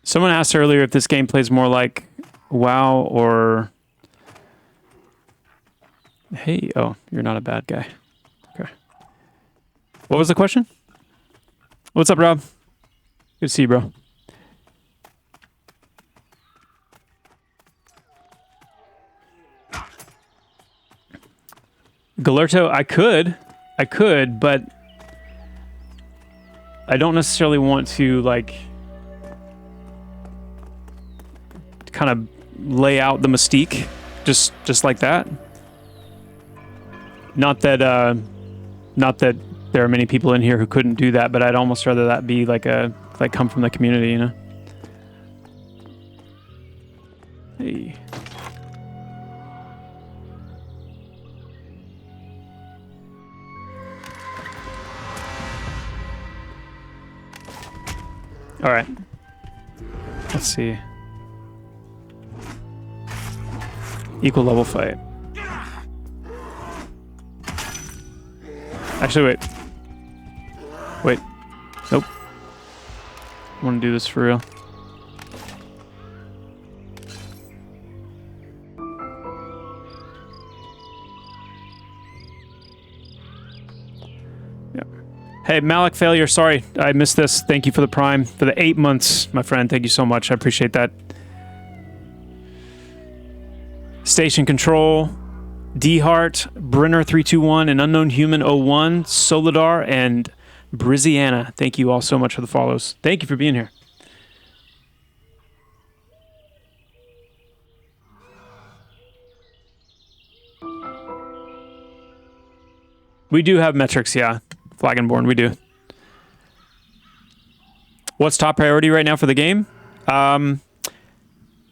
Speaker 1: Someone asked earlier if this game plays more like WoW or... Hey, oh, you're not a bad guy. Okay. What was the question? What's up, Rob? Good to see you, bro. Galerto, I could, but I don't necessarily want to, like, kind of lay out the mystique just like that. Not that there are many people in here who couldn't do that, but I'd almost rather that be like come from the community, you know? Hey. All right. Let's see. Equal level fight. Actually, wait. Nope. I want to do this for real. Yep. Hey, Malik Failure, sorry I missed this. Thank you for the Prime. For the 8 months, my friend. Thank you so much. I appreciate that. Station Control, D-Heart, Brenner321, and Unknown Human 01, Solidar, and Briziana. Thank you all so much for the follows. Thank you for being here. We do have metrics, yeah. Flagonborn, we do. What's top priority right now for the game?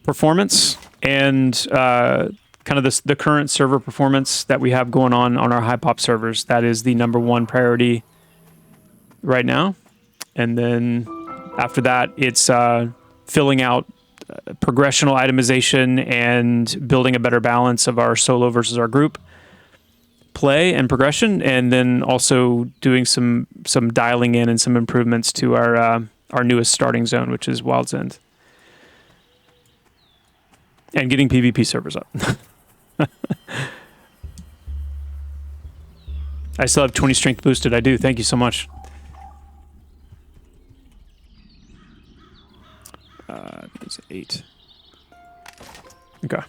Speaker 1: Performance and kind of the current server performance that we have going on our high-pop servers. That is the #1 priority right now. And then after that, it's filling out progressional itemization and building a better balance of our solo versus our group play and progression, and then also doing some dialing in and some improvements to our newest starting zone, which is Wild's End. And getting PvP servers up. I still have 20 strength boosted. I do. Thank you so much. It's 8. Okay.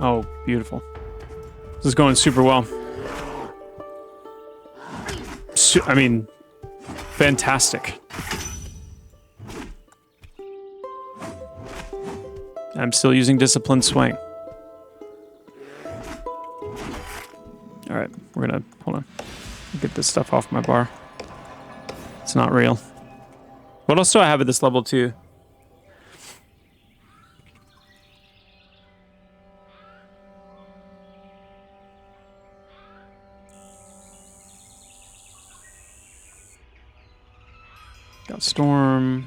Speaker 1: Oh, beautiful. This is going super well. I mean, fantastic. I'm still using Disciplined Swing. All right, we're gonna, hold on. Get this stuff off my bar. It's not real. What else do I have at this level 2? got Storm.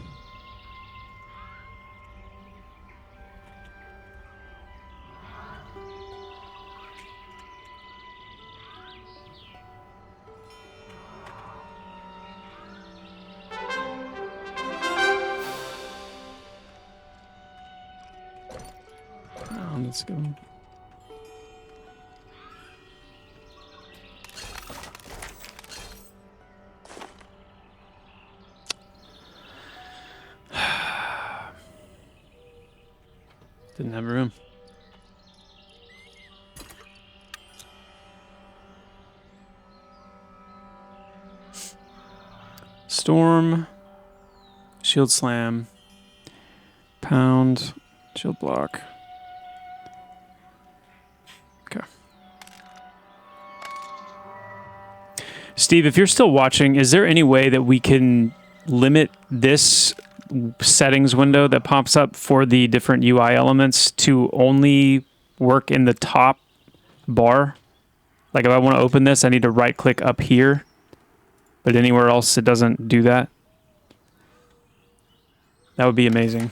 Speaker 1: Let's go. Didn't have room. Storm, shield slam, pound, shield block. Okay. Steve, if you're still watching, is there any way that we can limit this settings window that pops up for the different UI elements to only work in the top bar? Like if I want to open this, I need to right click up here, but anywhere else it doesn't do that. That would be amazing.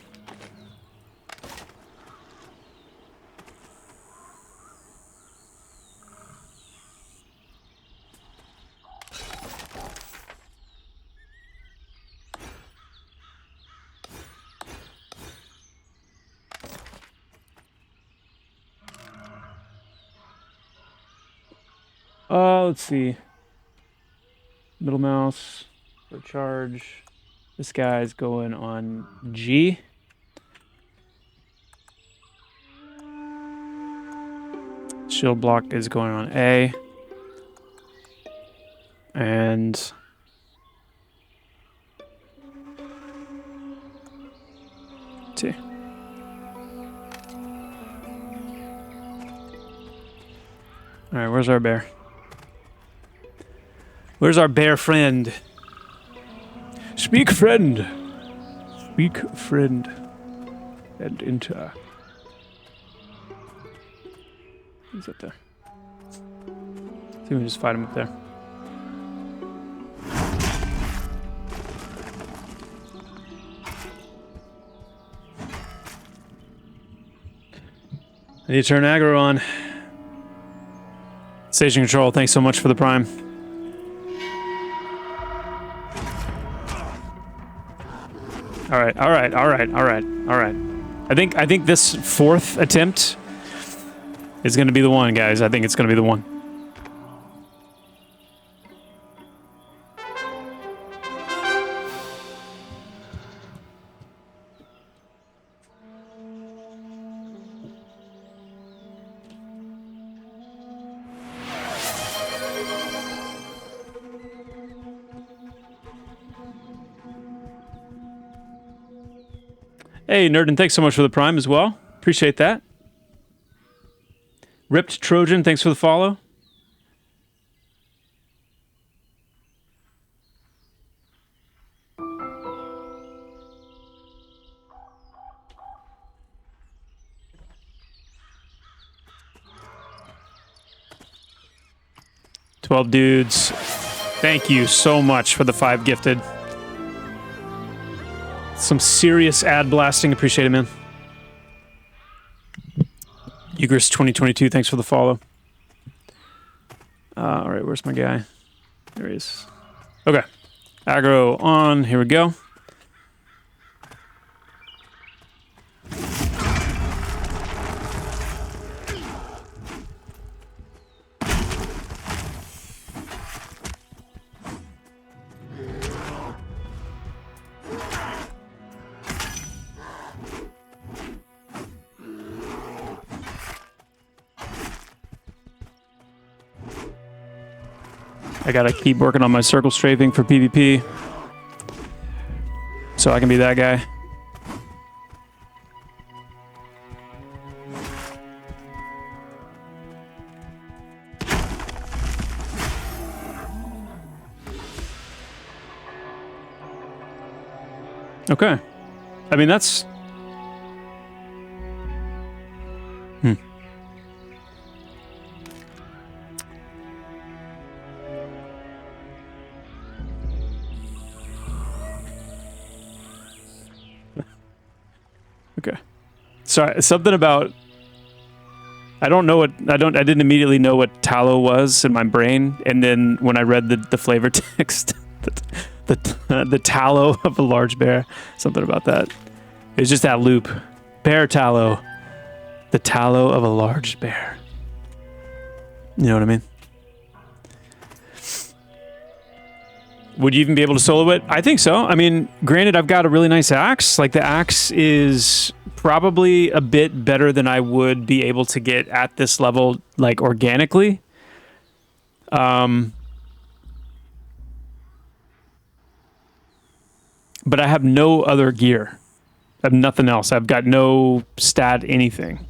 Speaker 1: Let's see. Middle mouse for charge. This guy's going on G. Shield block is going on A. And T. All right, where's our bear? Where's our bear friend? Speak, friend. Speak, friend. And enter. He's up there. See if we can just fight him up there. I need to turn aggro on. Station Control, thanks so much for the prime. All right. I think this fourth attempt is going to be the one, guys. I think it's going to be the one. Hey, Nerdin, thanks so much for the prime as well. Appreciate that. Ripped Trojan, thanks for the follow. $12 dudes. Thank you so much for the 5 gifted. Some serious ad blasting. Appreciate it, man. Ugris 2022, thanks for the follow. All right, where's my guy? There he is. Okay. Aggro on. Here we go. I gotta keep working on my circle strafing for PvP, so I can be that guy. Okay. I mean, that's... Okay. Sorry, something about... I didn't immediately know what tallow was in my brain, and then when I read the flavor text, the tallow of a large bear, something about that. It was just that loop. Bear tallow. The tallow of a large bear. You know what I mean? Would you even be able to solo it? I think so. I mean, granted, I've got a really nice axe. Like, the axe is probably a bit better than I would be able to get at this level, like, organically. But I have no other gear. I have nothing else. I've got no stat anything.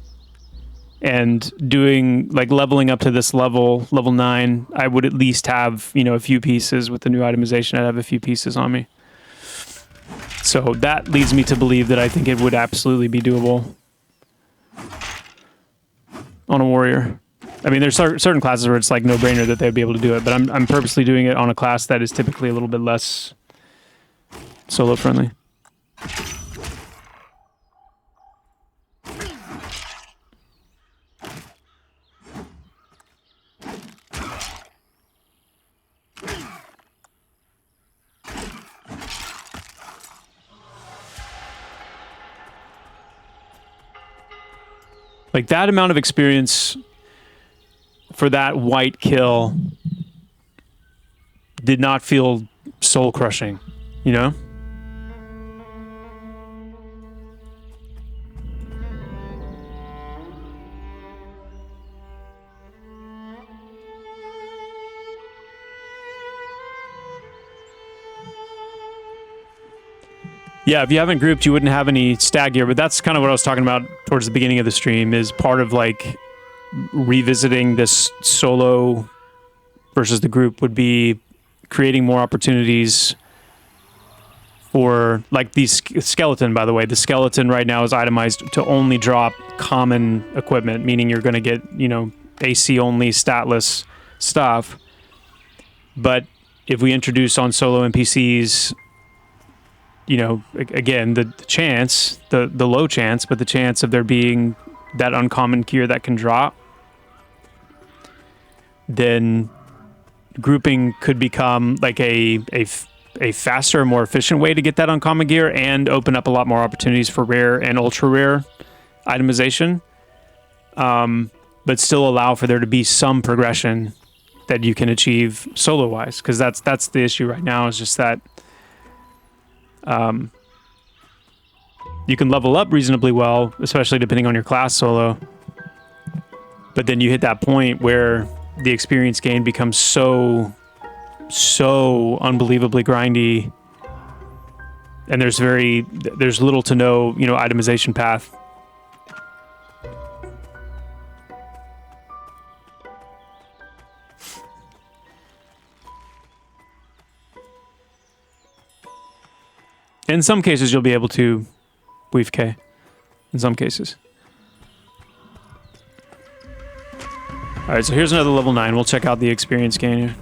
Speaker 1: And doing, like, leveling up to this level 9, I would at least have, you know, a few pieces with the new itemization. I'd have a few pieces on me. So that leads me to believe that I think it would absolutely be doable on a warrior. I mean, there's certain classes where it's like no-brainer that they'd be able to do it, but I'm purposely doing it on a class that is typically a little bit less solo-friendly. Like, that amount of experience for that white kill did not feel soul crushing, you know? Yeah, if you haven't grouped, you wouldn't have any stag gear, but that's kind of what I was talking about towards the beginning of the stream, is part of, like, revisiting this solo versus the group would be creating more opportunities for, like, the skeleton, by the way. The skeleton right now is itemized to only drop common equipment, meaning you're going to get, you know, AC only, statless stuff. But if we introduce on solo NPCs, you know, again, the chance, the low chance, but the chance of there being that uncommon gear that can drop, then grouping could become like a faster, more efficient way to get that uncommon gear and open up a lot more opportunities for rare and ultra rare itemization, but still allow for there to be some progression that you can achieve solo wise, because that's the issue right now, is just that you can level up reasonably well, especially depending on your class solo, but then you hit that point where the experience gain becomes so unbelievably grindy, and there's little to no, you know, itemization path. In some cases, you'll be able to weave K. In some cases. All right, so here's another level 9. We'll check out the experience gain here.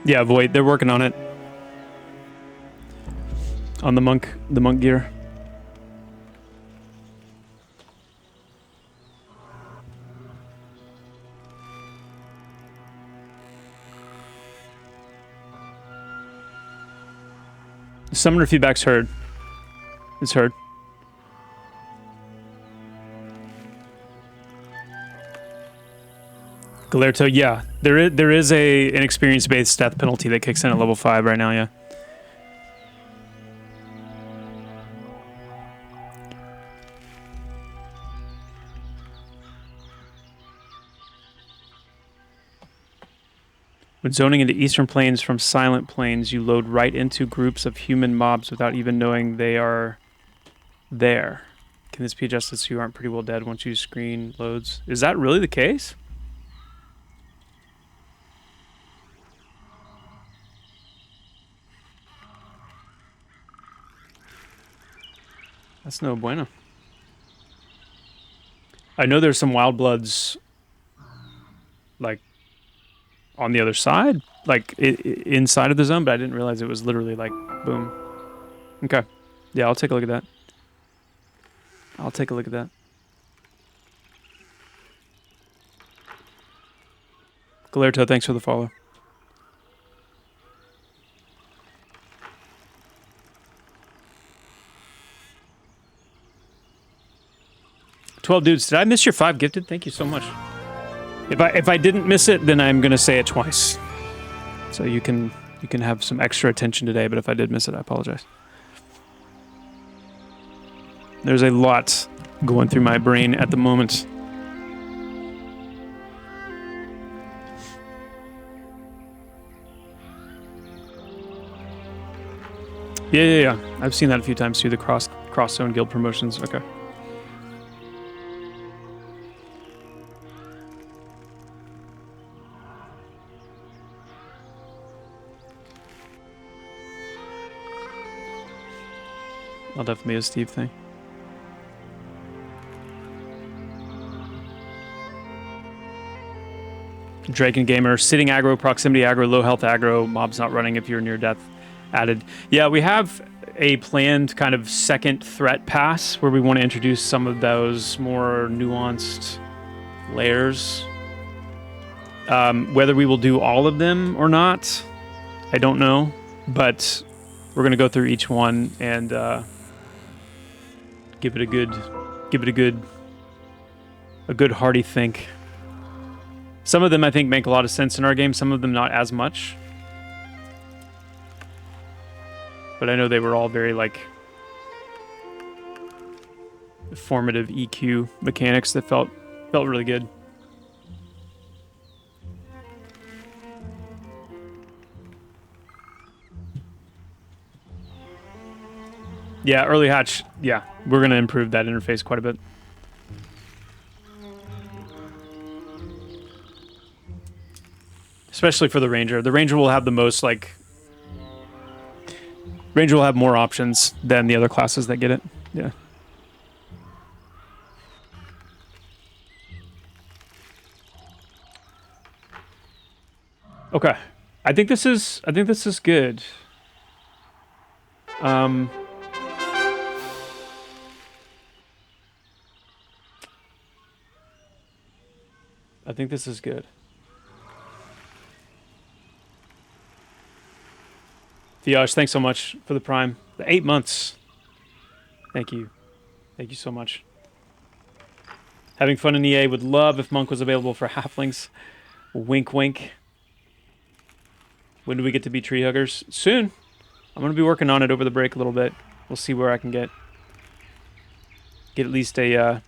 Speaker 1: Yeah, Void. They're working on it. On the monk gear. Summoner feedback's heard. It's heard. Galerto, yeah. There is an experience-based death penalty that kicks in at level 5 right now, yeah. When zoning into Eastern Plains from Silent Plains, you load right into groups of human mobs without even knowing they are there. Can this be adjusted so you aren't pretty well dead once you screen loads? Is that really the case? That's no bueno. I know there's some wild bloods, like, on the other side, like inside of the zone, but I didn't realize it was literally like, boom. Okay. Yeah, I'll take a look at that. I'll take a look at that. Galerto, thanks for the follow. $12 dudes, did I miss your 5 gifted? Thank you so much. If I didn't miss it, then I'm gonna say it twice. So you can have some extra attention today, but if I did miss it, I apologize. There's a lot going through my brain at the moment. Yeah. I've seen that a few times too, the cross zone guild promotions. Okay. I'll definitely be a Steve thing. Draken Gamer, sitting aggro, proximity aggro, low health aggro, mobs not running if you're near death added. Yeah, we have a planned kind of second threat pass where we want to introduce some of those more nuanced layers. Whether we will do all of them or not, I don't know, but we're going to go through each one and give it a good hearty think. Some of them I think make a lot of sense in our game, some of them not as much. But I know they were all very like formative EQ mechanics that felt really good. Yeah, early hatch, yeah. We're going to improve that interface quite a bit. Especially for the Ranger. The Ranger will have the most, like... Ranger will have more options than the other classes that get it. Yeah. Okay. I think this is good. I think this is good. Theosh, thanks so much for the Prime. The 8 months. Thank you. Thank you so much. Having fun in EA. Would love if Monk was available for halflings. Wink, wink. When do we get to be tree huggers? Soon. I'm going to be working on it over the break a little bit. We'll see where I can get at least a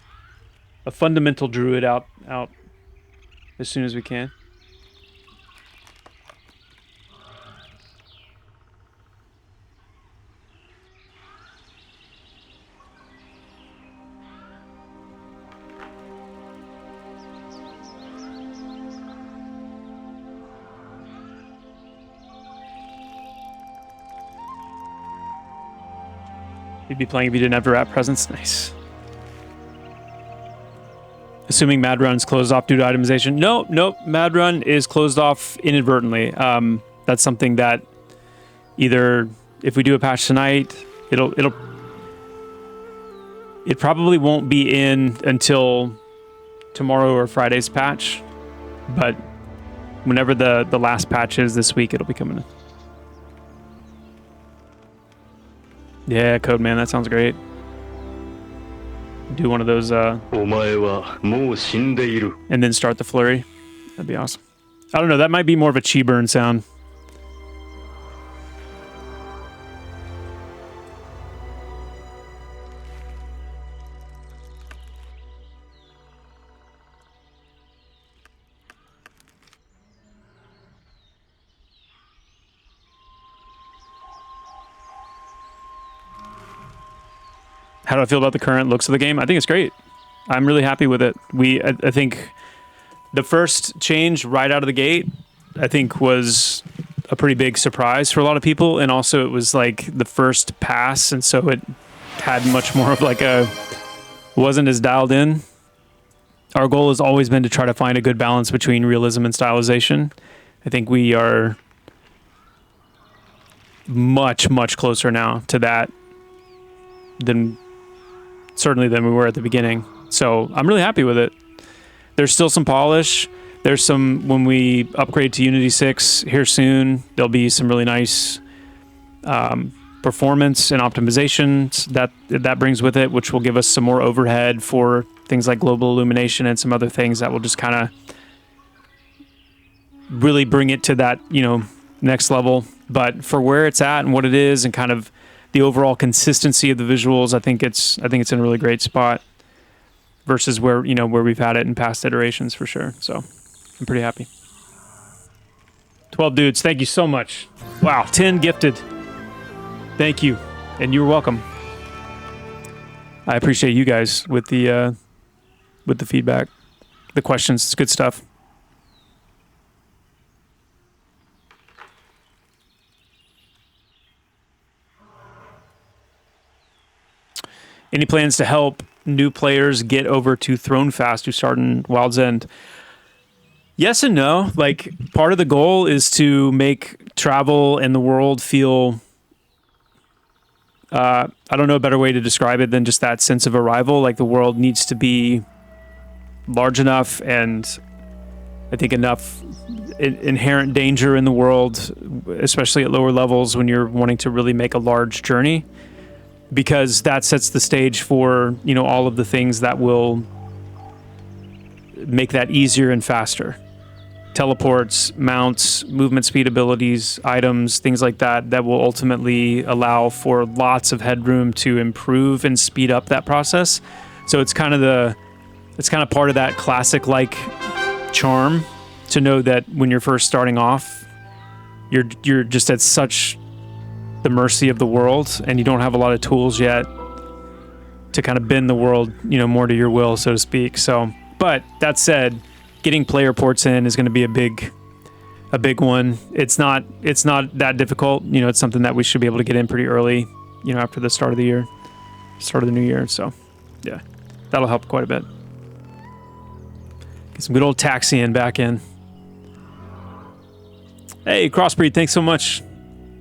Speaker 1: fundamental druid out as soon as we can. You'd be playing if you didn't have a rat presence. Nice. Assuming Mad Run's closed off due to itemization. Nope. Mad Run is closed off inadvertently. that's something that either if we do a patch tonight, it probably won't be in until tomorrow or Friday's patch, but whenever the last patch is this week, it'll be coming in. Yeah, Code Man, that sounds great. Do one of those and then start the flurry. That'd be awesome. I don't know, that might be more of a chi burn sound. How do I feel about the current looks of the game? I think it's great. I'm really happy with it. I think the first change right out of the gate, I think was a pretty big surprise for a lot of people. And also it was like the first pass. And so it had much more of like wasn't as dialed in. Our goal has always been to try to find a good balance between realism and stylization. I think we are much, much closer now to that than we were at the beginning. So I'm really happy with it. There's still some polish. There's some, when we upgrade to Unity 6 here soon, there'll be some really nice performance and optimizations that brings with it, which will give us some more overhead for things like global illumination and some other things that will just kind of really bring it to that, next level. But for where it's at and what it is and kind of the overall consistency of the visuals, I think it's in a really great spot versus where we've had it in past iterations for sure. So I'm pretty happy. 12 dudes, thank you so much. Wow, 10 gifted. Thank you, and you're welcome. I appreciate you guys with the feedback, the questions. It's good stuff. Any plans to help new players get over to Throne Fast who start in Wild's End? Yes and no. Like, part of the goal is to make travel and the world feel, I don't know a better way to describe it than just that sense of arrival. Like, the world needs to be large enough and I think enough inherent danger in the world, especially at lower levels when you're wanting to really make a large journey, because that sets the stage for, all of the things that will make that easier and faster. Teleports, mounts, movement speed abilities, items, things like that will ultimately allow for lots of headroom to improve and speed up that process. So it's kind of part of that classic like charm to know that when you're first starting off, you're just at such the mercy of the world and you don't have a lot of tools yet to kind of bend the world, more to your will, so to speak. So, but that said, getting player ports in is going to be a big one. It's not that difficult. It's something that we should be able to get in pretty early, after the start of the new year. So yeah, that'll help quite a bit. Get some good old Taxian back in. Hey, Crossbreed, thanks so much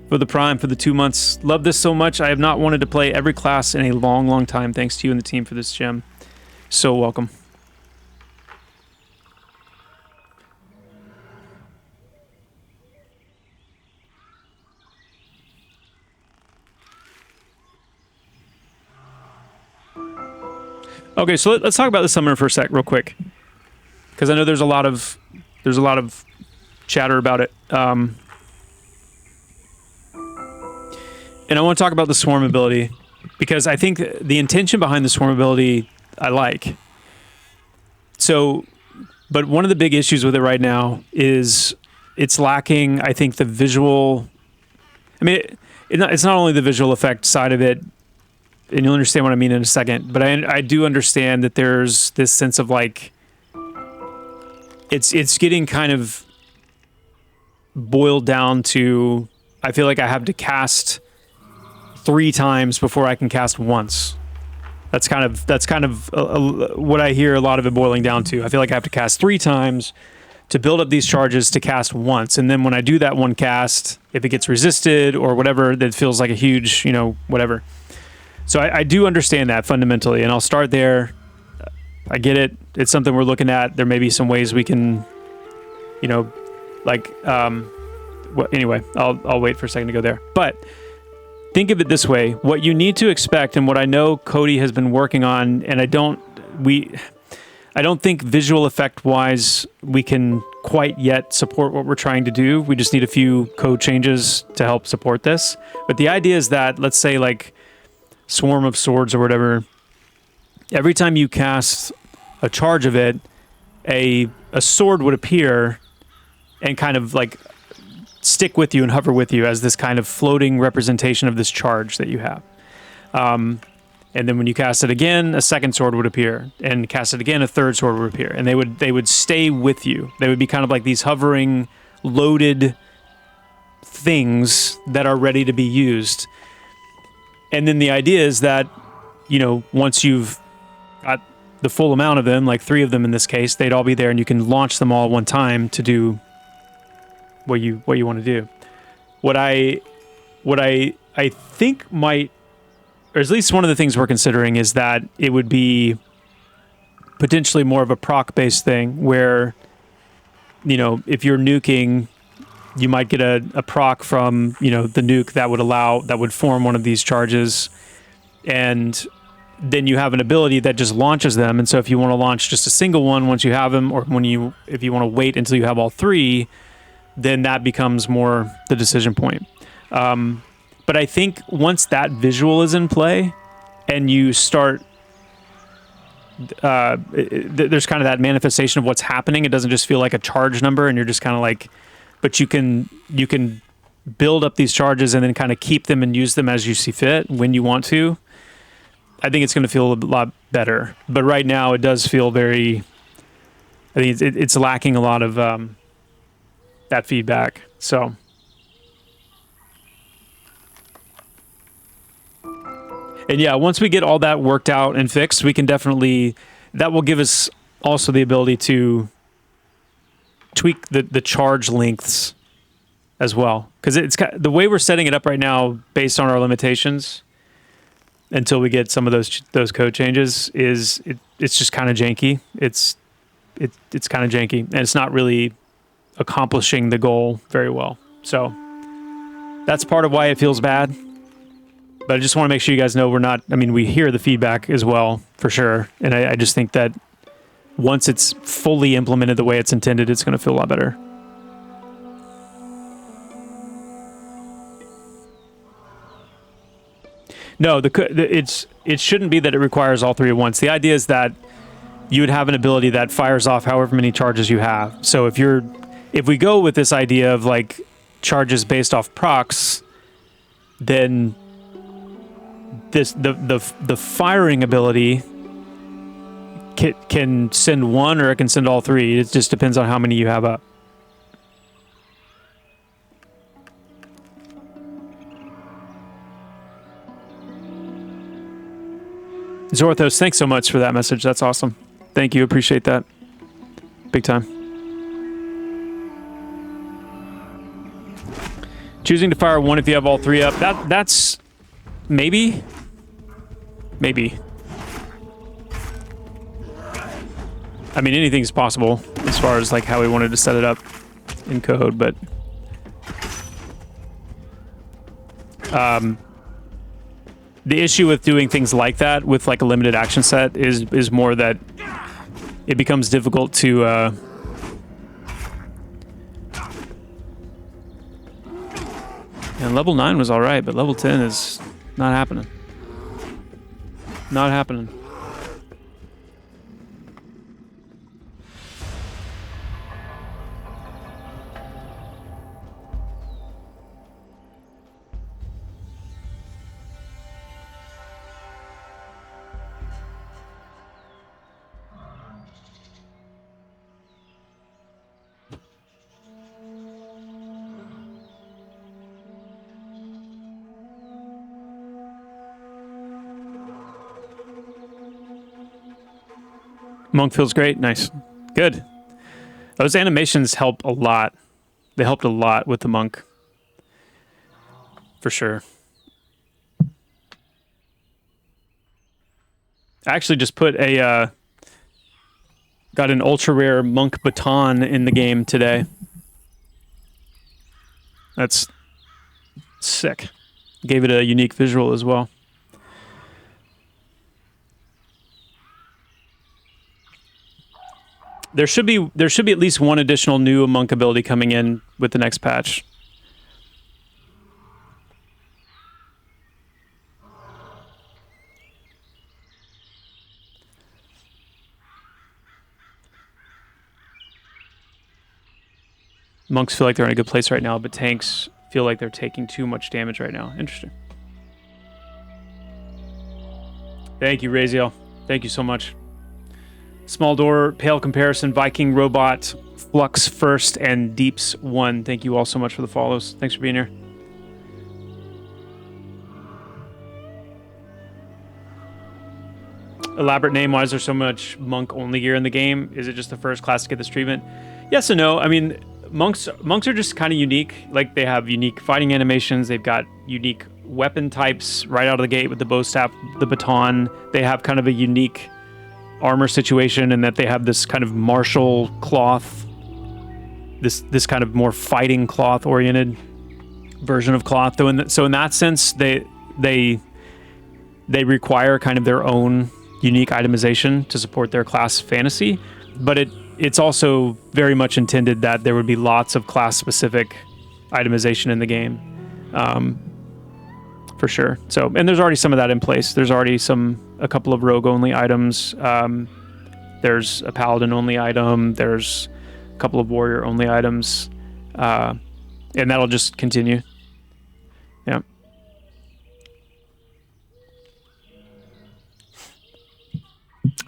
Speaker 1: for the Prime, for the 2 months. Love this so much. I have not wanted to play every class in a long, long time. Thanks to you and the team for this gem. So welcome. Okay, so let's talk about the summoner for a sec, real quick, because I know there's a lot of chatter about it. And I want to talk about the swarm ability, because I think the intention behind the swarm ability I like. So, but one of the big issues with it right now is it's lacking, I think, the visual. I mean, it's not only the visual effect side of it, and you'll understand what I mean in a second, but I do understand that there's this sense of like, it's getting kind of boiled down to, I feel like I have to cast 3 times before I can cast once. That's kind of what I hear a lot of it boiling down to. I feel like I have to cast 3 times to build up these charges to cast once. And then when I do that one cast, if it gets resisted or whatever, that feels like a huge, you know, whatever. So I do understand that fundamentally, and I'll start there. I get it. It's something we're looking at. There may be some ways we can, you know, like, well, anyway, I'll wait for a second to go there. But think of it this way. What you need to expect, and what I know Cody has been working on, and I don't think visual effect wise we can quite yet support what we're trying to do. We just need a few code changes to help support this. But the idea is that, let's say like Swarm of Swords or whatever, every time you cast a charge of it, a sword would appear and kind of like stick with you and hover with you as this kind of floating representation of this charge that you have. And then when you cast it again, a second sword would appear, and cast it again, a third sword would appear, and they would stay with you. They would be kind of like these hovering, loaded things that are ready to be used. And then the idea is that, you know, once you've got the full amount of them, like 3 of them in this case, they'd all be there, and you can launch them all at one time to do what you want to do. What I think might, or at least one of the things we're considering, is that it would be potentially more of a proc-based thing where, you know, if you're nuking, you might get a proc from, you know, the nuke that would form one of these charges, and then you have an ability that just launches them. And so if you want to launch just a single one once you have them, or if you want to wait until you have all 3, then that becomes more the decision point. But I think once that visual is in play and you start, there's kind of that manifestation of what's happening. It doesn't just feel like a charge number and you're just kind of like, but you can build up these charges and then kind of keep them and use them as you see fit when you want to. I think it's going to feel a lot better. But right now it does feel very, I think it's lacking a lot of that feedback. So. And yeah, once we get all that worked out and fixed, we can definitely, that will give us also the ability to tweak the charge lengths as well. Because it's the way we're setting it up right now, based on our limitations, until we get some of those code changes, it's just kind of janky. It's kind of janky, and it's not really accomplishing the goal very well. So that's part of why it feels bad. But I just want to make sure you guys know we hear the feedback as well, for sure. And I just think that once it's fully implemented the way it's intended, it's going to feel a lot better. No, it shouldn't be that it requires all 3 at once. The idea is that you would have an ability that fires off however many charges you have. So if we go with this idea of like charges based off procs, then the firing ability can send 1 or it can send all 3. It just depends on how many you have up. Zorthos, thanks so much for that message. That's awesome. Thank you. Appreciate that. Big time. Choosing to fire 1 if you have all 3 up. That's maybe. I mean, anything's possible as far as like how we wanted to set it up in code, but the issue with doing things like that with like a limited action set is more that it becomes difficult to and level 9 was all right, but level 10 is not happening. Not happening. Monk feels great. Nice. Good. Those animations help a lot. They helped a lot with the monk. For sure. I actually just put a... got an ultra rare monk baton in the game today. That's sick. Gave it a unique visual as well. There should be at least one additional new monk ability coming in with the next patch. Monks feel like they're in a good place right now, but tanks feel like they're taking too much damage right now. Interesting. Thank you, Raziel. Thank you so much. Small Door, Pale Comparison, Viking Robot, Flux First, and Deeps 1. Thank you all so much for the follows. Thanks for being here. Elaborate name, why is there so much monk-only gear in the game? Is it just the first class to get this treatment? Yes and no. I mean, monks are just kind of unique. Like, they have unique fighting animations. They've got unique weapon types right out of the gate with the bow staff, the baton. They have kind of a unique armor situation in that they have this kind of martial cloth, this kind of more fighting cloth oriented version of cloth. So in that sense, they require kind of their own unique itemization to support their class fantasy, but it's also very much intended that there would be lots of class specific itemization in the game, for sure. So, and there's already some of that in place. There's already a couple of rogue only items. There's a paladin only item. There's a couple of warrior only items, and that'll just continue. Yeah.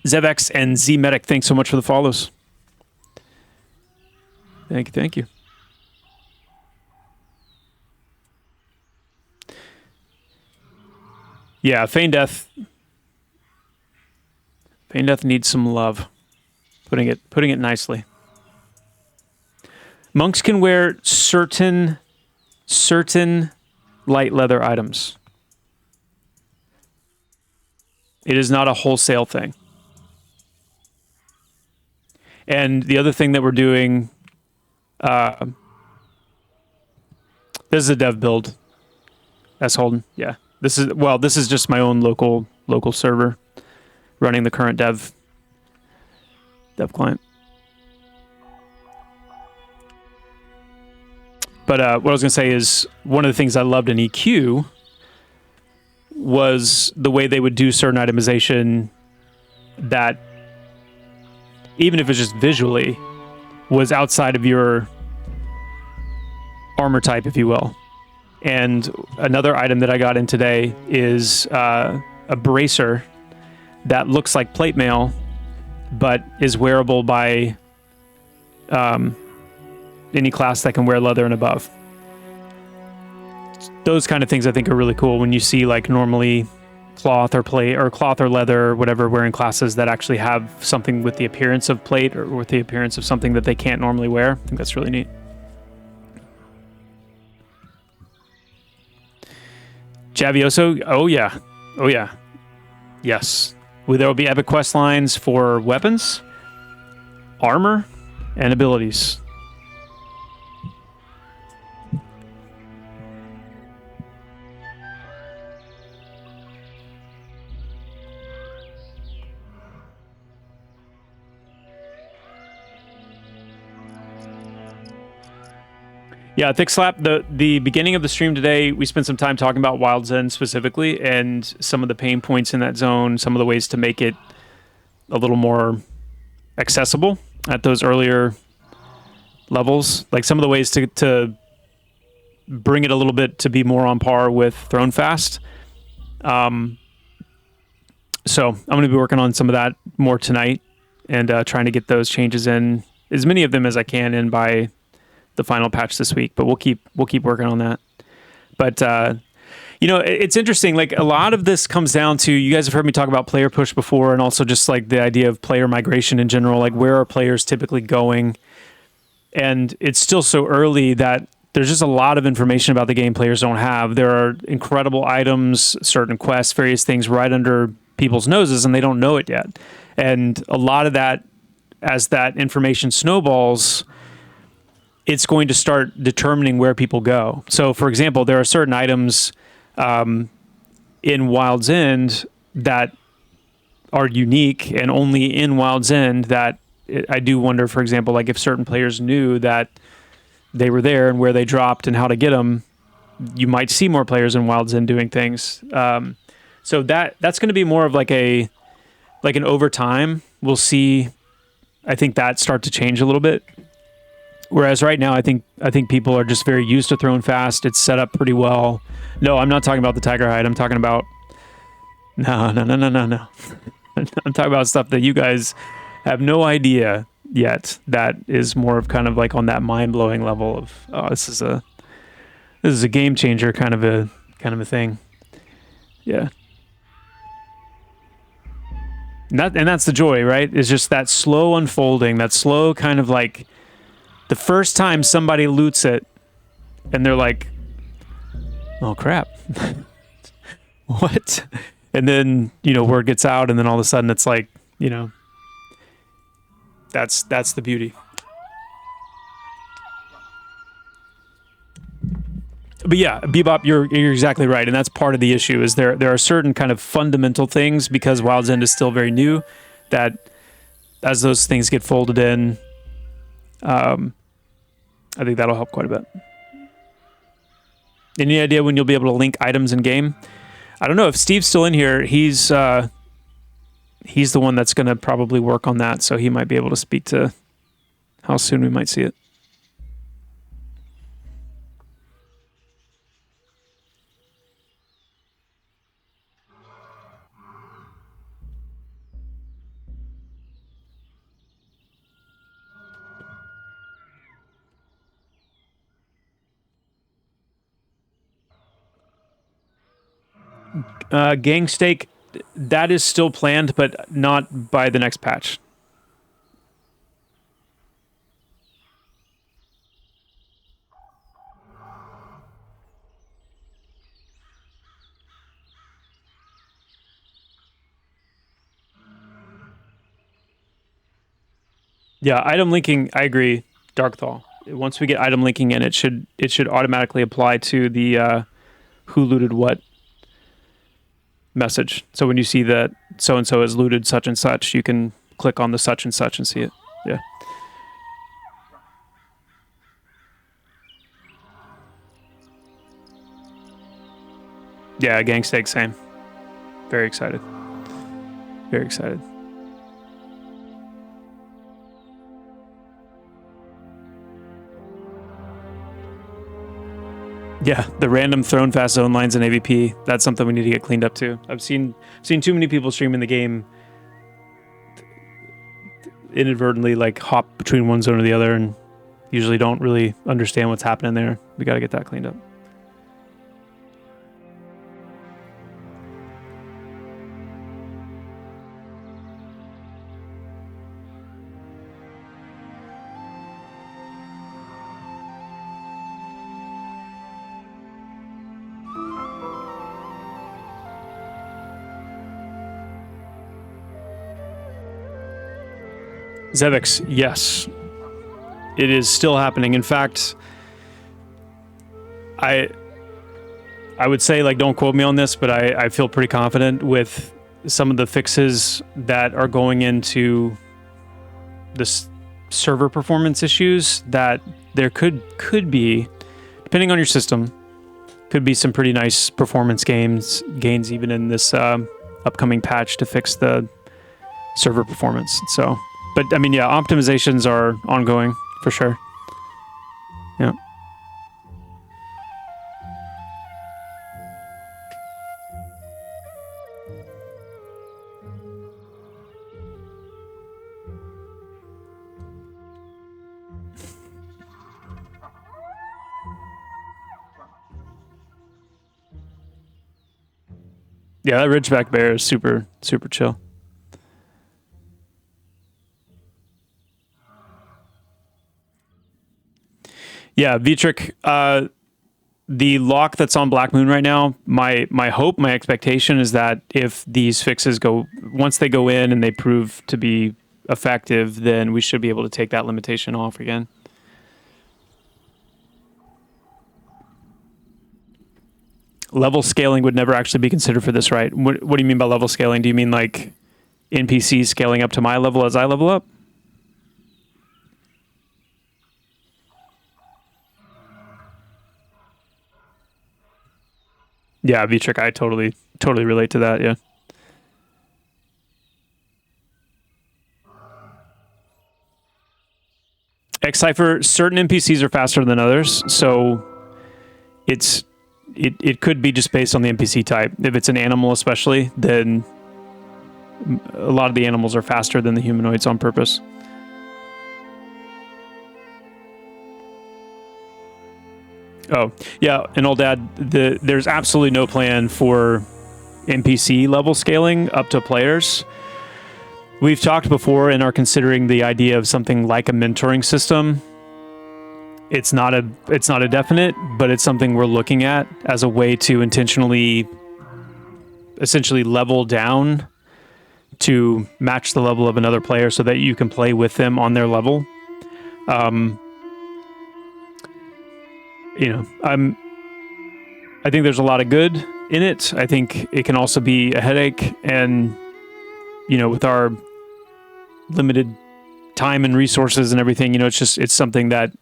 Speaker 1: Zevex and Z-Medic, thanks so much for the follows. Thank you. Yeah, Feign Death needs some love. Putting it nicely. Monks can wear certain light leather items. It is not a wholesale thing. And the other thing that we're doing, this is a dev build. That's Holden. Yeah. This is just my own local server running the current dev client. But what I was going to say is one of the things I loved in EQ was the way they would do certain itemization that, even if it's just visually, was outside of your armor type, if you will. And another item that I got in today is a bracer that looks like plate mail, but is wearable by any class that can wear leather and above. Those kind of things I think are really cool when you see like normally cloth or plate or cloth or leather or whatever wearing classes that actually have something with the appearance of plate or with the appearance of something that they can't normally wear. I think that's really neat. Javioso, oh yeah. Yes. There will be epic quest lines for weapons, armor, and abilities. Yeah, Thick Slap, the beginning of the stream today, we spent some time talking about Wild Zen specifically and some of the pain points in that zone, some of the ways to make it a little more accessible at those earlier levels. Like some of the ways to bring it a little bit to be more on par with Throne Fast. So I'm going to be working on some of that more tonight and trying to get those changes in, as many of them as I can in by the final patch this week, but we'll keep working on that. But it's interesting. Like a lot of this comes down to, you guys have heard me talk about player push before, and also just like the idea of player migration in general. Like where are players typically going? And it's still so early that there's just a lot of information about the game players don't have. There are incredible items, certain quests, various things right under people's noses, and they don't know it yet. And a lot of that, as that information snowballs, it's going to start determining where people go. So, for example, there are certain items in Wild's End that are unique and only in Wild's End that I do wonder, for example, like if certain players knew that they were there and where they dropped and how to get them, you might see more players in Wild's End doing things. So that's going to be more of like an over time. We'll see, I think, that start to change a little bit. Whereas right now, I think people are just very used to throwing fast. It's set up pretty well. No, I'm not talking about the Tiger Hide. I'm talking about no. I'm talking about stuff that you guys have no idea yet. That is more of kind of like on that mind blowing level of, oh, this is a game changer kind of a thing. Yeah. And that's the joy, right? Is just that slow unfolding, that slow kind of like the first time somebody loots it and they're like, oh crap. What? And then, word gets out and then all of a sudden it's like, that's the beauty. But yeah, Bebop, you're exactly right, and that's part of the issue. Is there are certain kind of fundamental things, because Wild's End is still very new, that as those things get folded in, I think that'll help quite a bit. Any idea when you'll be able to link items in game? I don't know if Steve's still in here. He's the one that's going to probably work on that, so he might be able to speak to how soon we might see it. Gang Steak, that is still planned, but not by the next patch. Yeah, item linking, I agree, Darkthaw. Once we get item linking in, it should automatically apply to the who looted what message. So when you see that so-and-so has looted such and such, you can click on the such and such and see it. Yeah. Yeah, Gang Steak, same. Very excited. Very excited. Yeah, the random thrown fast zone lines in AVP, that's something we need to get cleaned up too. I've seen too many people streaming the game inadvertently like hop between one zone or the other and usually don't really understand what's happening there. We got to get that cleaned up. Zevix, yes. It is still happening. In fact, I would say, like, don't quote me on this, but I feel pretty confident with some of the fixes that are going into this server performance issues that there could be, depending on your system, could be some pretty nice performance gains even in this upcoming patch to fix the server performance. So, but I mean, yeah, optimizations are ongoing for sure. Yeah. Yeah, that Ridgeback Bear is super, super chill. Yeah, Vitric, the lock that's on Black Moon right now, my hope, my expectation is that if these fixes once they go in and they prove to be effective, then we should be able to take that limitation off again. Level scaling would never actually be considered for this, right? What do you mean by level scaling? Do you mean like NPCs scaling up to my level as I level up? Yeah, Vitric, I totally relate to that, yeah. X-Cipher, certain NPCs are faster than others, so it could be just based on the NPC type. If it's an animal especially, then a lot of the animals are faster than the humanoids on purpose. Oh, yeah, and old dad, there's absolutely no plan for NPC level scaling up to players. We've talked before and are considering the idea of something like a mentoring system. It's not a definite, but it's something we're looking at as a way to intentionally essentially level down to match the level of another player so that you can play with them on their level. I think there's a lot of good in it. I think it can also be a headache, and with our limited time and resources and everything, it's something that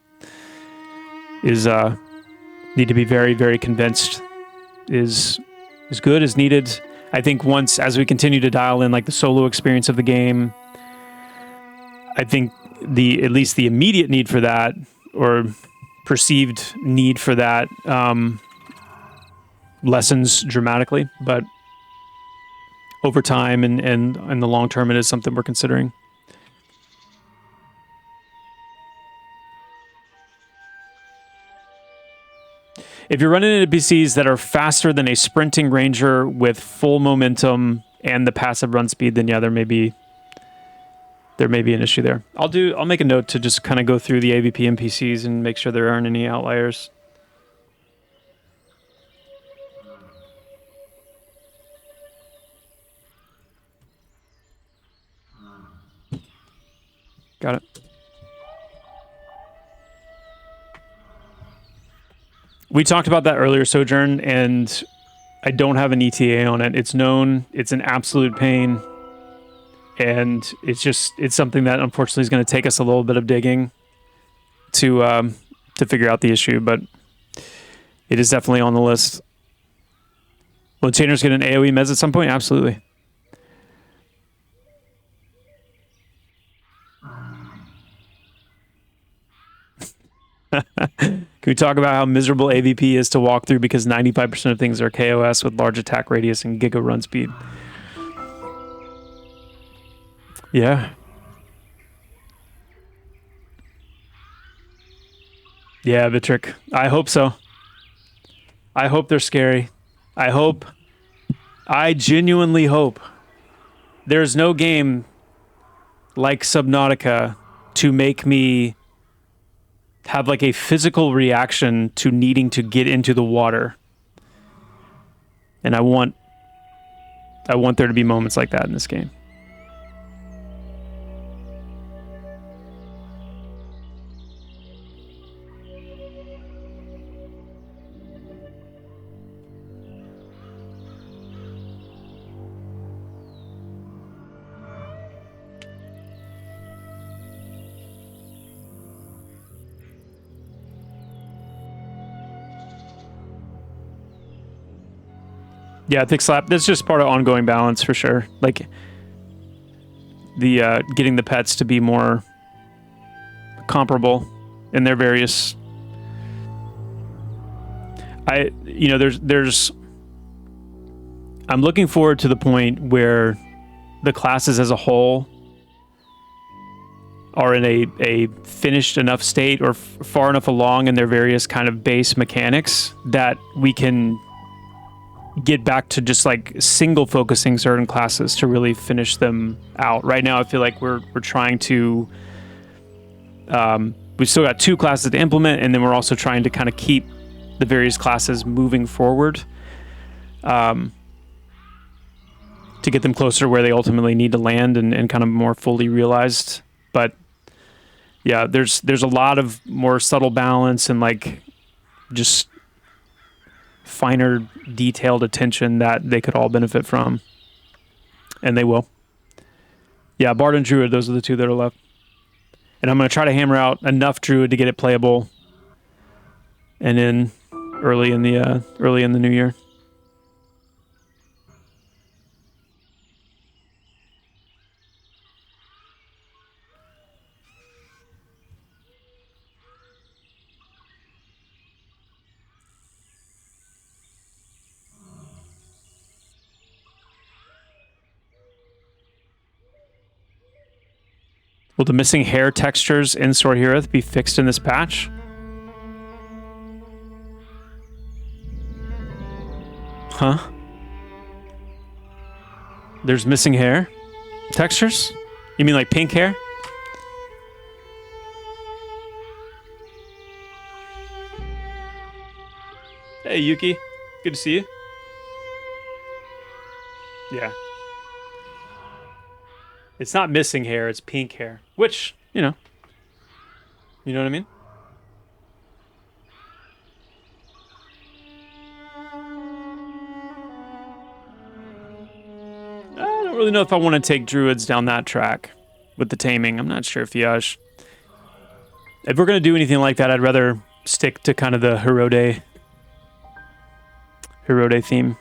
Speaker 1: is need to be very, very convinced is good, is needed. I think as we continue to dial in like the solo experience of the game, I think at least the immediate need for that, or perceived need for that, lessens dramatically. But over time and in the long term, it is something we're considering. If you're running into NPCs that are faster than a sprinting ranger with full momentum and the passive run speed, then yeah, there may be an issue there. I'll make a note to just kind of go through the AVP NPCs and make sure there aren't any outliers. Got it. We talked about that earlier, Sojourn, and I don't have an ETA on it. It's known. It's an absolute pain. And it's something that unfortunately is going to take us a little bit of digging to figure out the issue, but it is definitely on the list. Will Chainers get an AoE mez at some point? Absolutely. Can we talk about how miserable AVP is to walk through because 95% of things are KOS with large attack radius and giga run speed? Yeah. Yeah, Vitric. I hope so. I hope they're scary. I genuinely hope. There's no game like Subnautica to make me have like a physical reaction to needing to get into the water. And I want there to be moments like that in this game. Yeah, thick slap. That's just part of ongoing balance for sure. Like the getting the pets to be more comparable in their various. There's. I'm looking forward to the point where the classes as a whole are in a finished enough state or far enough along in their various kind of base mechanics that we can get back to just like single focusing certain classes to really finish them out. Right now, I feel like we're trying to we still got 2 classes to implement, and then we're also trying to kind of keep the various classes moving forward, to get them closer to where they ultimately need to land and kind of more fully realized. But yeah, there's a lot of more subtle balance and like just finer detailed attention that they could all benefit from, and they will. Yeah, Bard and Druid, those are the 2 that are left. And I'm going to try to hammer out enough Druid to get it playable, and then early in the new year. Will the missing hair textures in Sorhireth be fixed in this patch? Huh? There's missing hair textures? You mean like pink hair? Hey, Yuki. Good to see you. Yeah. It's not missing hair, it's pink hair. Which, you know what I mean? I don't really know if I want to take druids down that track with the taming. I'm not sure if if we're going to do anything like that, I'd rather stick to kind of the Herode theme.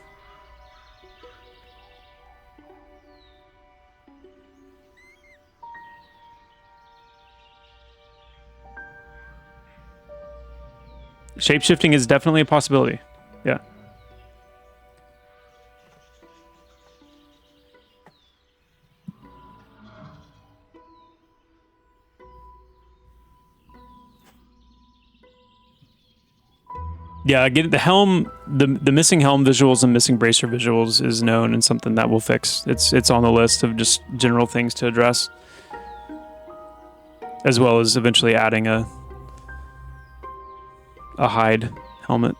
Speaker 1: Shapeshifting is definitely a possibility. Yeah. Yeah, the helm, the missing helm visuals and missing bracer visuals is known and something that we'll fix. It's on the list of just general things to address, as well as eventually adding a hide helmet.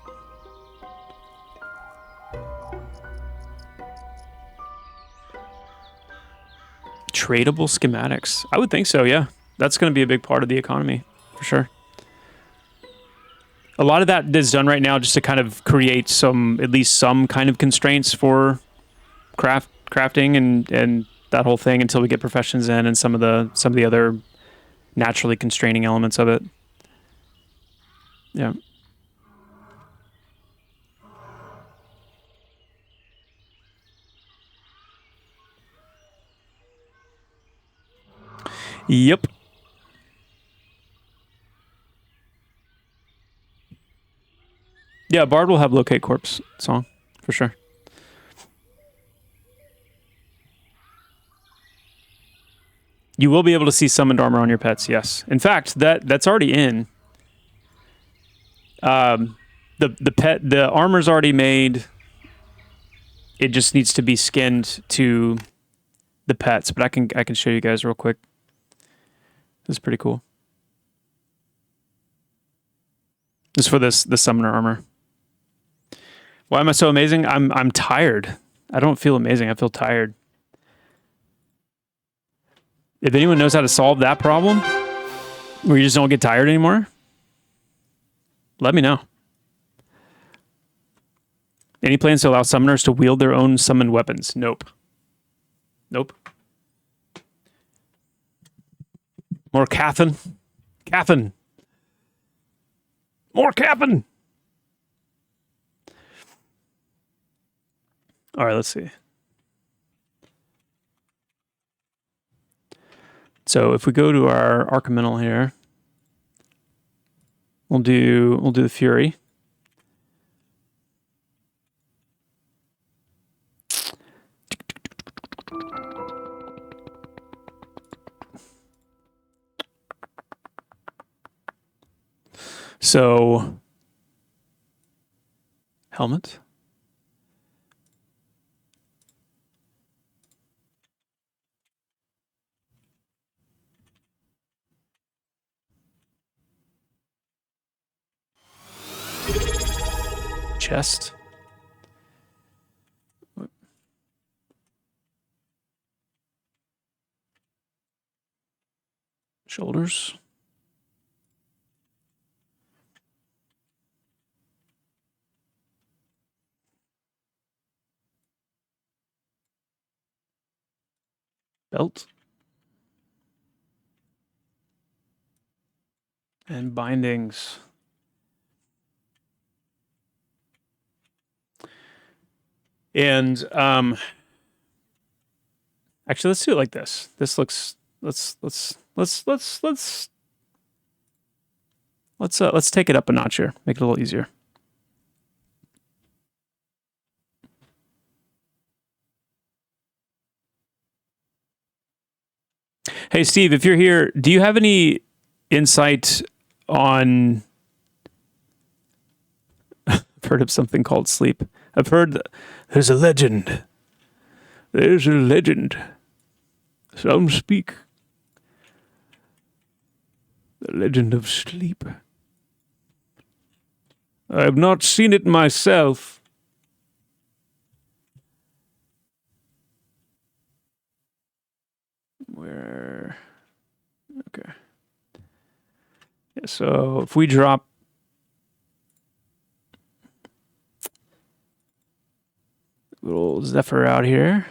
Speaker 1: Tradable schematics. I would think so, yeah. That's going to be a big part of the economy, for sure. A lot of that is done right now just to kind of create at least some kind of constraints for crafting and that whole thing until we get professions in and some of the other naturally constraining elements of it. Yeah. Yep. Yeah, Bard will have Locate Corpse song, for sure. You will be able to see summoned armor on your pets, yes. In fact, that's already in. The armor's already made. It just needs to be skinned to the pets, but I can show you guys real quick. This is pretty cool. This is for the summoner armor. Why am I so amazing? I'm tired. I don't feel amazing. I feel tired. If anyone knows how to solve that problem, where you just don't get tired anymore, let me know. Any plans to allow summoners to wield their own summoned weapons? Nope. Nope. More Cathin. Cathin. More Cathin. All right, let's see. So if we go to our Archimental here, we'll do the Fury. So helmet. chest. Shoulders. Belt. And bindings. And actually, let's do it like this. This looks. Let's take it up a notch here. Make it a little easier. Hey, Steve, if you're here, do you have any insight on... I've heard of something called sleep. I've heard there's a legend. There's a legend. Some speak. The legend of sleep. I have not seen it myself. Where? Okay. Yeah, so if we drop little Zephyr out here.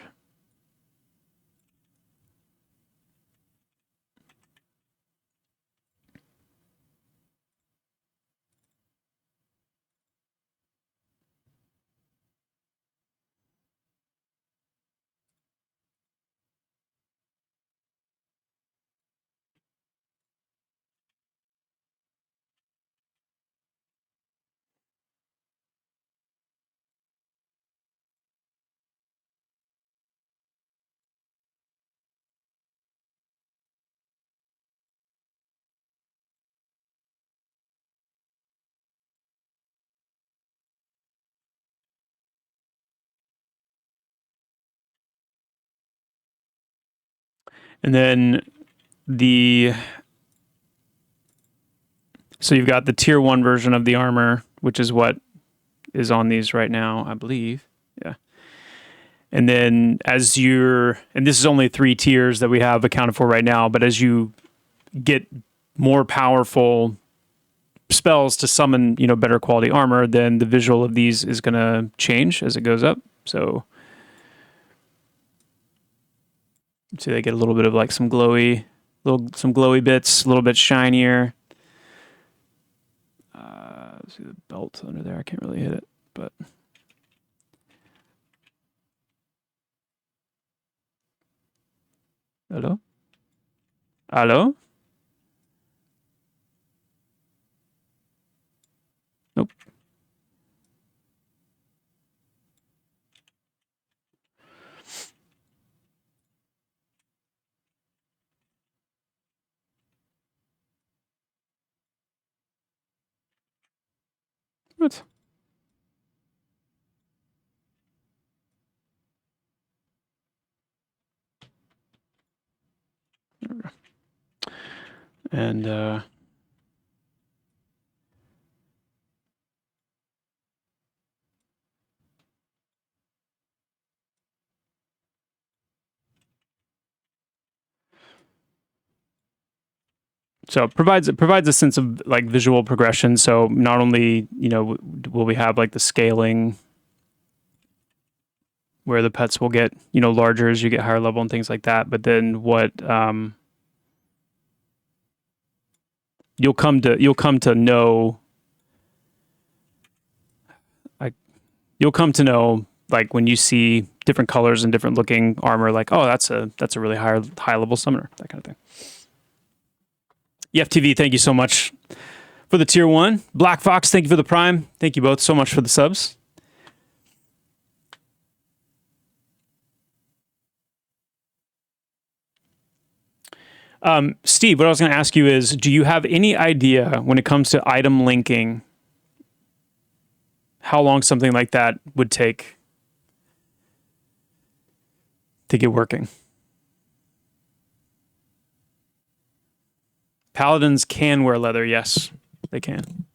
Speaker 1: And then so you've got the tier 1 version of the armor, which is what is on these right now, I believe. Yeah. And then and this is only 3 tiers that we have accounted for right now, but as you get more powerful spells to summon, better quality armor, then the visual of these is going to change as it goes up. So see, they get a little bit of like some glowy bits, a little bit shinier. See the belt under there. I can't really hit it, but hello. Nope. What? And so it provides a sense of like visual progression. So not only will we have like the scaling where the pets will get larger as you get higher level and things like that, but then what you'll come to know, like when you see different colors and different looking armor, like, oh, that's a really high level summoner, that kind of thing. EFTV, thank you so much for the tier 1. Black Fox, thank you for the prime. Thank you both so much for the subs. Steve, what I was going to ask you is, do you have any idea when it comes to item linking, how long something like that would take to get working? Paladins can wear leather, yes, they can.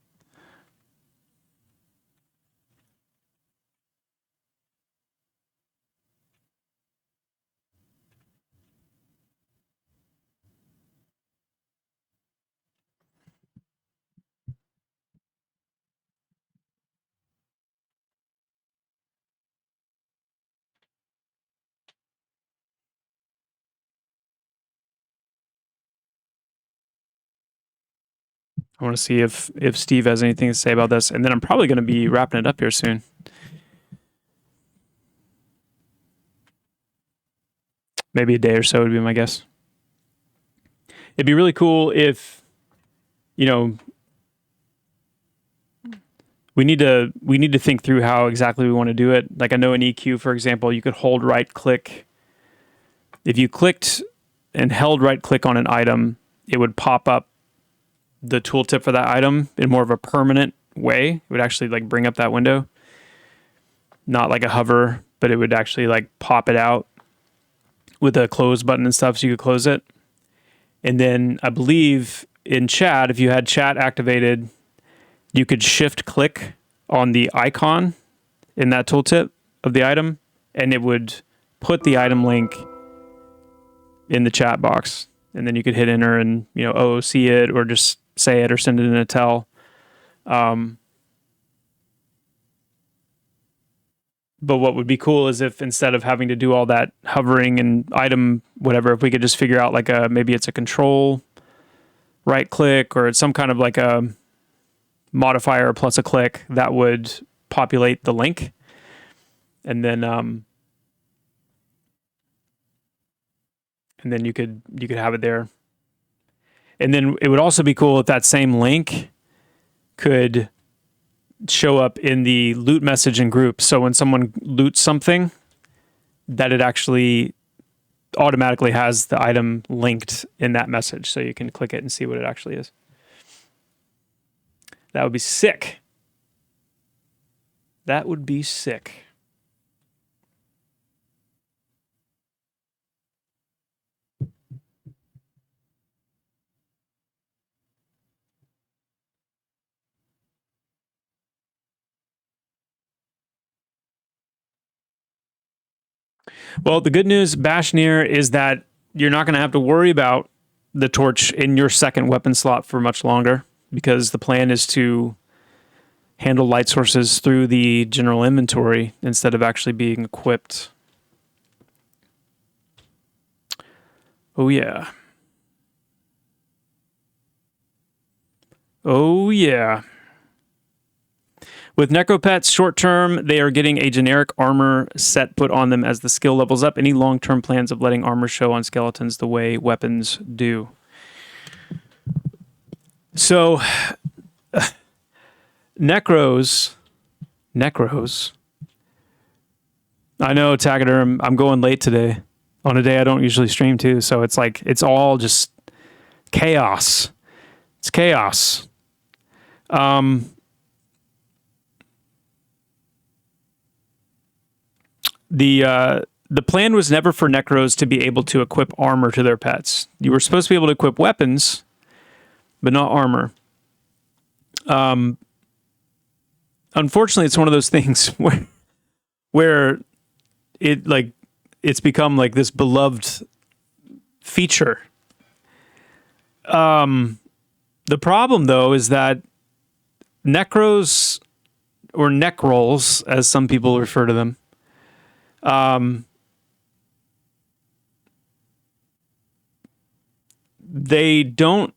Speaker 1: I want to see if Steve has anything to say about this, and then I'm probably going to be wrapping it up here soon. Maybe a day or so would be my guess. It'd be really cool if, you know, we need to think through how exactly we want to do it. Like I know in EQ, for example, you could hold right click. If you clicked and held right click on an item, it would pop up the tooltip for that item in more of a permanent way. It would actually like bring up that window, not like a hover, but it would actually like pop it out with a close button and stuff, so you could close it. And then I believe in chat, if you had chat activated, you could shift click on the icon in that tooltip of the item, and it would put the item link in the chat box. And then you could hit enter and, you know, OOC it or just say it or send it in a tell. But what would be cool is if instead of having to do all that hovering and item whatever, if we could just figure out like maybe it's a control right click or it's some kind of like a modifier plus a click that would populate the link. And then you could have it there. And then it would also be cool if that same link could show up in the loot message in groups. So when someone loots something, that it actually automatically has the item linked in that message. So you can click it and see what it actually is. That would be sick. That would be sick. Well, the good news, Bashnir, is that you're not going to have to worry about the torch in your second weapon slot for much longer, because the plan is to handle light sources through the general inventory instead of actually being equipped. Oh, yeah. Oh, yeah. With Necropets short term, they are getting a generic armor set put on them as the skill levels up. Any long-term plans of letting armor show on skeletons the way weapons do? So, Necros. I know, Taxiderm, I'm going late today on a day I don't usually stream too, so it's like, it's all just chaos. It's chaos. The plan was never for Necros to be able to equip armor to their pets. You were supposed to be able to equip weapons, but not armor. Unfortunately, it's one of those things where it's become like this beloved feature. The problem, though, is that Necros, or Necrolls, as some people refer to them, they don't.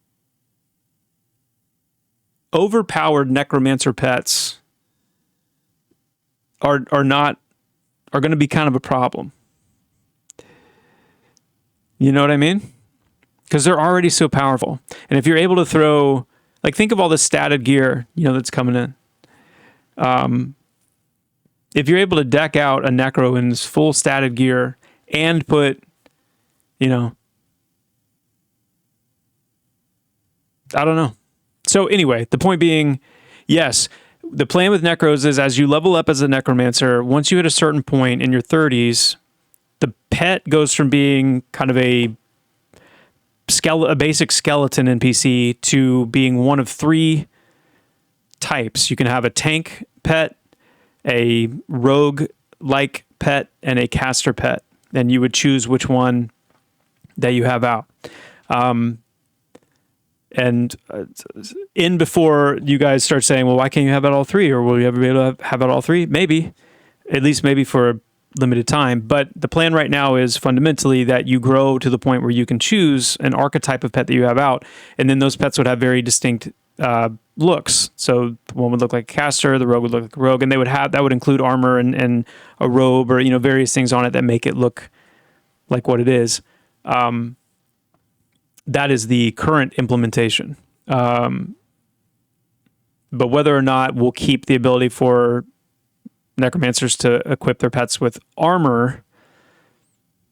Speaker 1: Overpowered Necromancer pets are going to be kind of a problem. You know what I mean? Because they're already so powerful, and if you're able to throw, like, think of all the statted gear, you know, that's coming in. If you're able to deck out a Necro in his full statted gear and put, you know, I don't know. So anyway, the point being, yes, the plan with Necros is as you level up as a Necromancer, once you hit a certain point in your 30s, the pet goes from being kind of a basic skeleton NPC to being one of three types. You can have a tank pet, a rogue-like pet, and a caster pet. And you would choose which one that you have out. And in before you guys start saying, well, why can't you have out all three? Or will you ever be able to have out all three? Maybe. At least maybe for a limited time. But the plan right now is fundamentally that you grow to the point where you can choose an archetype of pet that you have out. And then those pets would have very distinct looks. So one would look like a caster, the rogue would look like a rogue, and that would include armor and a robe or various things on it that make it look like what it is. That is the current implementation. But whether or not we'll keep the ability for necromancers to equip their pets with armor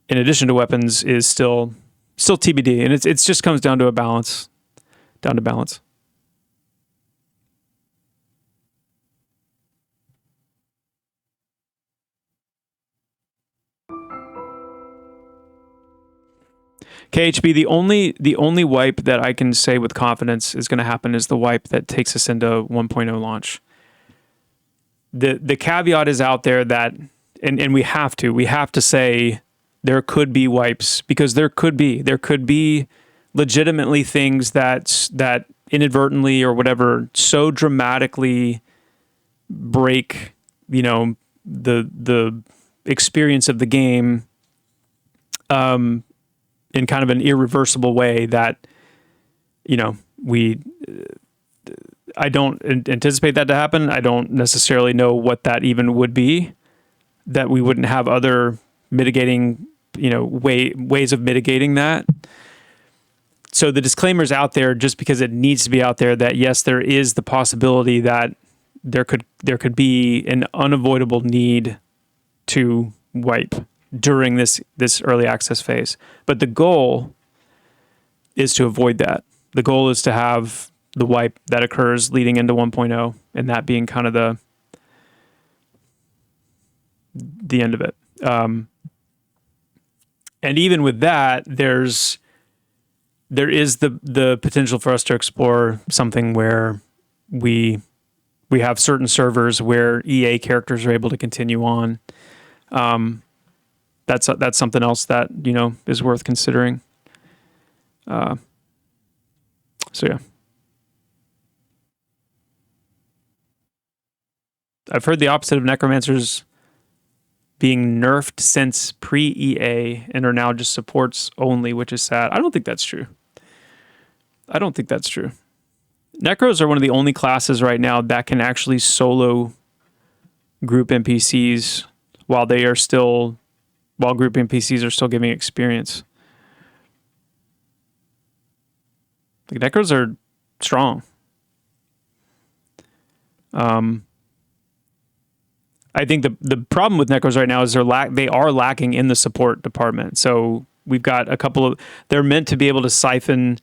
Speaker 1: in addition to weapons is still TBD, and it's just comes down to balance. KHB, the only wipe that I can say with confidence is going to happen is the wipe that takes us into 1.0 launch. The caveat is out there that, and we have to say there could be wipes, because there could be legitimately things that inadvertently or whatever so dramatically break the experience of the game in kind of an irreversible way that I don't anticipate that to happen. I don't necessarily know what that even would be, that we wouldn't have other mitigating ways of mitigating that. So the disclaimer's out there just because it needs to be out there that yes, there is the possibility that there could be an unavoidable need to wipe during this early access phase. But the goal is to avoid that. The goal is to have the wipe that occurs leading into 1.0, and that being kind of the end of it. And even with that, there is the potential for us to explore something where we have certain servers where EA characters are able to continue on. That's something else that is worth considering. So yeah, I've heard the opposite of necromancers being nerfed since pre-EA and are now just supports only, which is sad. I don't think that's true. Necros are one of the only classes right now that can actually solo group NPCs while group NPCs are still giving experience. Like, Necros are strong. I think the problem with Necros right now is they are lacking in the support department. So we've got they're meant to be able to siphon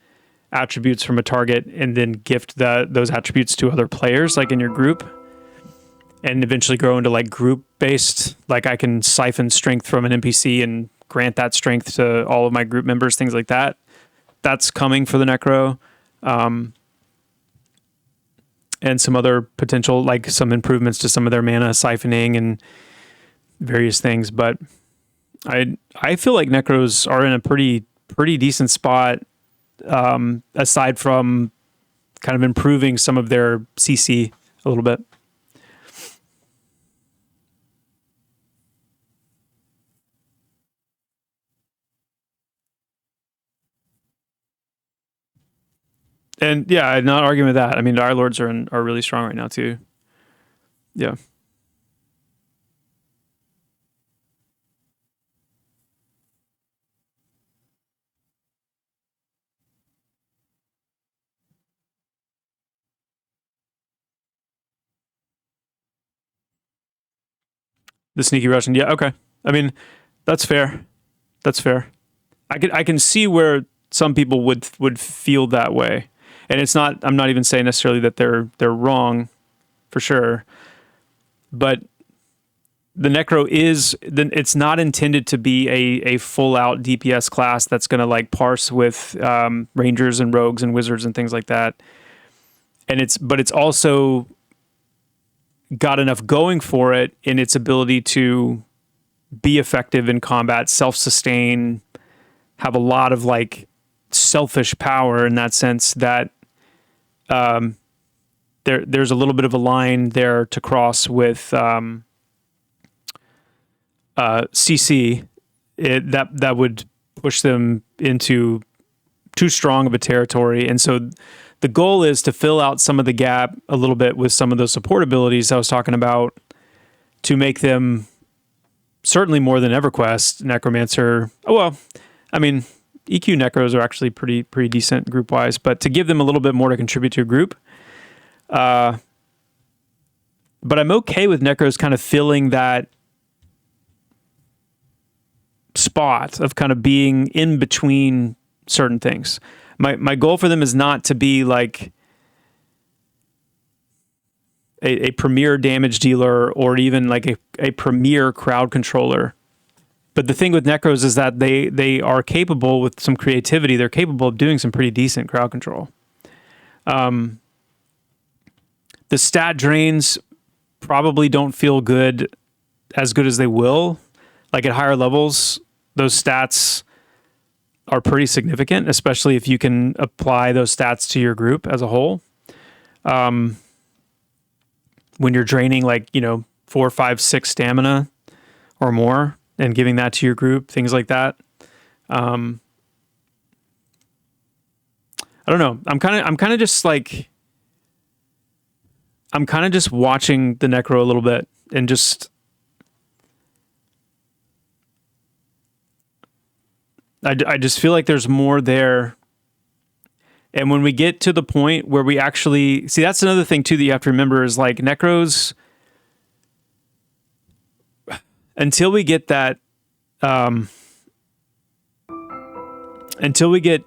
Speaker 1: attributes from a target and then gift those attributes to other players, like in your group, and eventually grow into like group based. Like, I can siphon strength from an NPC and grant that strength to all of my group members, things like that. That's coming for the Necro. And some other potential, like some improvements to some of their mana siphoning and various things. But I feel like Necros are in a pretty decent spot, aside from kind of improving some of their CC a little bit. And yeah, I'm not arguing with that. I mean, our lords are really strong right now too. Yeah. The sneaky Russian. Yeah. Okay. I mean, that's fair. I can see where some people would feel that way. And I'm not even saying necessarily that they're wrong, for sure. But the Necro it's not intended to be a full out DPS class that's going to like parse with rangers and rogues and wizards and things like that. But it's also got enough going for it in its ability to be effective in combat, self-sustain, have a lot of like selfish power in that sense that there's a little bit of a line there to cross with CC that would push them into too strong of a territory. And so the goal is to fill out some of the gap a little bit with some of those support abilities I was talking about to make them certainly more than EverQuest, Necromancer. Well, I mean, EQ Necros are actually pretty decent group-wise, but to give them a little bit more to contribute to a group. But I'm okay with Necros kind of filling that spot of kind of being in between certain things. My goal for them is not to be like a premier damage dealer or even like a premier crowd controller. But the thing with Necros is that they are capable with some creativity. They're capable of doing some pretty decent crowd control. The stat drains probably don't feel good as they will. Like at higher levels, those stats are pretty significant, especially if you can apply those stats to your group as a whole. When you're draining 4, 5, 6 stamina or more and giving that to your group, things like that. I don't know. I'm kind of just watching the Necro a little bit and just I just feel like there's more there. And when we get to the point where we actually see, that's another thing too that you have to remember is like Necros, until we get that, until we get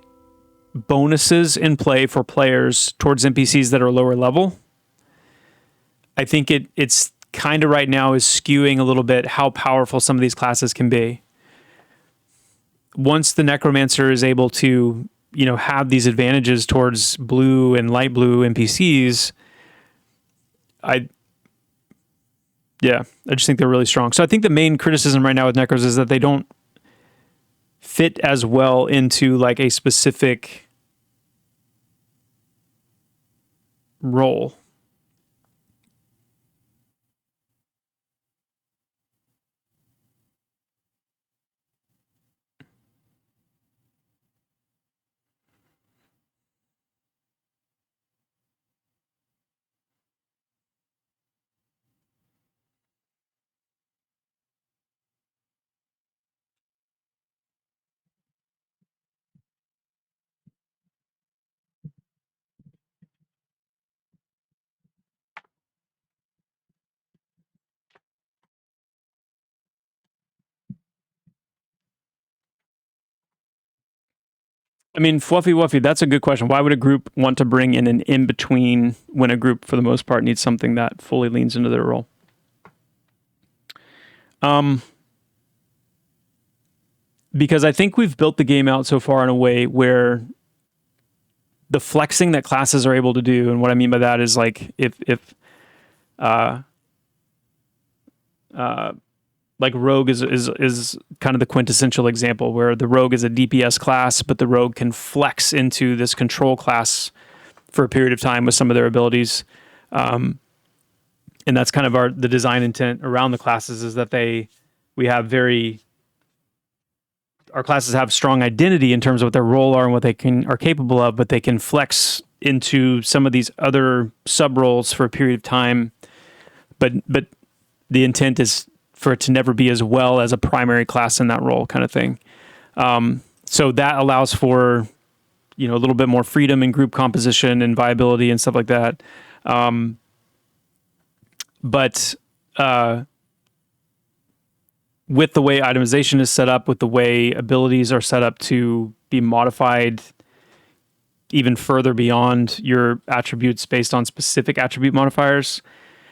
Speaker 1: bonuses in play for players towards NPCs that are lower level, I think it's kind of right now is skewing a little bit how powerful some of these classes can be. Once the Necromancer is able to, have these advantages towards blue and light blue NPCs, I just think they're really strong. So I think the main criticism right now with Necros is that they don't fit as well into like a specific role. I mean, Fluffy Wuffy, that's a good question. Why would a group want to bring in an in-between when a group, for the most part, needs something that fully leans into their role? Because I think we've built the game out so far in a way where the flexing that classes are able to do, and what I mean by that is like like Rogue is kind of the quintessential example where the Rogue is a DPS class, but the Rogue can flex into this control class for a period of time with some of their abilities. And that's kind of the design intent around the classes is that our classes have strong identity in terms of what their role are and what they are capable of, but they can flex into some of these other sub roles for a period of time. But the intent is for it to never be as well as a primary class in that role, kind of thing. So that allows for a little bit more freedom in group composition and viability and stuff like that. But with the way itemization is set up, with the way abilities are set up to be modified even further beyond your attributes based on specific attribute modifiers,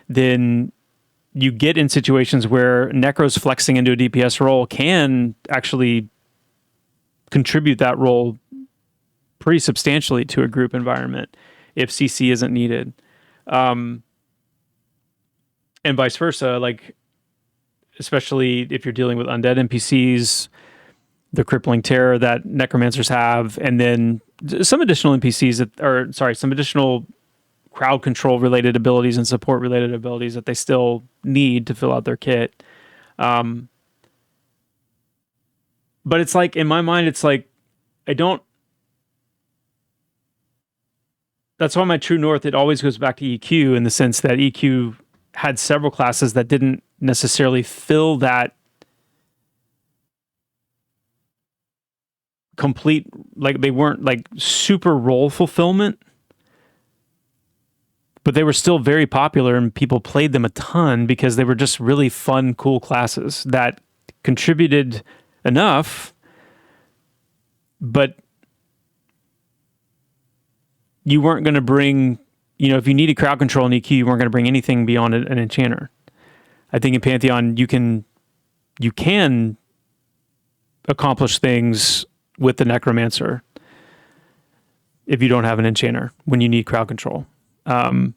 Speaker 1: then you get in situations where Necros flexing into a DPS role can actually contribute that role pretty substantially to a group environment if CC isn't needed. And vice versa, like, especially if you're dealing with undead NPCs, the crippling terror that necromancers have, and then some additional NPCs some additional crowd control related abilities and support related abilities that they still need to fill out their kit. But it's like, in my mind, it's like, I don't that's why my true north, it always goes back to EQ, in the sense that EQ had several classes that didn't necessarily fill that complete, like they weren't like super role fulfillment, but they were still very popular and people played them a ton because they were just really fun, cool classes that contributed enough, but you weren't going to bring, if you needed crowd control and EQ, you weren't going to bring anything beyond an enchanter. I think in Pantheon, you can accomplish things with the Necromancer if you don't have an enchanter when you need crowd control. So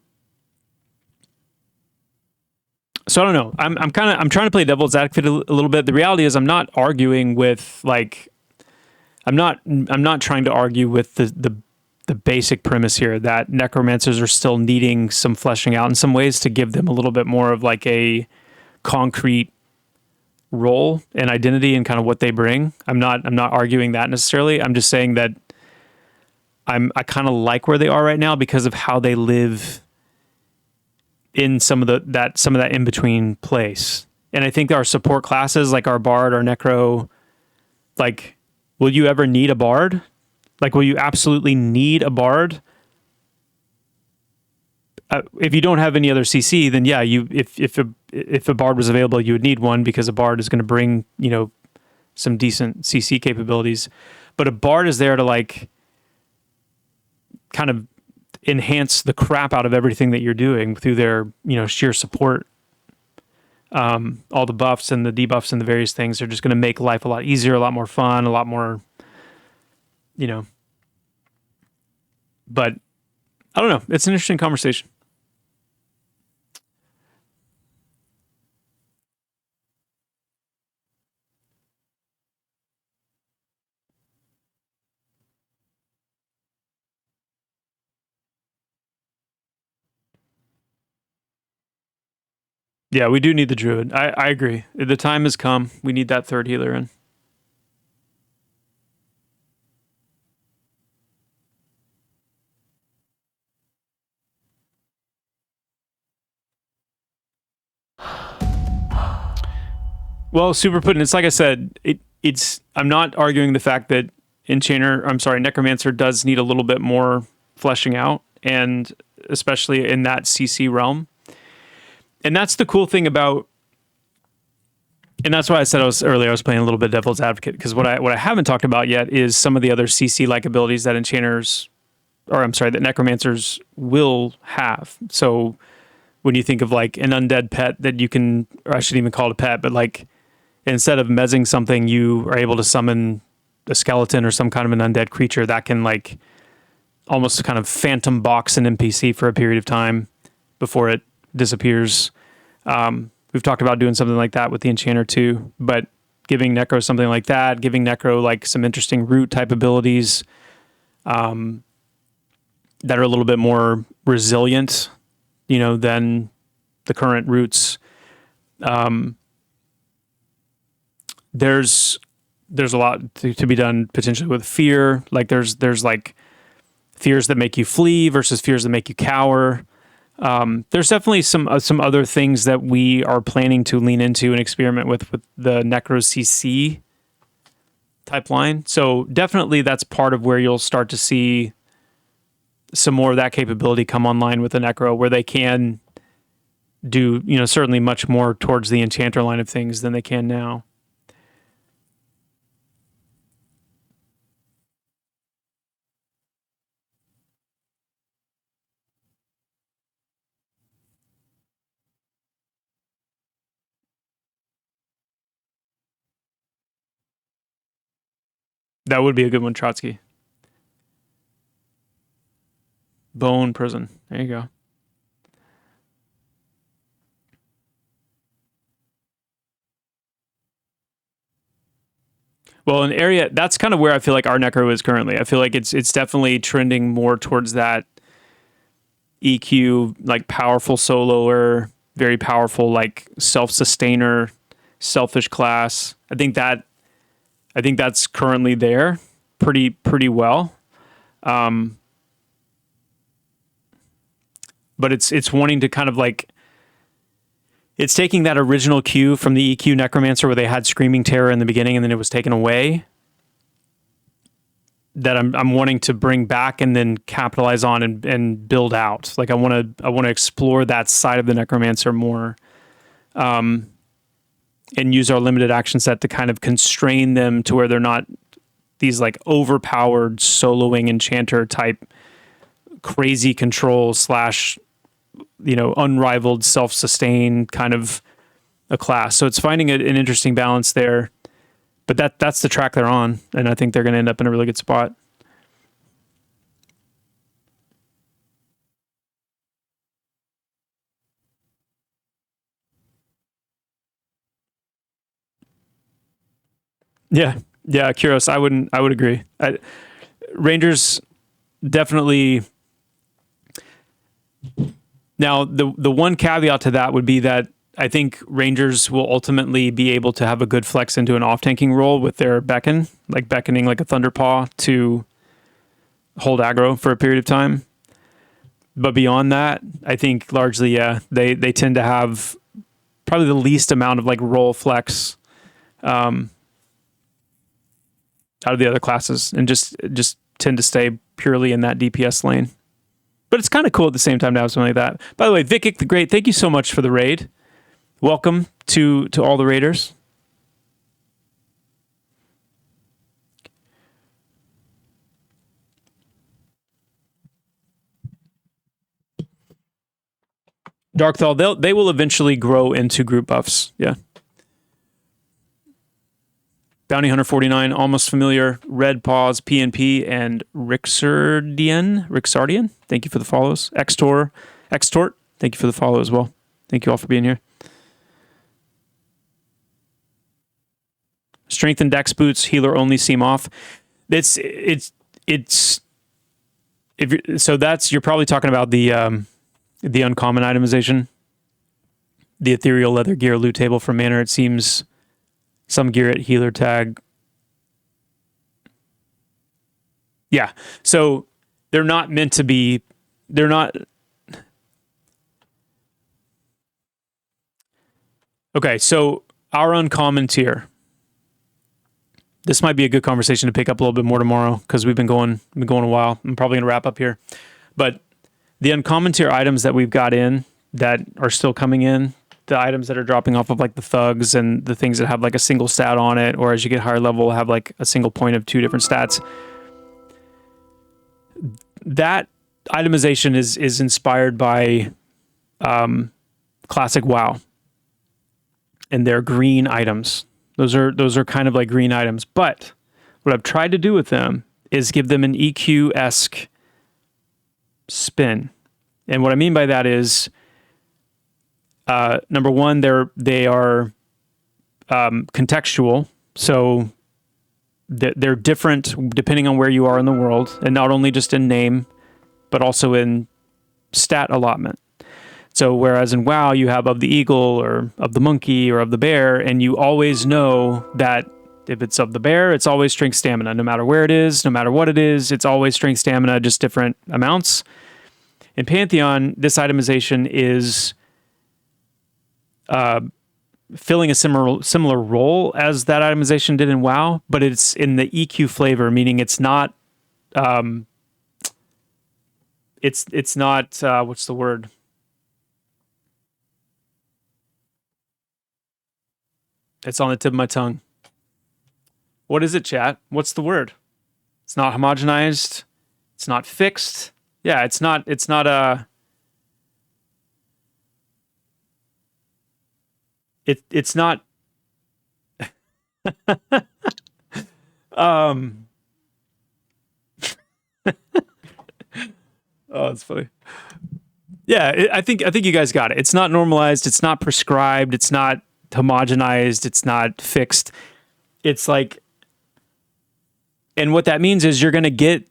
Speaker 1: I don't know. I'm trying to play devil's advocate a little bit. The reality is I'm not arguing with I'm not trying to argue with the basic premise here that necromancers are still needing some fleshing out in some ways to give them a little bit more of like a concrete role and identity and kind of what they bring. I'm not arguing that necessarily. I'm just saying that I kind of like where they are right now because of how they live in some of that in between place. And I think our support classes like our bard, our necro, like, will you ever need a bard? Like, will you absolutely need a bard? If you don't have any other CC, then yeah, if a bard was available, you would need one because a bard is going to bring, some decent CC capabilities. But a bard is there to like kind of enhance the crap out of everything that you're doing through their, sheer support. All the buffs and the debuffs and the various things are just going to make life a lot easier, a lot more fun, a lot more, but I don't know. It's an interesting conversation. Yeah, we do need the druid. I agree. The time has come. We need that third healer in. Well, super pudding. It's like I said, I'm not arguing the fact that Necromancer does need a little bit more fleshing out, and especially in that CC realm. And that's the cool thing about, and that's why I said I was playing a little bit devil's advocate, because what I haven't talked about yet is some of the other CC like abilities that that Necromancers will have. So when you think of like an undead pet that you can, or I shouldn't even call it a pet, but like instead of mezzing something, you are able to summon a skeleton or some kind of an undead creature that can like almost kind of phantom box an NPC for a period of time before it disappears. We've talked about doing something like that with the Enchanter too, but giving Necro something like that, giving Necro like some interesting root type abilities that are a little bit more resilient, than the current roots. There's a lot to be done potentially with fear. Like there's like fears that make you flee versus fears that make you cower. There's definitely some other things that we are planning to lean into and experiment with the Necro CC type line. So definitely that's part of where you'll start to see some more of that capability come online with the Necro, where they can do, certainly much more towards the Enchanter line of things than they can now. That would be a good one, Trotsky. Bone prison. There you go. Well, an area that's kind of where I feel like our Necro is currently. I feel like it's definitely trending more towards that EQ, like powerful soloer, very powerful, like self-sustainer, selfish class. I think that's currently there pretty well. but it's wanting to kind of like, it's taking that original cue from the EQ Necromancer where they had Screaming Terror in the beginning and then it was taken away, that I'm wanting to bring back and then capitalize on and build out. Like I want to explore that side of the Necromancer more, and use our limited action set to kind of constrain them to where they're not these like overpowered soloing enchanter type crazy control slash, unrivaled self-sustain kind of a class. So it's finding an interesting balance there, but that's the track they're on. And I think they're going to end up in a really good spot. Yeah. Yeah. Kuros, I would agree. Rangers definitely. Now, the one caveat to that would be that I think Rangers will ultimately be able to have a good flex into an off-tanking role with their beckon, like beckoning like a Thunderpaw to hold aggro for a period of time. But beyond that, I think largely, yeah, they tend to have probably the least amount of like role flex out of the other classes, and just tend to stay purely in that DPS lane. But it's kind of cool at the same time to have something like that. By the way, Vikic the Great, thank you so much for the raid. Welcome to all the raiders. Darkthal, they will eventually grow into group buffs. Yeah. Bounty Hunter 49, almost familiar. Red Paws, PNP, and Rixardian. Thank you for the follows. Extort, thank you for the follow as well. Thank you all for being here. Strength and Dex boots, healer only seem off. It's if so that's, you're probably talking about the uncommon itemization, the ethereal leather gear loot table from Manor. It seems some gear at healer tag. Yeah. So they're not meant to be, they're not. Okay. So our uncommon tier, this might be a good conversation to pick up a little bit more tomorrow, because we've been going a while. I'm probably going to wrap up here, but the uncommon tier items that we've got in that are still coming in, the items that are dropping off of like the thugs and the things that have like a single stat on it, or as you get higher level have like a single point of 2 different stats. That itemization is inspired by classic WoW and their green items. Those are kind of like green items. But what I've tried to do with them is give them an EQ-esque spin. And what I mean by that is, number one, they are contextual, so they're different depending on where you are in the world, and not only just in name, but also in stat allotment. So whereas in WoW you have of the eagle or of the monkey or of the bear, and you always know that if it's of the bear, it's always strength stamina, no matter where it is, no matter what it is, it's always strength stamina, just different amounts. In Pantheon, this itemization is filling a similar role as that itemization did in WoW, but it's in the EQ flavor, meaning it's not it's not what's the word? It's on the tip of my tongue. What is it, chat? What's the word? It's not homogenized. It's not fixed. Yeah, it's not a it's not oh, it's funny. Yeah, I think you guys got it. It's not normalized, it's not prescribed, it's not homogenized, it's not fixed. It's like, and what that means is you're going to get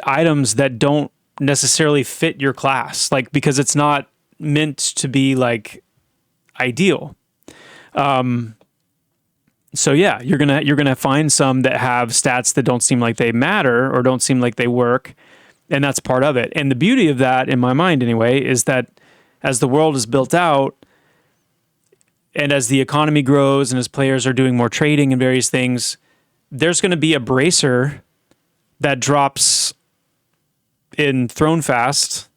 Speaker 1: items that don't necessarily fit your class, like, because it's not meant to be like ideal. So yeah, you're gonna find some that have stats that don't seem like they matter or don't seem like they work, And that's part of it. And the beauty of that, in my mind anyway, is that as the world is built out, and as the economy grows, and as players are doing more trading and various things, there's going to be a bracer that drops in Throne Fast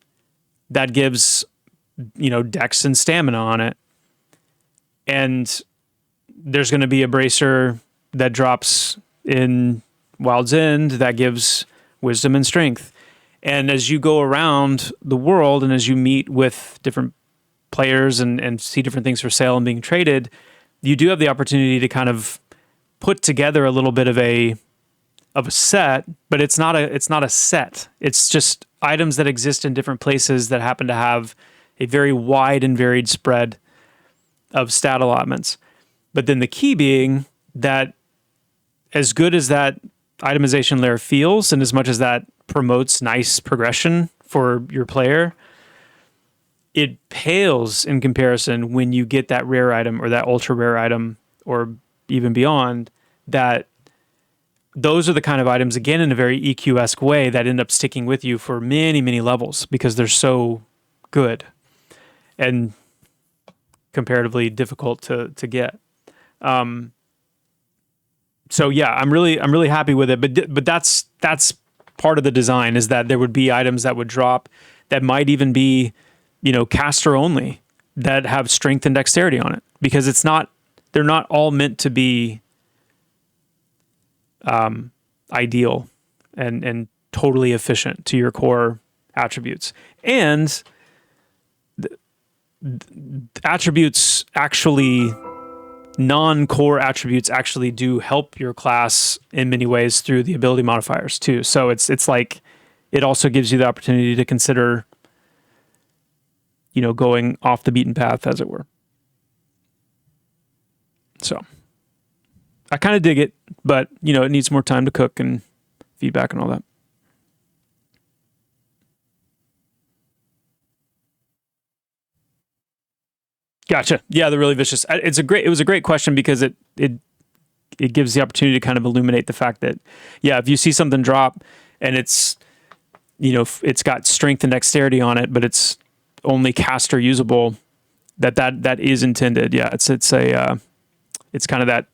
Speaker 1: that gives, dex and stamina on it. And there's going to be a bracer that drops in Wild's End that gives wisdom and strength. And as you go around the world and as you meet with different players and see different things for sale and being traded, you do have the opportunity to kind of put together a little bit of a set, but it's not a set. It's just items that exist in different places that happen to have a very wide and varied spread of stat allotments. But then the key being that as good as that itemization layer feels, and as much as that promotes nice progression for your player, it pales in comparison when you get that rare item or that ultra rare item or even beyond. That those are the kind of items, again, in a very EQ-esque way, that end up sticking with you for many, many levels because they're so good and comparatively difficult to get. So yeah, I'm really happy with it. But that's part of the design, is that there would be items that would drop that might even be, caster only, that have strength and dexterity on it, because they're not all meant to be ideal and totally efficient to your core attributes. And attributes actually, non-core attributes actually do help your class in many ways through the ability modifiers too. So it's like, it also gives you the opportunity to consider, going off the beaten path, as it were. So I kind of dig it, but it needs more time to cook and feedback and all that. Gotcha. Yeah, the really vicious. It was a great question, because it gives the opportunity to kind of illuminate the fact that, yeah, if you see something drop and it's, it's got strength and dexterity on it, but it's only caster usable, that is intended. Yeah, it's kind of that,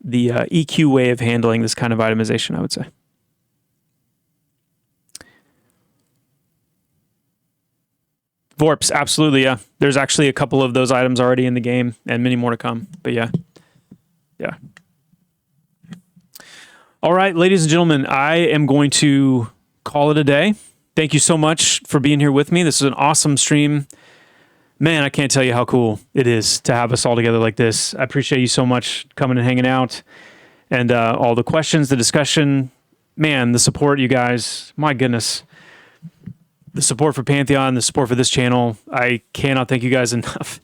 Speaker 1: the EQ way of handling this kind of itemization, I would say. Vorps, absolutely, yeah. There's actually a couple of those items already in the game, and many more to come. But yeah. All right, ladies and gentlemen, I am going to call it a day. Thank you so much for being here with me. This is an awesome stream. Man, I can't tell you how cool it is to have us all together like this. I appreciate you so much coming and hanging out, and all the questions, the discussion. Man, the support, you guys. My goodness. The support for Pantheon, the support for this channel. I cannot thank you guys enough.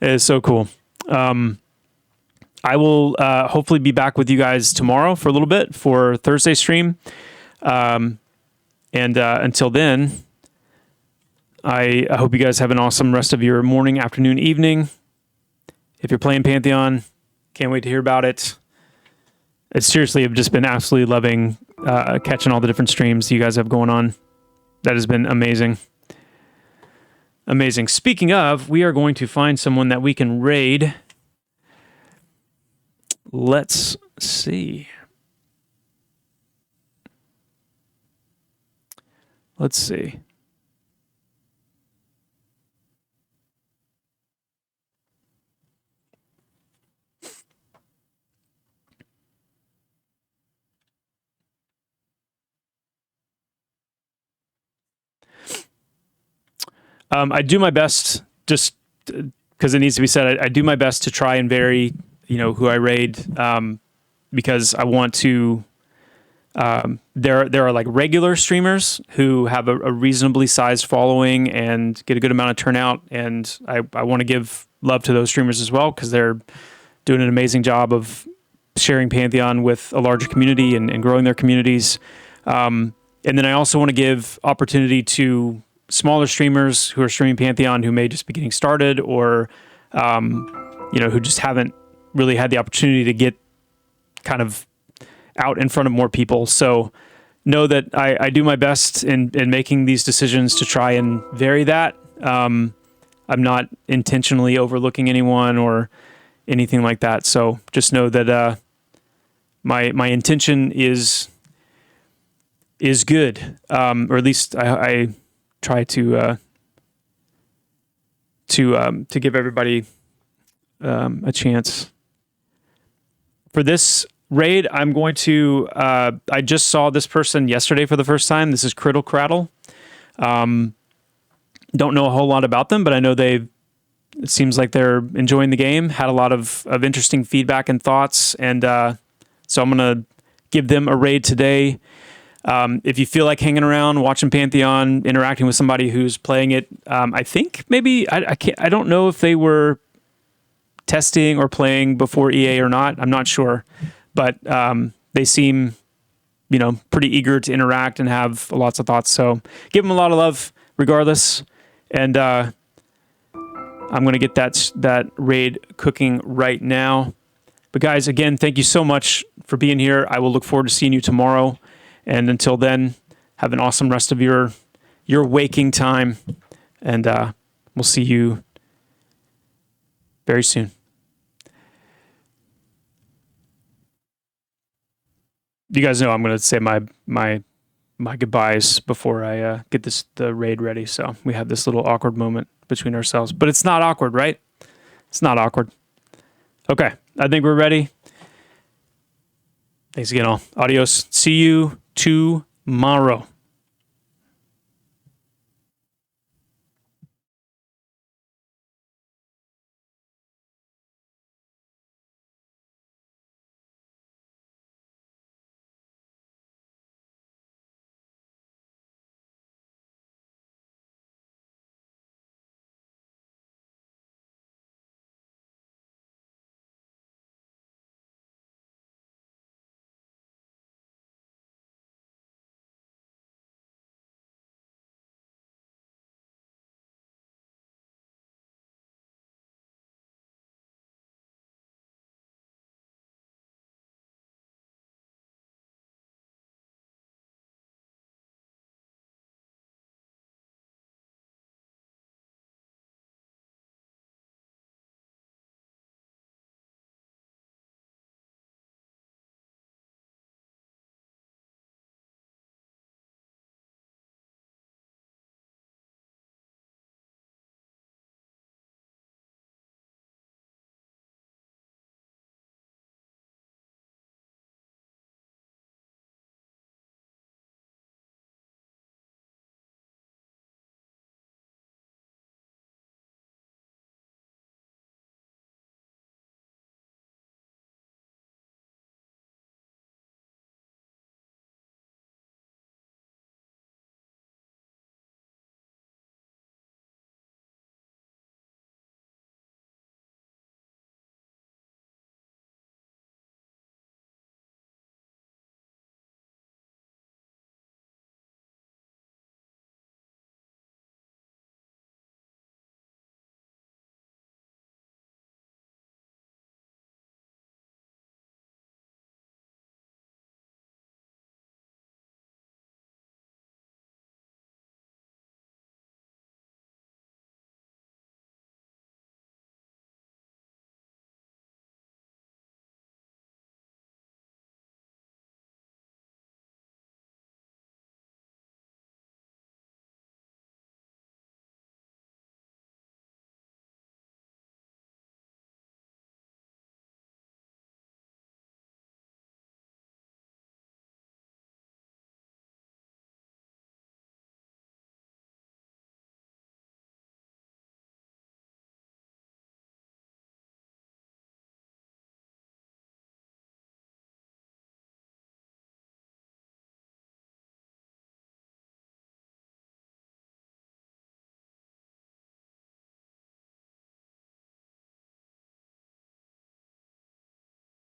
Speaker 1: It is so cool. I will hopefully be back with you guys tomorrow for a little bit for Thursday stream. And until then, I hope you guys have an awesome rest of your morning, afternoon, evening. If you're playing Pantheon, can't wait to hear about it. It's seriously, I've just been absolutely loving catching all the different streams you guys have going on. That has been amazing. Amazing. Speaking of, we are going to find someone that we can raid. Let's see. Let's see. I do my best, just because it needs to be said, I do my best to try and vary, who I raid, because I want to, there are like regular streamers who have a reasonably sized following and get a good amount of turnout. And I want to give love to those streamers as well, because they're doing an amazing job of sharing Pantheon with a larger community and growing their communities. And then I also want to give opportunity to smaller streamers who are streaming Pantheon who may just be getting started, or who just haven't really had the opportunity to get kind of out in front of more people. So know that I do my best in making these decisions to try and vary that. I'm not intentionally overlooking anyone or anything like that. So just know that my intention is good, or at least I try to give everybody a chance. For this raid, I'm going to. I just saw this person yesterday for the first time. This is Criddle Craddle. Don't know a whole lot about them, but I know it seems like they're enjoying the game. Had a lot of interesting feedback and thoughts, and so I'm gonna give them a raid today. If you feel like hanging around, watching Pantheon, interacting with somebody who's playing it, I think maybe I don't know if they were testing or playing before EA or not. I'm not sure, but they seem, pretty eager to interact and have lots of thoughts. So give them a lot of love, regardless. And I'm going to get that raid cooking right now. But guys, again, thank you so much for being here. I will look forward to seeing you tomorrow. And until then, have an awesome rest of your waking time. And we'll see you very soon. You guys know I'm going to say my goodbyes before I get the raid ready. So we have this little awkward moment between ourselves. But it's not awkward, right? It's not awkward. Okay, I think we're ready. Thanks again, all. Adios. See you tomorrow.